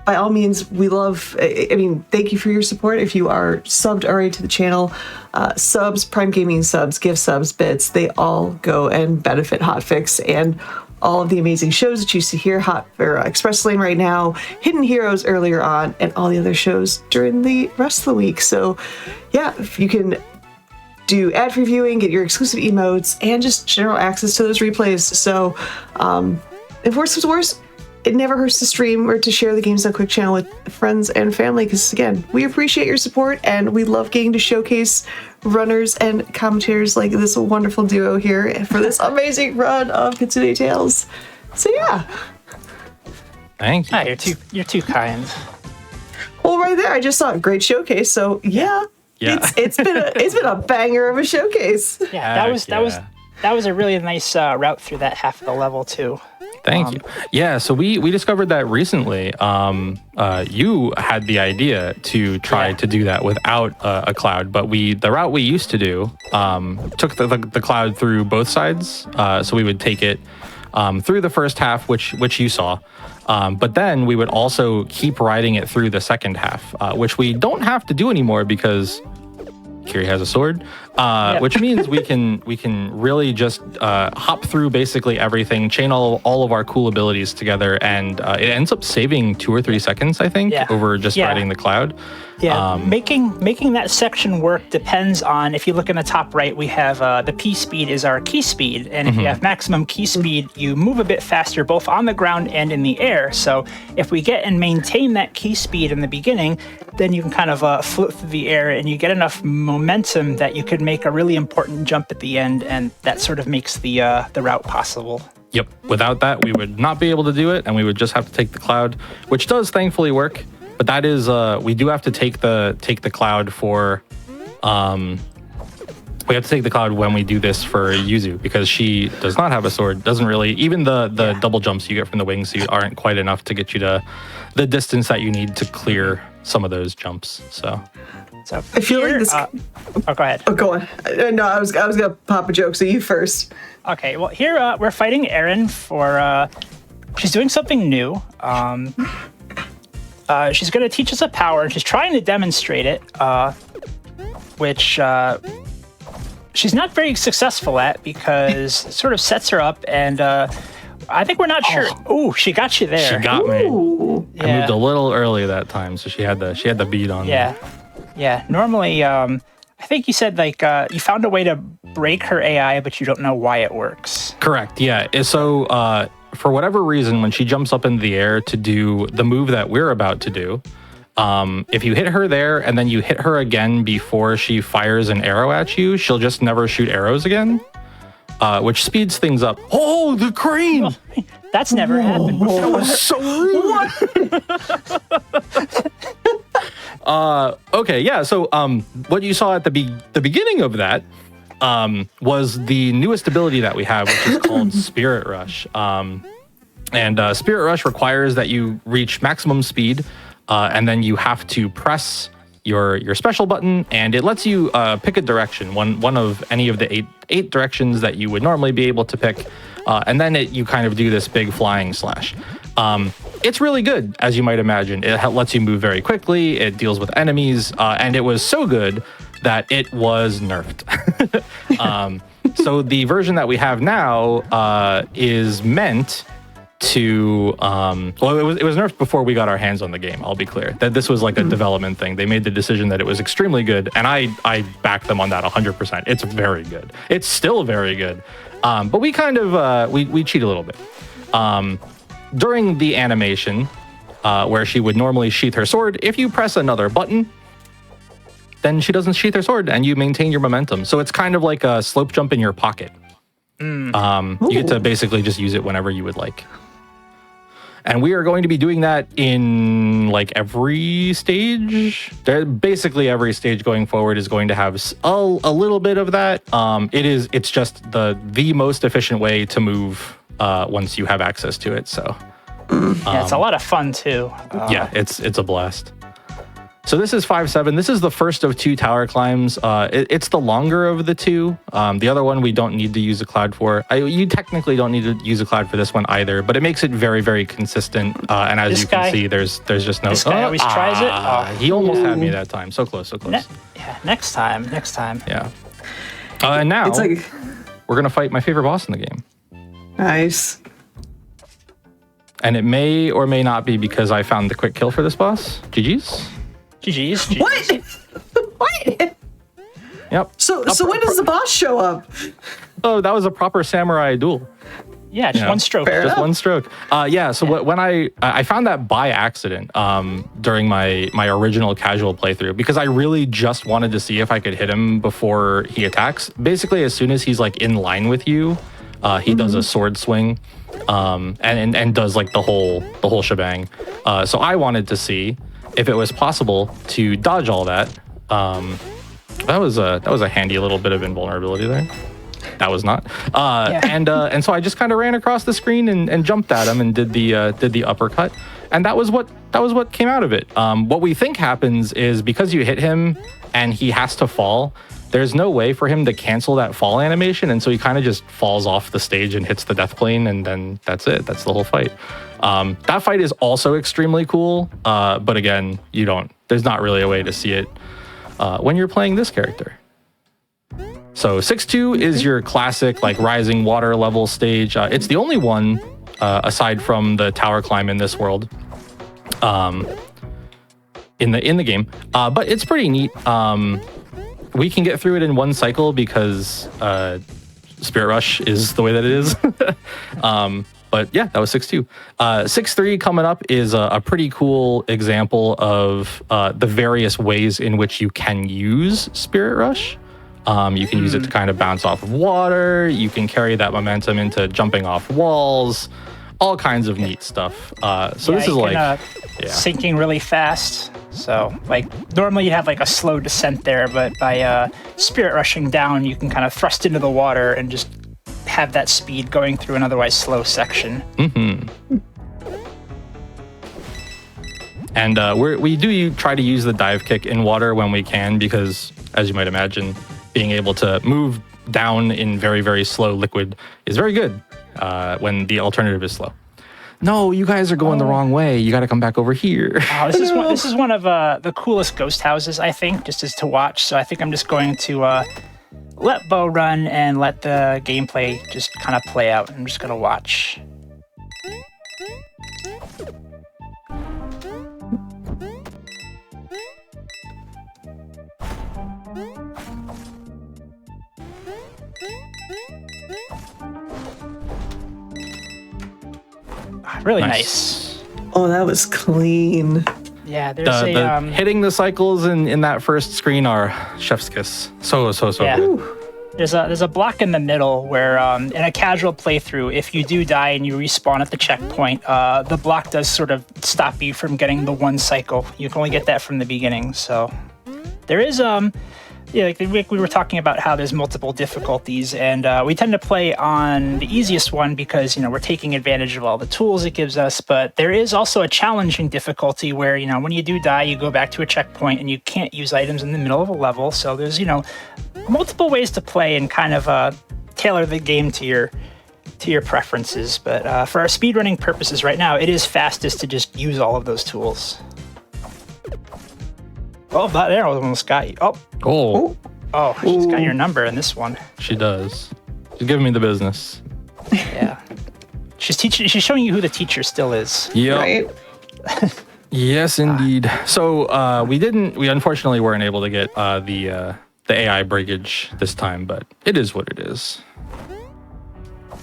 by all means, we love, thank you for your support. If you are subbed already to the channel, subs, Prime Gaming subs, gift subs, bits, they all go and benefit Hotfix and all of the amazing shows that you see here, Express Lane right now, Hidden Heroes earlier on, and all the other shows during the rest of the week. So yeah, if you can do ad-free viewing, get your exclusive emotes, and just general access to those replays. So if worse comes to worse, it never hurts to stream or to share the Games Done Quick channel with friends and family, because again, we appreciate your support and we love getting to showcase runners and commentators like this wonderful duo here for this amazing run of Kitsune Tails. So yeah. Thank you. You're too kind. Well, right there, I just saw a great showcase. So yeah. It's been a banger of a showcase. Yeah, that That was a really nice route through that half of the level too. Thank you. Yeah, so we discovered that recently. You had the idea to try to do that without a cloud, but the route we used to do took the cloud through both sides. So we would take it through the first half, which you saw, but then we would also keep riding it through the second half, which we don't have to do anymore because Kiri has a sword, which means we can really just hop through basically everything, chain all of our cool abilities together, and it ends up saving 2 or 3 seconds, I think, over just riding the cloud. Yeah, making that section work depends on, if you look in the top right, we have the P speed is our key speed, and if you have maximum key speed, you move a bit faster both on the ground and in the air. So if we get and maintain that key speed in the beginning, then you can kind of float through the air and you get enough momentum that you could make a really important jump at the end, and that sort of makes the route possible. Yep. Without that, we would not be able to do it, and we would just have to take the cloud, which does thankfully work. But that is, we do have to take the cloud for, we have to take the cloud when we do this for Yuzu, because she does not have a sword. Doesn't really, even the double jumps you get from the wingsuit aren't quite enough to get you to the distance that you need to clear some of those jumps. So I feel like this. Oh, go ahead. Oh, go on. No, I was gonna pop a joke. So you first. Okay. Well, here we're fighting Erin for. She's doing something new. She's going to teach us a power, and she's trying to demonstrate it, which she's not very successful at because it sort of sets her up, and I think we're not sure. Oh, she got you there. She got me. Yeah. I moved a little early that time, so she had the beat on me. Yeah. Normally, I think you said like you found a way to break her AI, but you don't know why it works. Correct. Yeah. So for whatever reason, when she jumps up in the air to do the move that we're about to do, if you hit her there and then you hit her again before she fires an arrow at you, she'll just never shoot arrows again, which speeds things up. Oh, the crane! Oh, that's never happened before. That was so rude. Okay, yeah. So what you saw at the beginning of that was the newest ability that we have, which is called Spirit Rush. And Spirit Rush requires that you reach maximum speed, and then you have to press your special button, and it lets you pick a direction, one of any of the eight directions that you would normally be able to pick, and then you kind of do this big flying slash. It's really good, as you might imagine. It lets you move very quickly, it deals with enemies, and it was so good that it was nerfed. So the version that we have now is meant to well, it was nerfed before we got our hands on the game. I'll be clear that this was like a development thing. They made the decision that it was extremely good, and I back them on that 100%. It's very good. It's still very good, but we kind of we cheat a little bit during the animation where she would normally sheath her sword. If you press another button, then she doesn't sheath her sword, and you maintain your momentum. So it's kind of like a slope jump in your pocket. You get to basically just use it whenever you would like. And we are going to be doing that in like every stage. Basically every stage going forward is going to have a little bit of that. It's just the most efficient way to move once you have access to it. So yeah, it's a lot of fun too. Yeah, it's a blast. So this is 5-7. This is the first of 2 tower climbs. It's the longer of the 2. The other one we don't need to use a cloud for. You technically don't need to use a cloud for this one either, but it makes it very, very consistent. And as you can see, there's just no... This guy always tries it. He almost had me that time. So close, so close. Next time. Yeah. And now, It's like... we're going to fight my favorite boss in the game. Nice. And it may or may not be because I found the quick kill for this boss. GG's. GG's. What? What? Yep. So when does the boss show up? Oh, that was a proper samurai duel. Yeah, just one stroke. Just one stroke. Yeah. So when I found that by accident during my original casual playthrough, because I really just wanted to see if I could hit him before he attacks. Basically, as soon as he's like in line with you, he does a sword swing, and does like the whole shebang. So I wanted to see if it was possible to dodge all that. That was a handy little bit of invulnerability there. that was not. And so I just kind of ran across the screen and jumped at him and did the uppercut, and that was what came out of it. What we think happens is because you hit him and he has to fall, there's no way for him to cancel that fall animation, and so he kind of just falls off the stage and hits the death plane, and then that's it. That's the whole fight. That fight is also extremely cool, but again, there's not really a way to see it when you're playing this character. So 6-2 is your classic like rising water level stage. It's the only one aside from the tower climb in this world in the game, but it's pretty neat. We can get through it in one cycle because Spirit Rush is the way that it is. But yeah, that was 6-2. 6-3 coming up is a pretty cool example of the various ways in which you can use Spirit Rush. You can use it to kind of bounce off of water. You can carry that momentum into jumping off walls, all kinds of neat stuff. So this is like sinking really fast. So like normally you have like a slow descent there, but by Spirit Rushing down, you can kind of thrust into the water and just have that speed going through an otherwise slow section. And we do try to use the dive kick in water when we can, because as you might imagine, being able to move down in very, very slow liquid is very good when the alternative is slow. No, you guys are going the wrong way. You got to come back over here. This is one of the coolest ghost houses, I think, just as to watch. So I think I'm just going to let Bo run and let the gameplay just kind of play out. I'm just going to watch. Really nice. Oh, that was clean. Yeah, there's hitting the cycles in that first screen are chef's kiss. So yeah. good. There's a block in the middle where in a casual playthrough, if you do die and you respawn at the checkpoint, the block does sort of stop you from getting the one cycle. You can only get that from the beginning. So there is like we were talking about how there's multiple difficulties, and we tend to play on the easiest one because we're taking advantage of all the tools it gives us. But there is also a challenging difficulty where when you do die, you go back to a checkpoint and you can't use items in the middle of a level. So there's multiple ways to play and kind of tailor the game to your preferences. But for our speedrunning purposes right now, it is fastest to just use all of those tools. Oh, that there almost got you. Oh, she's got your number in this one. She does. She's giving me the business. Yeah. She's showing you who the teacher still is. Yep. Right? Yes, indeed. So we unfortunately weren't able to get the AI breakage this time, but it is what it is.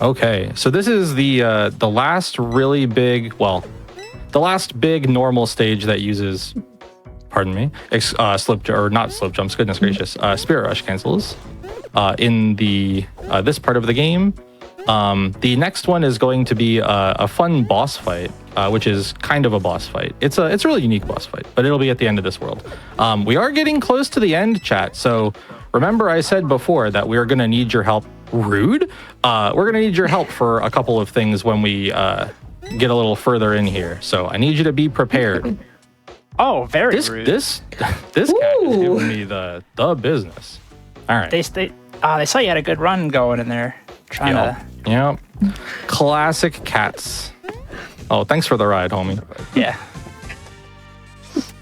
Okay, so this is the last really big, the last big normal stage that uses, pardon me, not slip jumps, goodness gracious, Spirit Rush cancels in this part of the game. The next one is going to be a fun boss fight, which is kind of a boss fight. It's a really unique boss fight, but it'll be at the end of this world. We are getting close to the end, chat. So remember I said before that we are going to need your help. Rude. We're going to need your help for a couple of things when we get a little further in here. So I need you to be prepared. Oh, very rude. This cat is giving me the business. All right. They saw you had a good run going in there. Yep. Classic cats. Oh, thanks for the ride, homie. Yeah. It's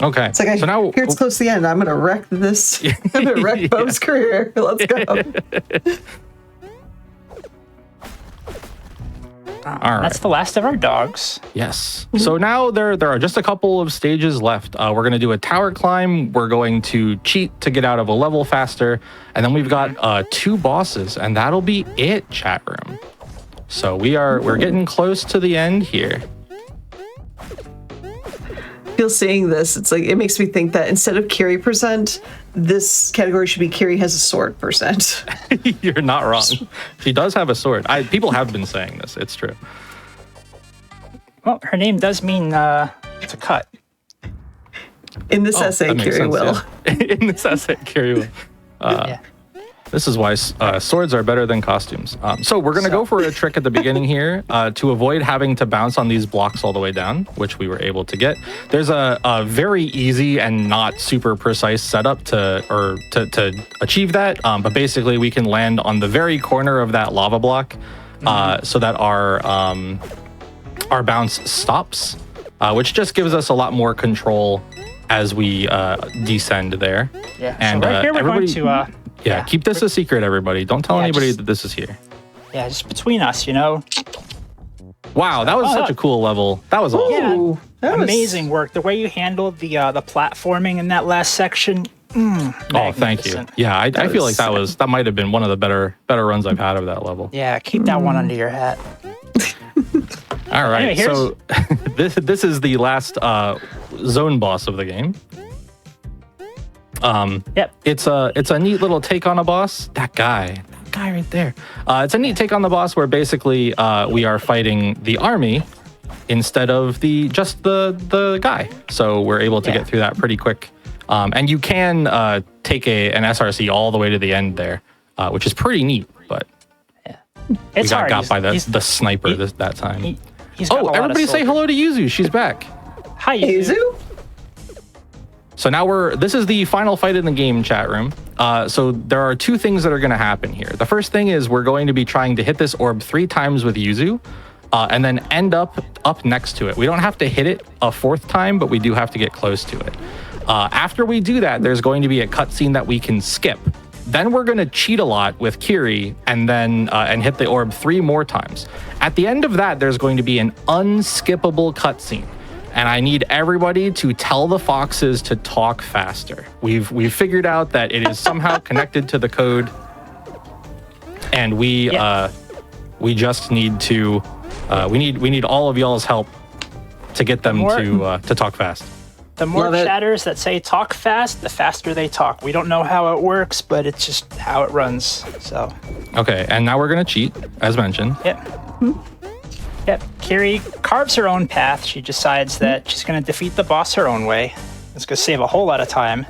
Okay. like so now here it's close to the end. I'm gonna wreck this. I'm gonna wreck Bo's career. Let's go. All right. That's the last of our dogs. Yes. So now there are just a couple of stages left. We're going to do a tower climb. We're going to cheat to get out of a level faster. And then we've got 2 bosses, and that'll be it, chat room. So we're getting close to the end here. Feel seeing this, it's like it makes me think that instead of carry %, this category should be carry has a sword %. You're not wrong. She does have a sword. People have been saying this. It's true. Well, her name does mean to cut. In this essay, that makes carry sense, will. Yeah. In this essay, carry will. Yeah. This is why swords are better than costumes. So we're going to go for a trick at the beginning here to avoid having to bounce on these blocks all the way down, which we were able to get. There's a very easy and not super precise setup to achieve that. But basically, we can land on the very corner of that lava block so that our bounce stops, which just gives us a lot more control as we descend there. Yeah. And so right here we're going to. Yeah, keep this a secret, everybody. Don't tell anybody that this is here. Yeah, just between us, you know. Wow, that was such a cool level. That was awesome. Yeah, amazing work. The way you handled the platforming in that last section. Oh, thank you. Yeah, I feel like that might have been one of the better runs I've had of that level. Yeah, keep that one under your hat. All right, Anyway, so this is the last zone boss of the game. Yep. It's a neat little take on a boss. That guy right there. It's a neat take on the boss where basically we are fighting the army instead of just the guy. So we're able to get through that pretty quick. And you can take an SRC all the way to the end there, which is pretty neat. But we got by the sniper that time. Everybody say hello to Yuzu. She's back. Hi, Yuzu. So now this is the final fight in the game, chat room. So there are two things that are going to happen here. The first thing is we're going to be trying to hit this orb 3 times with Yuzu, and then end up next to it. We don't have to hit it a 4th time, but we do have to get close to it. After we do that, there's going to be a cutscene that we can skip. Then we're going to cheat a lot with Kiri and then hit the orb 3 more times. At the end of that, there's going to be an unskippable cutscene. And I need everybody to tell the foxes to talk faster. We've figured out that it is somehow connected to the code, and we just need to we need all of y'all's help to get them to talk fast. The more chatters that say talk fast, the faster they talk. We don't know how it works, but it's just how it runs. So. Okay, and now we're gonna cheat, as mentioned. Yep, Kiri carves her own path. She decides that she's going to defeat the boss her own way. It's going to save a whole lot of time.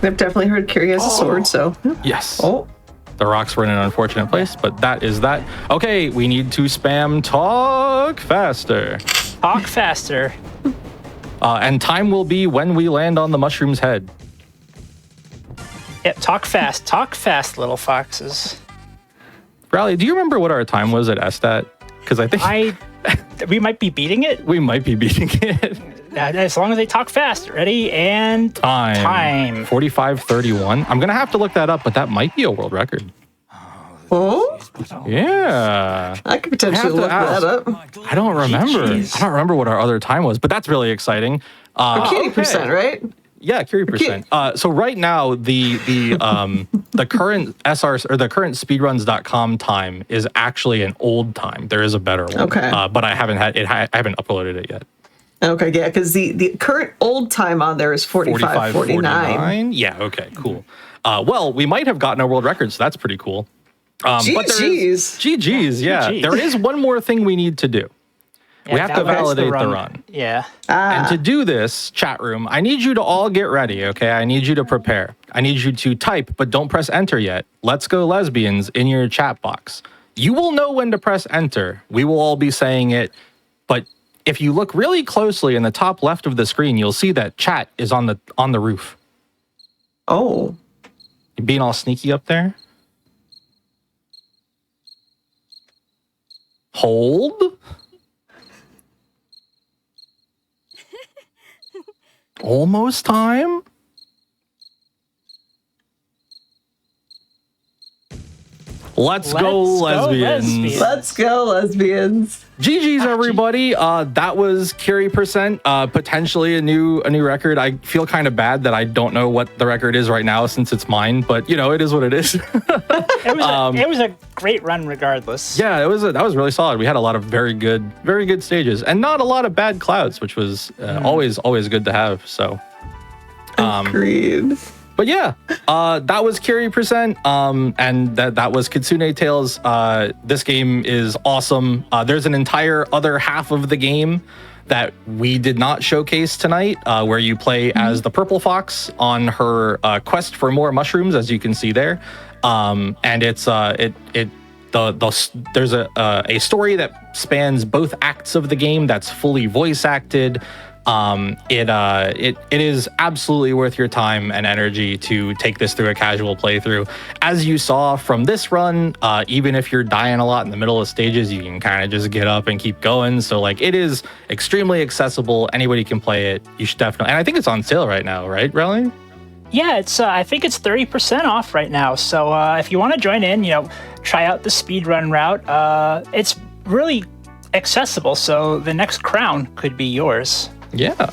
I've definitely heard Kiri has a sword, so. Yes. The rocks were in an unfortunate place, but that is that. Okay, we need to spam talk faster. Talk faster. And time will be when we land on the mushroom's head. Yep, talk fast. Talk fast, little foxes. Rally, do you remember what our time was at STAT? Because I think we might be beating it. We might be beating it. As long as they talk fast. Ready and time. 45:31. I'm gonna have to look that up, but that might be a world record. Oh? Yeah. I could potentially look that up. I don't remember. I don't remember what our other time was, but that's really exciting. Kiri percent, right? Yeah, Kiri percent. So right now, the current SR or the current speedruns.com time is actually an old time. There is a better one. Okay. But I haven't uploaded it yet. Okay, yeah, because the current old time on there is 45:49. Yeah. Okay. Cool. Well, we might have gotten a world record, so that's pretty cool. GG's. Yeah. There is one more thing we need to do. We have to validate the run. Yeah. And to do this, chat room, I need you to all get ready, okay? I need you to prepare. I need you to type, but don't press enter yet. Let's go lesbians in your chat box. You will know when to press enter. We will all be saying it. But if you look really closely in the top left of the screen, you'll see that chat is on the roof. Oh. You being all sneaky up there? Hold. Almost time. Let's go lesbians. Let's go lesbians. GG's everybody. That was Kiri percent. Potentially a new record. I feel kind of bad that I don't know what the record is right now since it's mine, but you know, it is what it is. It was a great run regardless. Yeah, that was really solid. We had a lot of very good stages and not a lot of bad clouds, which was always good to have. So agreed. But yeah, that was Kiri percent, and that was Kitsune Tails. This game is awesome. There's an entire other half of the game that we did not showcase tonight, where you play as the purple fox on her quest for more mushrooms, as you can see there. And it's there's a story that spans both acts of the game that's fully voice acted. It is absolutely worth your time and energy to take this through a casual playthrough. As you saw from this run, even if you're dying a lot in the middle of stages, you can kind of just get up and keep going. So like, it is extremely accessible. Anybody can play it. You should definitely, and I think it's on sale right now, right, Relly? Yeah, it's I think it's 30% off right now. So if you want to join in, try out the speedrun route. It's really accessible, so the next crown could be yours. Yeah.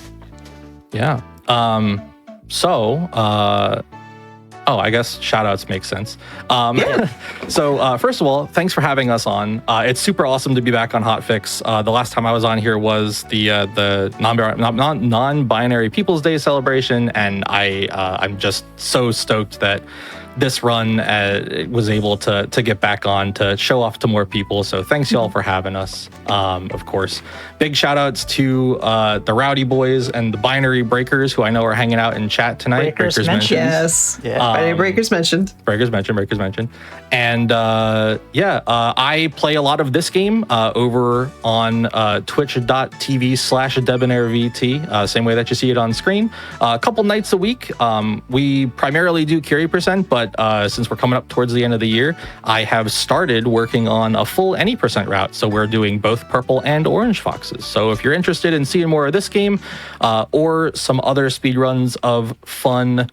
I guess shout outs make sense. So first of all, thanks for having us on. It's super awesome to be back on Hotfix. The last time I was on here was the non-binary People's Day celebration, and I'm just so stoked that this run was able to get back on to show off to more people. So thanks y'all for having us. Of course, big shout outs to the Rowdy Boys and the Binary Breakers, who I know are hanging out in chat tonight. Breakers mentioned. Yes. Yeah. Binary Breakers mentioned. Breakers mentioned. And I play a lot of this game over on twitch.tv/debonairvt, same way that you see it on screen. A couple nights a week. We primarily do Curie percent, but since we're coming up towards the end of the year, I have started working on a full any percent route. So we're doing both purple and orange foxes. So if you're interested in seeing more of this game or some other speedruns of fun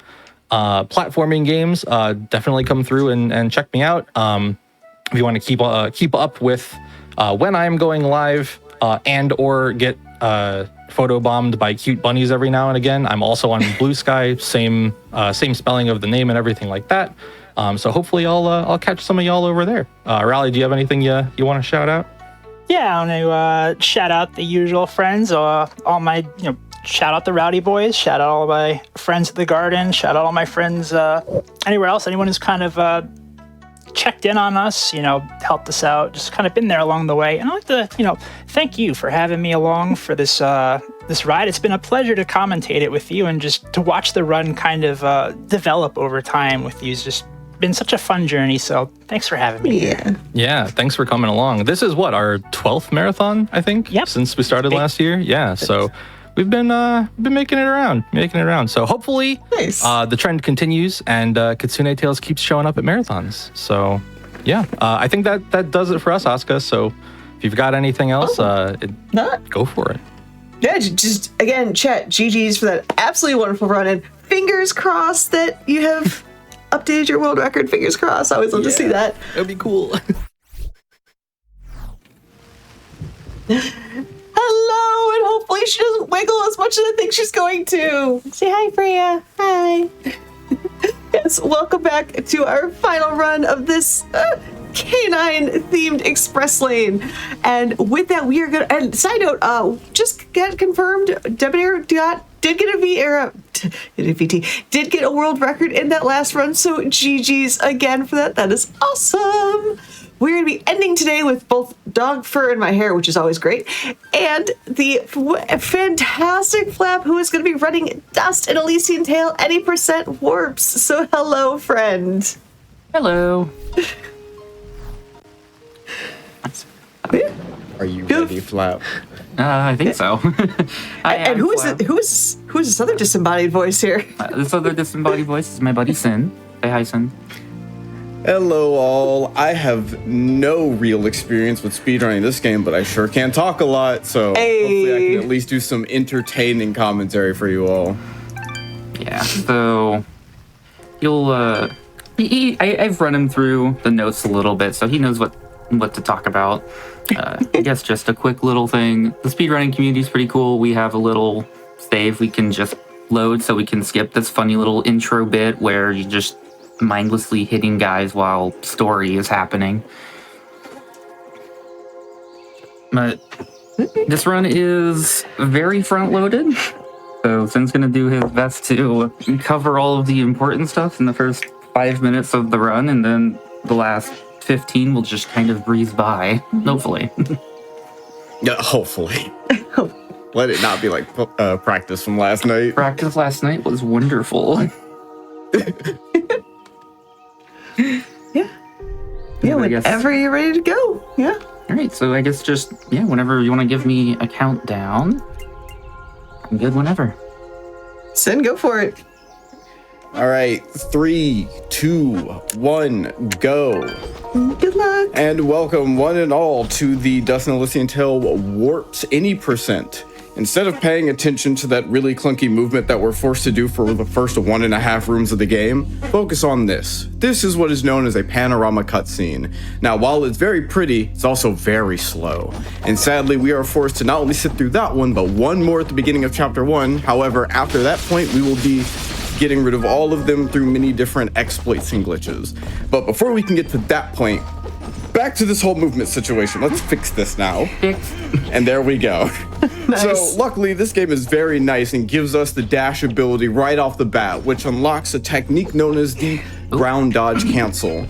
platforming games, definitely come through and check me out. If you want to keep up with when I'm going live and or get photobombed by cute bunnies every now and again, I'm also on Blue Sky, same spelling of the name and everything like that. So hopefully I'll catch some of y'all over there. Raleigh, do you have anything you want to shout out? Yeah, I want to shout out the usual friends, all my, shout out the Rowdy Boys, shout out all my friends at the Garden, shout out all my friends anywhere else, anyone who's kind of checked in on us, helped us out, just kind of been there along the way. And I'd like to, thank you for having me along for this ride. It's been a pleasure to commentate it with you, and just to watch the run kind of develop over time with you. It's just been such a fun journey, so thanks for having me here. Yeah, thanks for coming along. This is our 12th marathon, I think, since we started last year. Yeah, so we've been making it around. So hopefully the trend continues and Kitsune Tails keeps showing up at marathons. So yeah, I think that does it for us, Asuka. So if you've got anything else, go for it. Yeah, just again, chat GG's for that absolutely wonderful run, and fingers crossed that you have updated your world record. Fingers crossed. I always love to see that. That'd be cool. Hello, and hopefully she doesn't wiggle as much as I think she's going to. Say hi, Freya. Hi. Yes, welcome back to our final run of this canine-themed express lane. And with that, we are going to... And side note, just got confirmed, Debonair did get a world record in that last run, so GG's again for that. That is awesome. We're going to be ending today with both dog fur in my hair, which is always great, and the fantastic Flap, who is going to be running Dust and Elysian Tail any percent warps. So hello, friend. Hello. Are you ready, Flap? I think so. And who is it? Who is this other disembodied voice here? This other disembodied voice is my buddy Sin. Say hi, Sin. Hello, all. I have no real experience with speedrunning this game, but I sure can talk a lot, so hopefully I can at least do some entertaining commentary for you all. Yeah, so you'll I've run him through the notes a little bit, so he knows what to talk about. I guess just a quick little thing. The speedrunning community is pretty cool. We have a little save we can just load so we can skip this funny little intro bit where you just mindlessly hitting guys while story is happening. But this run is very front-loaded, so Sin's gonna do his best to cover all of the important stuff in the first 5 minutes of the run, and then the last 15 will just kind of breeze by, hopefully. Yeah, hopefully. Let it not be like practice from last night. Practice last night was wonderful. Yeah, whenever you're ready to go. Yeah. All right, so I guess just, whenever you want to give me a countdown, I'm good whenever. Sin, go for it. All right, 3, 2, 1, go. Good luck. And welcome one and all to the Dust and Elysian Tail Warped Any Percent. Instead of paying attention to that really clunky movement that we're forced to do for the first 1.5 rooms of the game, focus on this. This is what is known as a panorama cutscene. Now, while it's very pretty, it's also very slow. And sadly, we are forced to not only sit through that one, but one more at the beginning of Chapter 1. However, after that point, we will be getting rid of all of them through many different exploits and glitches. But before we can get to that point, back to this whole movement situation. Let's fix this now. And there we go. Nice. So luckily, this game is very nice and gives us the dash ability right off the bat, which unlocks a technique known as the ground dodge cancel,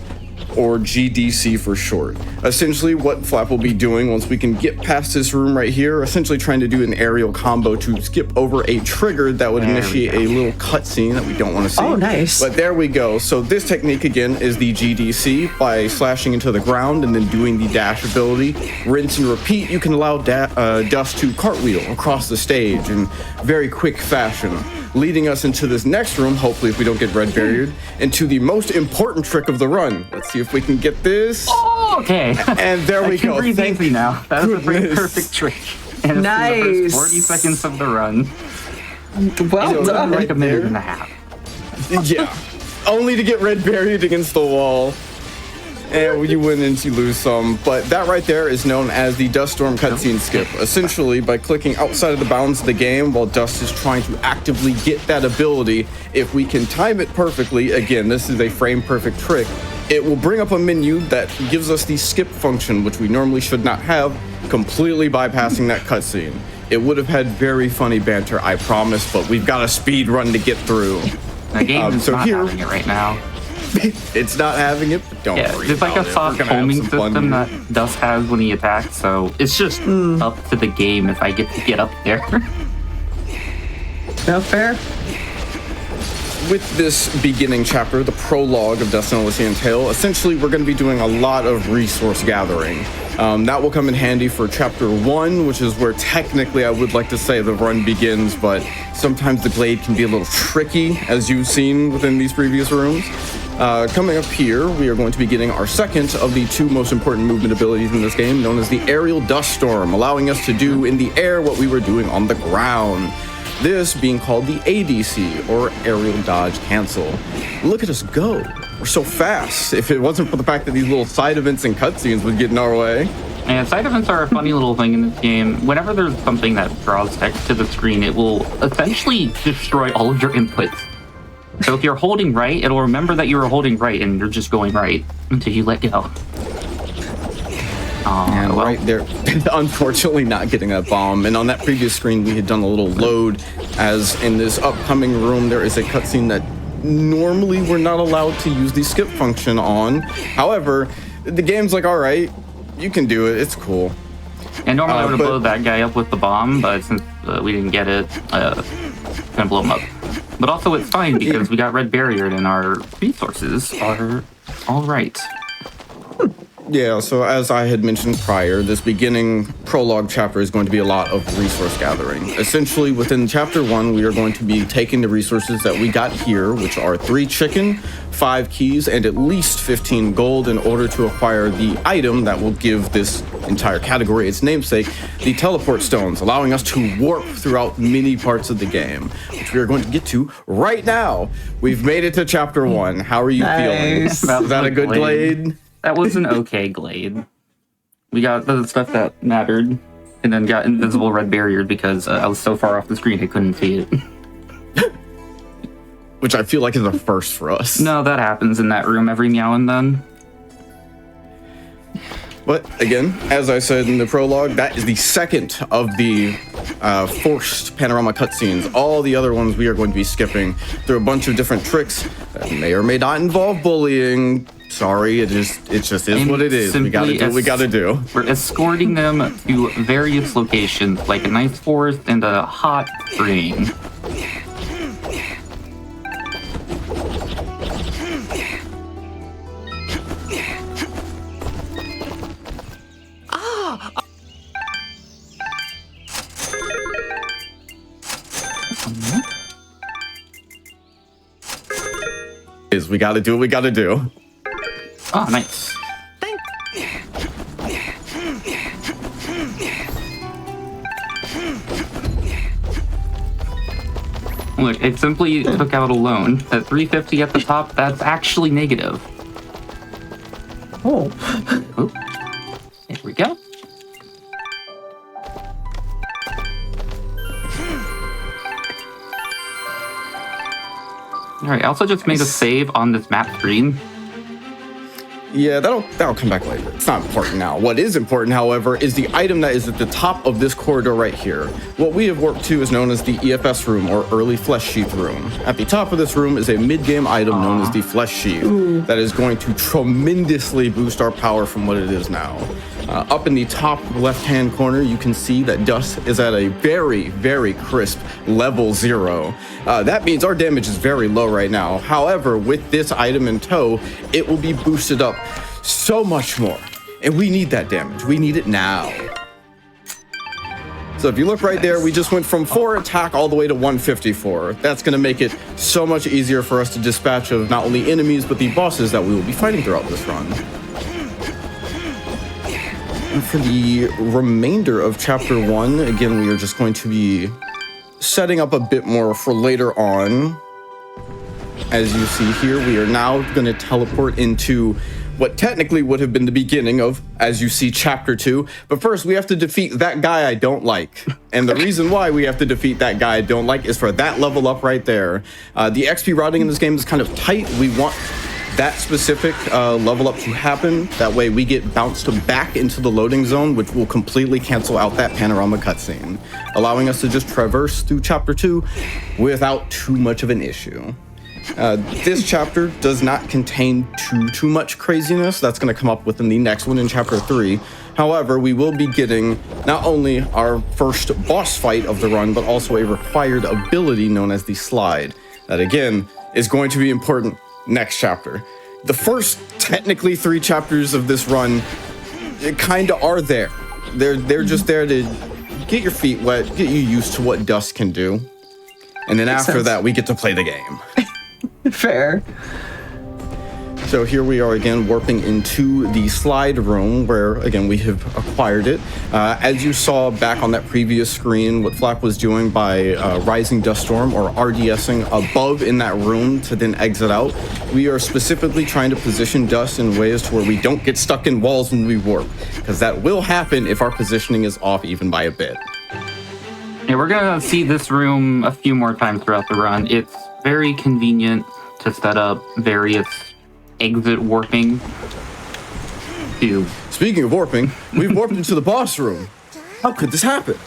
or GDC for short. Essentially, what Flap will be doing once we can get past this room right here, essentially trying to do an aerial combo to skip over a trigger that would initiate a little cutscene that we don't want to see. Oh, nice. But there we go. So this technique, again, is the GDC. By slashing into the ground and then doing the dash ability, rinse and repeat, you can allow Dust to cartwheel across the stage in very quick fashion, leading us into this next room, hopefully if we don't get red barriered, into the most important trick of the run. Let's see if we can get this. Oh, okay. And there we go. Breathe easy now. That was a pretty perfect trick. And nice. In the first 40 seconds of the run. Well done. Like a minute and a half. Yeah. Only to get red barriered against the wall. And you win and you lose some. But that right there is known as the Dust Storm cutscene skip. Essentially, by clicking outside of the bounds of the game while Dust is trying to actively get that ability, if we can time it perfectly, again, this is a frame perfect trick, it will bring up a menu that gives us the skip function, which we normally should not have, completely bypassing that cutscene. It would have had very funny banter, I promise, but we've got a speed run to get through. The game is not having it right now. It's not having it, but don't worry. It's like a soft homing system that Dust has when he attacks, so it's just up to the game if I get to get up there. No fair. With this beginning chapter, the prologue of Dust and Elysian Tail, essentially we're going to be doing a lot of resource gathering. That will come in handy for Chapter 1, which is where technically I would like to say the run begins, but sometimes the glade can be a little tricky, as you've seen within these previous rooms. Coming up here, we are going to be getting our second of the 2 most important movement abilities in this game, known as the Aerial Dust Storm, allowing us to do in the air what we were doing on the ground. This being called the ADC, or Aerial Dodge Cancel. Look at us go. We're so fast. If it wasn't for the fact that these little side events and cutscenes would get in our way. Yeah, side events are a funny little thing in this game. Whenever there's something that draws text to the screen, it will essentially destroy all of your inputs. So if you're holding right, it'll remember that you were holding right and you're just going right until you let go. And right there, unfortunately not getting that bomb. And on that previous screen, we had done a little load, as in this upcoming room, there is a cutscene that normally we're not allowed to use the skip function on. However, the game's like, all right, you can do it. It's cool. And normally I would have blown that guy up with the bomb, but since we didn't get it, gonna blow him up. But also it's fine because we got red barriered and our resources are all right. Yeah, so as I had mentioned prior, this beginning prologue chapter is going to be a lot of resource gathering. Essentially, within Chapter 1, we are going to be taking the resources that we got here, which are 3 chicken, 5 keys, and at least 15 gold in order to acquire the item that will give this entire category its namesake, the teleport stones, allowing us to warp throughout many parts of the game, which we are going to get to right now. We've made it to Chapter 1. How are you feeling? Is that a good glade? That was an okay glade. We got the stuff that mattered, and then got invisible red barrier because I was so far off the screen I couldn't see it. Which I feel like is a first for us. No, that happens in that room every now and then. But again, as I said in the prologue, that is the second of the forced panorama cutscenes. All the other ones we are going to be skipping through a bunch of different tricks that may or may not involve bullying. Sorry, it just is And what it is. We gotta do what we gotta do. We're escorting them to various locations, like a nice forest and a hot spring. Is we gotta do what we gotta do. Oh, nice. Look, it simply took out a loan. That 350 at the top, that's actually negative. Oh. Oop. There we go. Alright, I also just made a save on this map screen. Yeah, that'll come back later. It's not important now. What is important, however, is the item that is at the top of this corridor right here. What we have worked to is known as the EFS room, or Early Flesh Sheath room. At the top of this room is a mid-game item known as the Flesh Sheath that is going to tremendously boost our power from what it is now. Up in the top left-hand corner, you can see that Dust is at a very, very crisp level 0. That means our damage is very low right now. However, with this item in tow, it will be boosted up so much more. And we need that damage. We need it now. So if you look right there, we just went from 4 attack all the way to 154. That's going to make it so much easier for us to dispatch of not only enemies, but the bosses that we will be fighting throughout this run. And for the remainder of Chapter 1, again, we are just going to be setting up a bit more for later on. As you see here, we are now going to teleport into what technically would have been the beginning of, as you see, Chapter 2. But first, we have to defeat that guy I don't like. And the reason why we have to defeat that guy I don't like is for that level up right there. The XP routing in this game is kind of tight. We want that specific level up to happen. That way we get bounced back into the loading zone, which will completely cancel out that panorama cutscene, allowing us to just traverse through Chapter 2 without too much of an issue. This chapter does not contain too much craziness. That's going to come up within the next one in Chapter 3. However, we will be getting not only our first boss fight of the run, but also a required ability known as the Slide. That, again, is going to be important next chapter. The first, technically, 3 chapters of this run kind of are there. They're just there to get your feet wet, get you used to what Dust can do. And then after that, we get to play the game. Fair. So here we are again warping into the slide room where, again, we have acquired it. As you saw back on that previous screen, what Flap was doing by rising dust storm or RDSing above in that room to then exit out, we are specifically trying to position Dust in ways to where we don't get stuck in walls when we warp, because that will happen if our positioning is off even by a bit. Yeah, we're gonna see this room a few more times throughout the run. It's very convenient to set up various exit warping. Speaking of warping, we've warped into the boss room. How could this happen?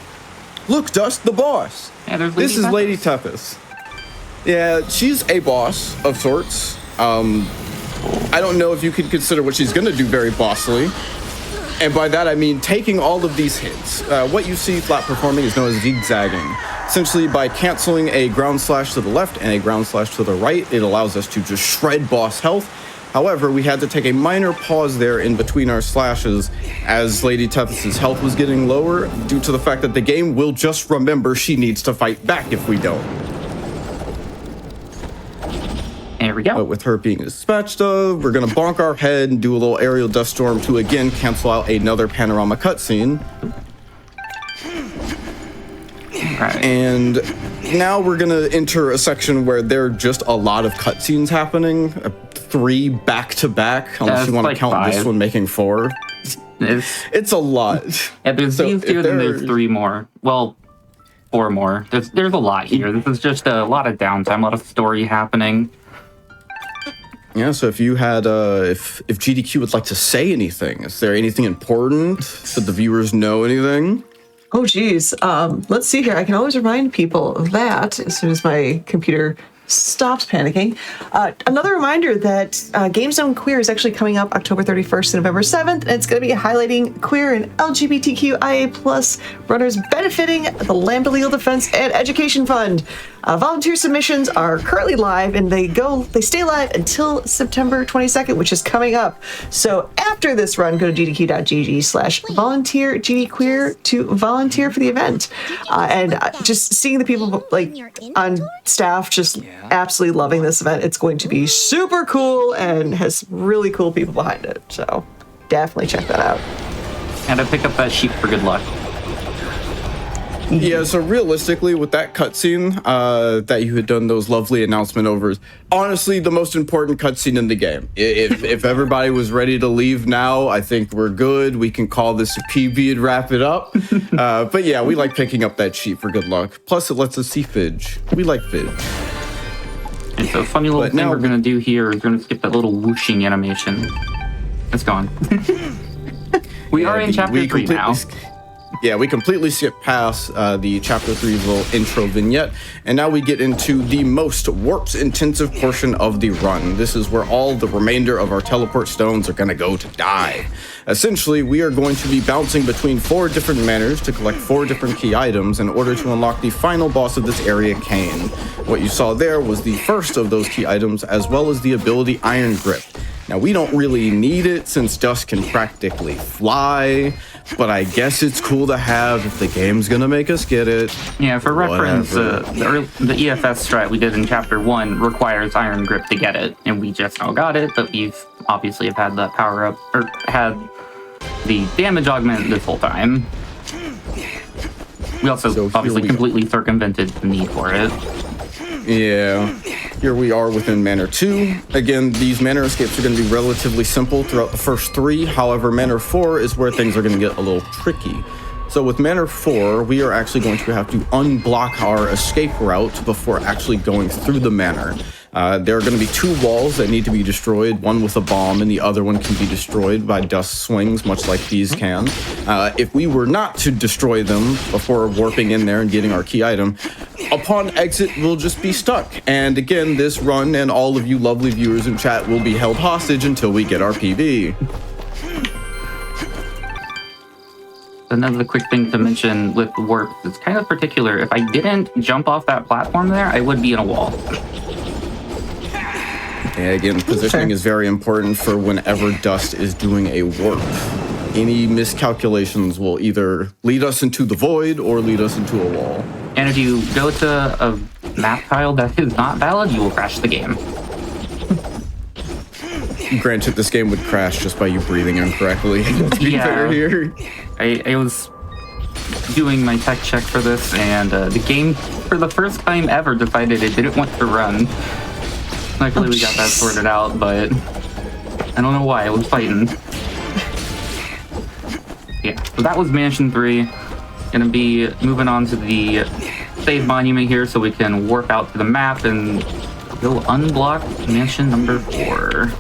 Look, Dust, the boss. Yeah, this is Lady Tepes. Yeah, she's a boss of sorts. I don't know if you could consider what she's gonna do very bossly. And by that, I mean taking all of these hits. What you see Flap performing is known as zigzagging. Essentially, by canceling a ground slash to the left and a ground slash to the right, it allows us to just shred boss health. However, we had to take a minor pause there in between our slashes as Lady Tethys' health was getting lower due to the fact that the game will just remember she needs to fight back if we don't. There we go. But with her being dispatched of, we're going to bonk our head and do a little aerial dust storm to again cancel out another panorama cutscene. Right. And now we're going to enter a section where there are just a lot of cutscenes happening. 3 back to back, unless you want to count 5. This one making 4. It's a lot. Yeah, there's these two, then there's 3 more. Well, 4 more. There's a lot here. This is just a lot of downtime, a lot of story happening. Yeah, so if you had, if GDQ would like to say anything, is there anything important? Should the viewers know anything? Oh, geez. Let's see here. I can always remind people of that as soon as my computer stops panicking. Another reminder that Game Zone Queer is actually coming up October 31st to November 7th, and it's going to be highlighting queer and LGBTQIA+ runners benefiting the Lambda Legal Defense and Education Fund. Volunteer submissions are currently live, and they stay live until September 22nd, which is coming up. So after this run, go to gdq.gg/volunteer/GDQueer to volunteer for the event. And just seeing the people like on staff just absolutely loving this event. It's going to be super cool and has really cool people behind it. So definitely check that out. And I pick up that sheep for good luck. Yeah, so realistically, with that cutscene that you had done those lovely announcement overs, honestly, the most important cutscene in the game. If everybody was ready to leave now, I think we're good. We can call this a PB and wrap it up. But yeah, we like picking up that sheep for good luck. Plus, it lets us see Fidge. We like Fidge. And so, funny little thing we're going to do here is we're going to skip that little whooshing animation. It's gone. We are in chapter 3 now. Yeah, we completely skipped past the Chapter 3 little intro vignette, and now we get into the most warps-intensive portion of the run. This is where all the remainder of our teleport stones are going to go to die. Essentially, we are going to be bouncing between 4 different manors to collect 4 different key items in order to unlock the final boss of this area, Kane. What you saw there was the first of those key items, as well as the ability Iron Grip. Now, we don't really need it since Dust can practically fly, but I guess it's cool to have if the game's gonna make us get it. Yeah, for reference, the EFS strat we did in Chapter 1 requires Iron Grip to get it, and we just now got it, but we've obviously have had that power up, or had the damage augment this whole time. We also obviously completely circumvented the need for it. Yeah, here we are within Manor 2. Again, these Manor escapes are going to be relatively simple throughout the first 3. However, Manor 4 is where things are going to get a little tricky. So with Manor 4, we are actually going to have to unblock our escape route before actually going through the Manor. There are going to be 2 walls that need to be destroyed, one with a bomb and the other one can be destroyed by dust swings, much like these can. If we were not to destroy them before warping in there and getting our key item, upon exit, we'll just be stuck. And again, this run and all of you lovely viewers in chat will be held hostage until we get our PB. Another quick thing to mention with warp, it's kind of particular. If I didn't jump off that platform there, I would be in a wall. Yeah, again, positioning is very important for whenever Dust is doing a warp. Any miscalculations will either lead us into the void or lead us into a wall. And if you go to a map tile that is not valid, you will crash the game. Granted, this game would crash just by you breathing incorrectly. Let's be fair here. I was doing my tech check for this, and the game, for the first time ever, decided it didn't want to run. Luckily, we got that sorted out, but I don't know why. It was fighting. Yeah, so that was Mansion 3. Gonna be moving on to the save monument here so we can warp out to the map and go unblock Mansion number 4.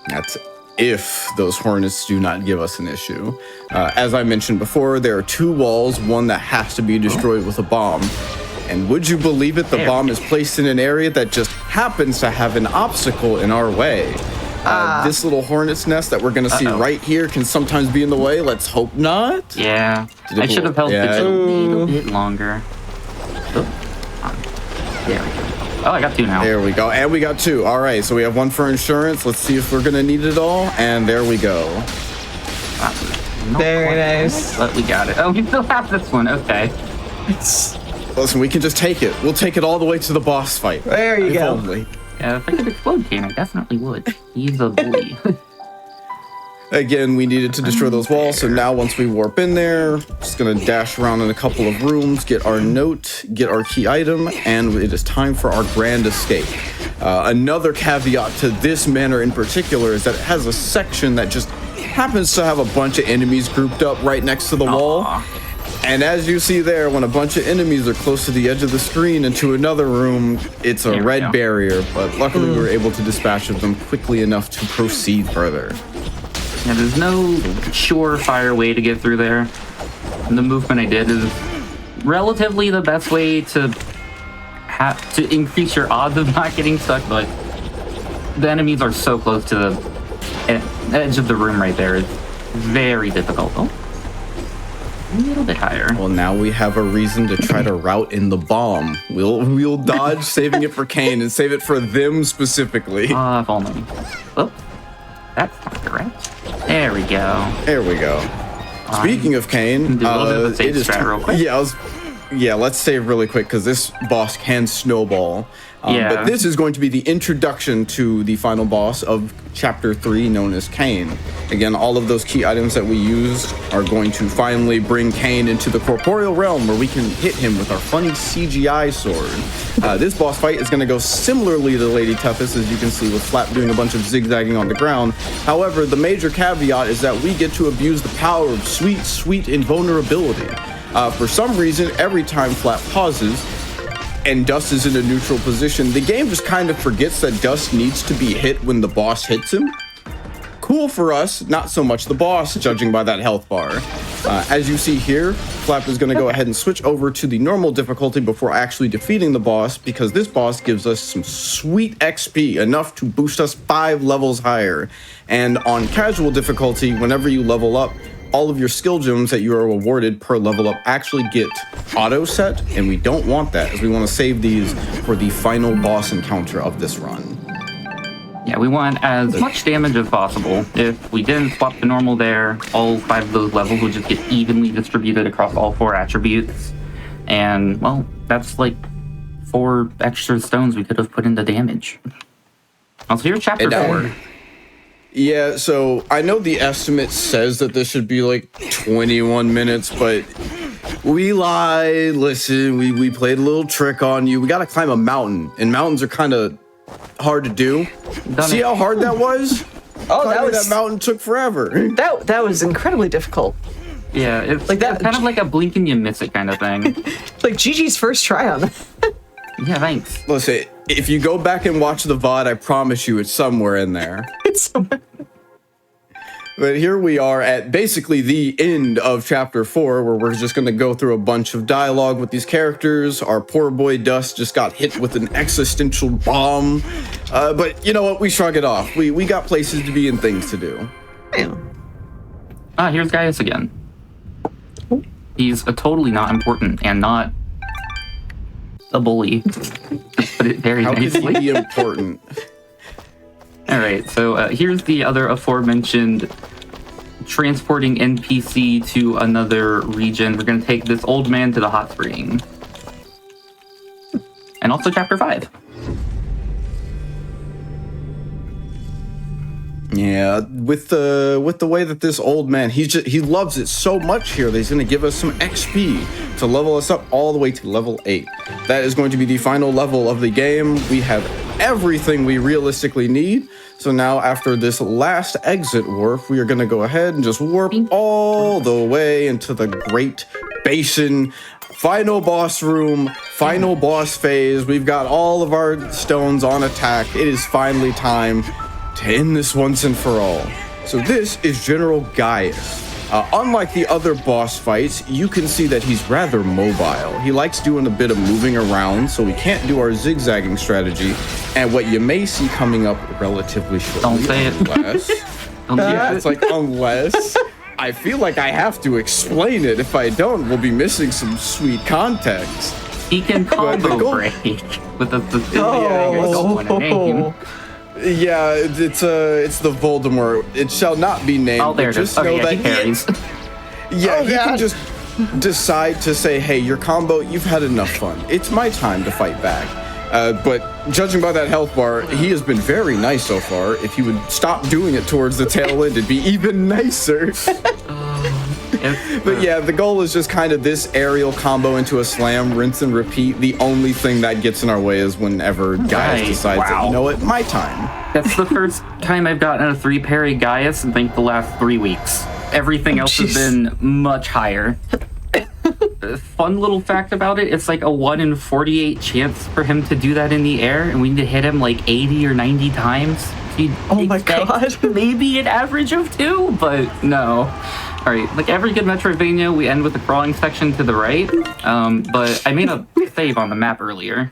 That's if those hornets do not give us an issue. As I mentioned before, there are 2 walls, one that has to be destroyed with a bomb. And would you believe it, the bomb is placed in an area that just happens to have an obstacle in our way. This little hornet's nest that we're going to see right here can sometimes be in the way. Let's hope not. Yeah, I should have held it a little bit longer. There we go. Oh, I got 2 now. There we go. And we got 2. All right, so we have 1 for insurance. Let's see if we're going to need it all. And there we go. Very nice. But we got it. Oh, we still have this one. Okay. Listen, we can just take it. We'll take it all the way to the boss fight. There you go. Only. Yeah, if I could explode Kane, I definitely would. He's a bully. Again, we needed to destroy those walls, so now once we warp in there, just gonna dash around in a couple of rooms, get our note, get our key item, and it is time for our grand escape. Another caveat to this manor in particular is that it has a section that just happens to have a bunch of enemies grouped up right next to the wall. And as you see there, when a bunch of enemies are close to the edge of the screen into another room, it's a red barrier, but luckily we were able to dispatch of them quickly enough to proceed further. Yeah, there's no surefire way to get through there. And the movement I did is relatively the best way to to increase your odds of not getting stuck, but the enemies are so close to the edge of the room right there. It's very difficult. Oh, a little bit higher. Well, now we have a reason to try to route in the bomb. We'll dodge saving it for Kane and save it for them specifically. If only. Oh, that's not correct. There we go. There we go. Speaking of Kane, do a little bit of a save strat real quick. Yeah, let's save really quick because this boss can snowball. But this is going to be the introduction to the final boss of Chapter 3, known as Kane. Again, all of those key items that we used are going to finally bring Kane into the corporeal realm where we can hit him with our funny CGI sword. This boss fight is going to go similarly to Lady Toughest, as you can see, with Flap doing a bunch of zigzagging on the ground. However, the major caveat is that we get to abuse the power of sweet invulnerability. For some reason, every time Flap pauses and Dust is in a neutral position, the game just kind of forgets that Dust needs to be hit when the boss hits him. Cool for us, not so much the boss, judging by that health bar. As you see here, Flap is going to go ahead and switch over to the normal difficulty before actually defeating the boss, because this boss gives us some sweet XP, enough to boost us 5 levels higher. And on casual difficulty, whenever you level up, all of your skill gems that you are awarded per level up actually get auto set, and we don't want that, as we want to save these for the final boss encounter of this run. Yeah, we want as much damage as possible. If we didn't swap to normal there, all 5 of those levels would just get evenly distributed across all 4 attributes. And, well, that's like 4 extra stones we could have put into damage. Also, here's Chapter 4. Yeah, so I know the estimate says that this should be like 21 minutes, but we lied. Listen, we played a little trick on you. We got to climb a mountain, and mountains are kind of hard to do. See how hard that was? That mountain took forever. That was incredibly difficult. Yeah, it's like that. It's kind of like a blink and you miss it kind of thing. Like Gigi's first try on that. Yeah, thanks. Listen, if you go back and watch the VOD, I promise you it's somewhere in there. It's somewhere. But here we are at basically the end of Chapter 4, where we're just going to go through a bunch of dialogue with these characters. Our poor boy Dust just got hit with an existential bomb. But you know what? We shrug it off. We got places to be and things to do. Here's Gaius again. He's totally not important and not a bully. Put it very nicely. How could he be important? All right, so here's the other aforementioned transporting NPC to another region. We're going to take this old man to the hot spring. And also Chapter 5. Yeah, with the way that this old man, he loves it so much here that he's going to give us some XP to level us up all the way to level 8. That is going to be the final level of the game. We have everything we realistically need. So now after this last exit warp, we are going to go ahead and just warp all the way into the Great Basin. Final boss room, final boss phase. We've got all of our stones on attack. It is finally time to end this once and for all. So this is General Gaius. Unlike the other boss fights, you can see that he's rather mobile. He likes doing a bit of moving around, so we can't do our zigzagging strategy. And what you may see coming up relatively shortly. Don't say it. Unless, it's like unless. I feel like I have to explain it. If I don't, we'll be missing some sweet context. He can combo break with the name. Yeah, it's the Voldemort. It shall not be named. Oh, there it is. Just know that he carries. he can just decide to say, hey, your combo, you've had enough fun. It's my time to fight back. But judging by that health bar, he has been very nice so far. If he would stop doing it towards the tail end, it'd be even nicer. But yeah, the goal is just kind of this aerial combo into a slam, rinse and repeat. The only thing that gets in our way is whenever Gaius decides that, you know what, my time. That's the first time I've gotten a 3 parry Gaius in the last 3 weeks. Everything else has been much higher. Fun little fact about it, it's like a 1 in 48 chance for him to do that in the air, and we need to hit him like 80 or 90 times. Oh my god. Maybe an average of 2, but no. Alright, like every good Metroidvania, we end with the crawling section to the right, but I made a save on the map earlier.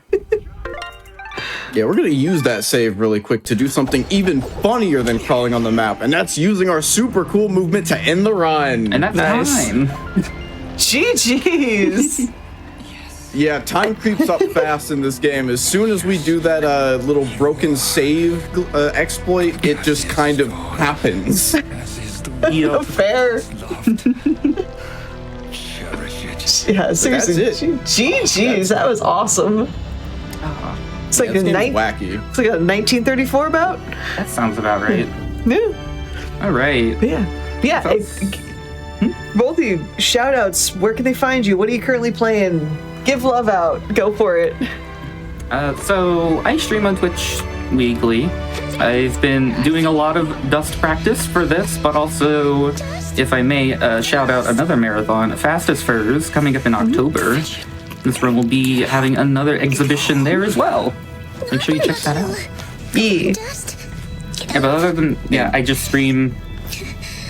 Yeah, we're going to use that save really quick to do something even funnier than crawling on the map, and that's using our super cool movement to end the run. And that's fine. GG's. Yeah, time creeps up fast in this game. As soon as we do that little broken save exploit, it just kind of happens. Fair. Yeah, seriously. GG's, that was awesome. It's like wacky. It's like a 1934 about. That sounds about right. Yeah. All right. Yeah. Both of you, shout outs. Where can they find you? What are you currently playing? Give love out. Go for it. So I stream on Twitch weekly. I've been doing a lot of dust practice for this, but also, if I may, shout out another marathon, Fastest Furs, coming up in October. This run will be having another exhibition there as well. Make sure you check that out. Yeah, but other than, I just stream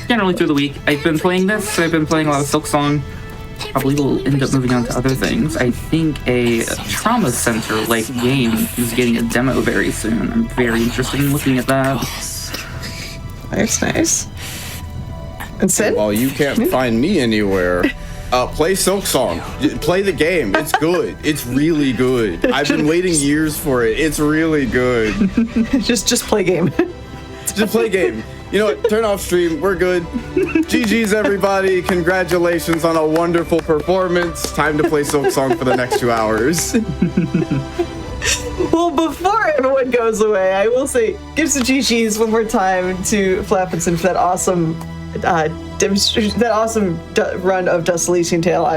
generally through the week. I've been playing this, I've been playing a lot of Silksong. Probably will end up moving on to other things. I think a trauma center-like game is getting a demo very soon. I'm very interested in looking at that. Nice. And Sid? While you can't find me anywhere, play Silksong. Play the game. It's good. It's really good. I've been waiting years for it. It's really good. just play game. Just play game. You know what? Turn off stream. We're good. GG's, everybody. Congratulations on a wonderful performance. Time to play Silksong for the next 2 hours. Well, before everyone goes away, I will say, give some GG's one more time to Flappinson for that awesome run of Dust Elysian Tail.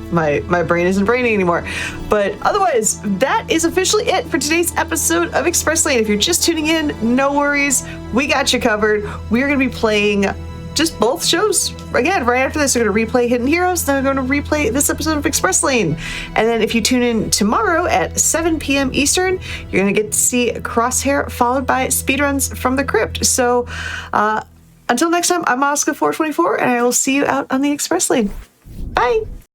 My brain isn't braining anymore. But otherwise, that is officially it for today's episode of Express Lane. If you're just tuning in, no worries. We got you covered. We're going to be playing just both shows. Again, right after this, we're going to replay Hidden Heroes. Then we're going to replay this episode of Express Lane. And then if you tune in tomorrow at 7 p.m. Eastern, you're going to get to see Crosshair followed by Speedruns from the Crypt. So until next time, I'm Oscar424, and I will see you out on the Express Lane. Bye.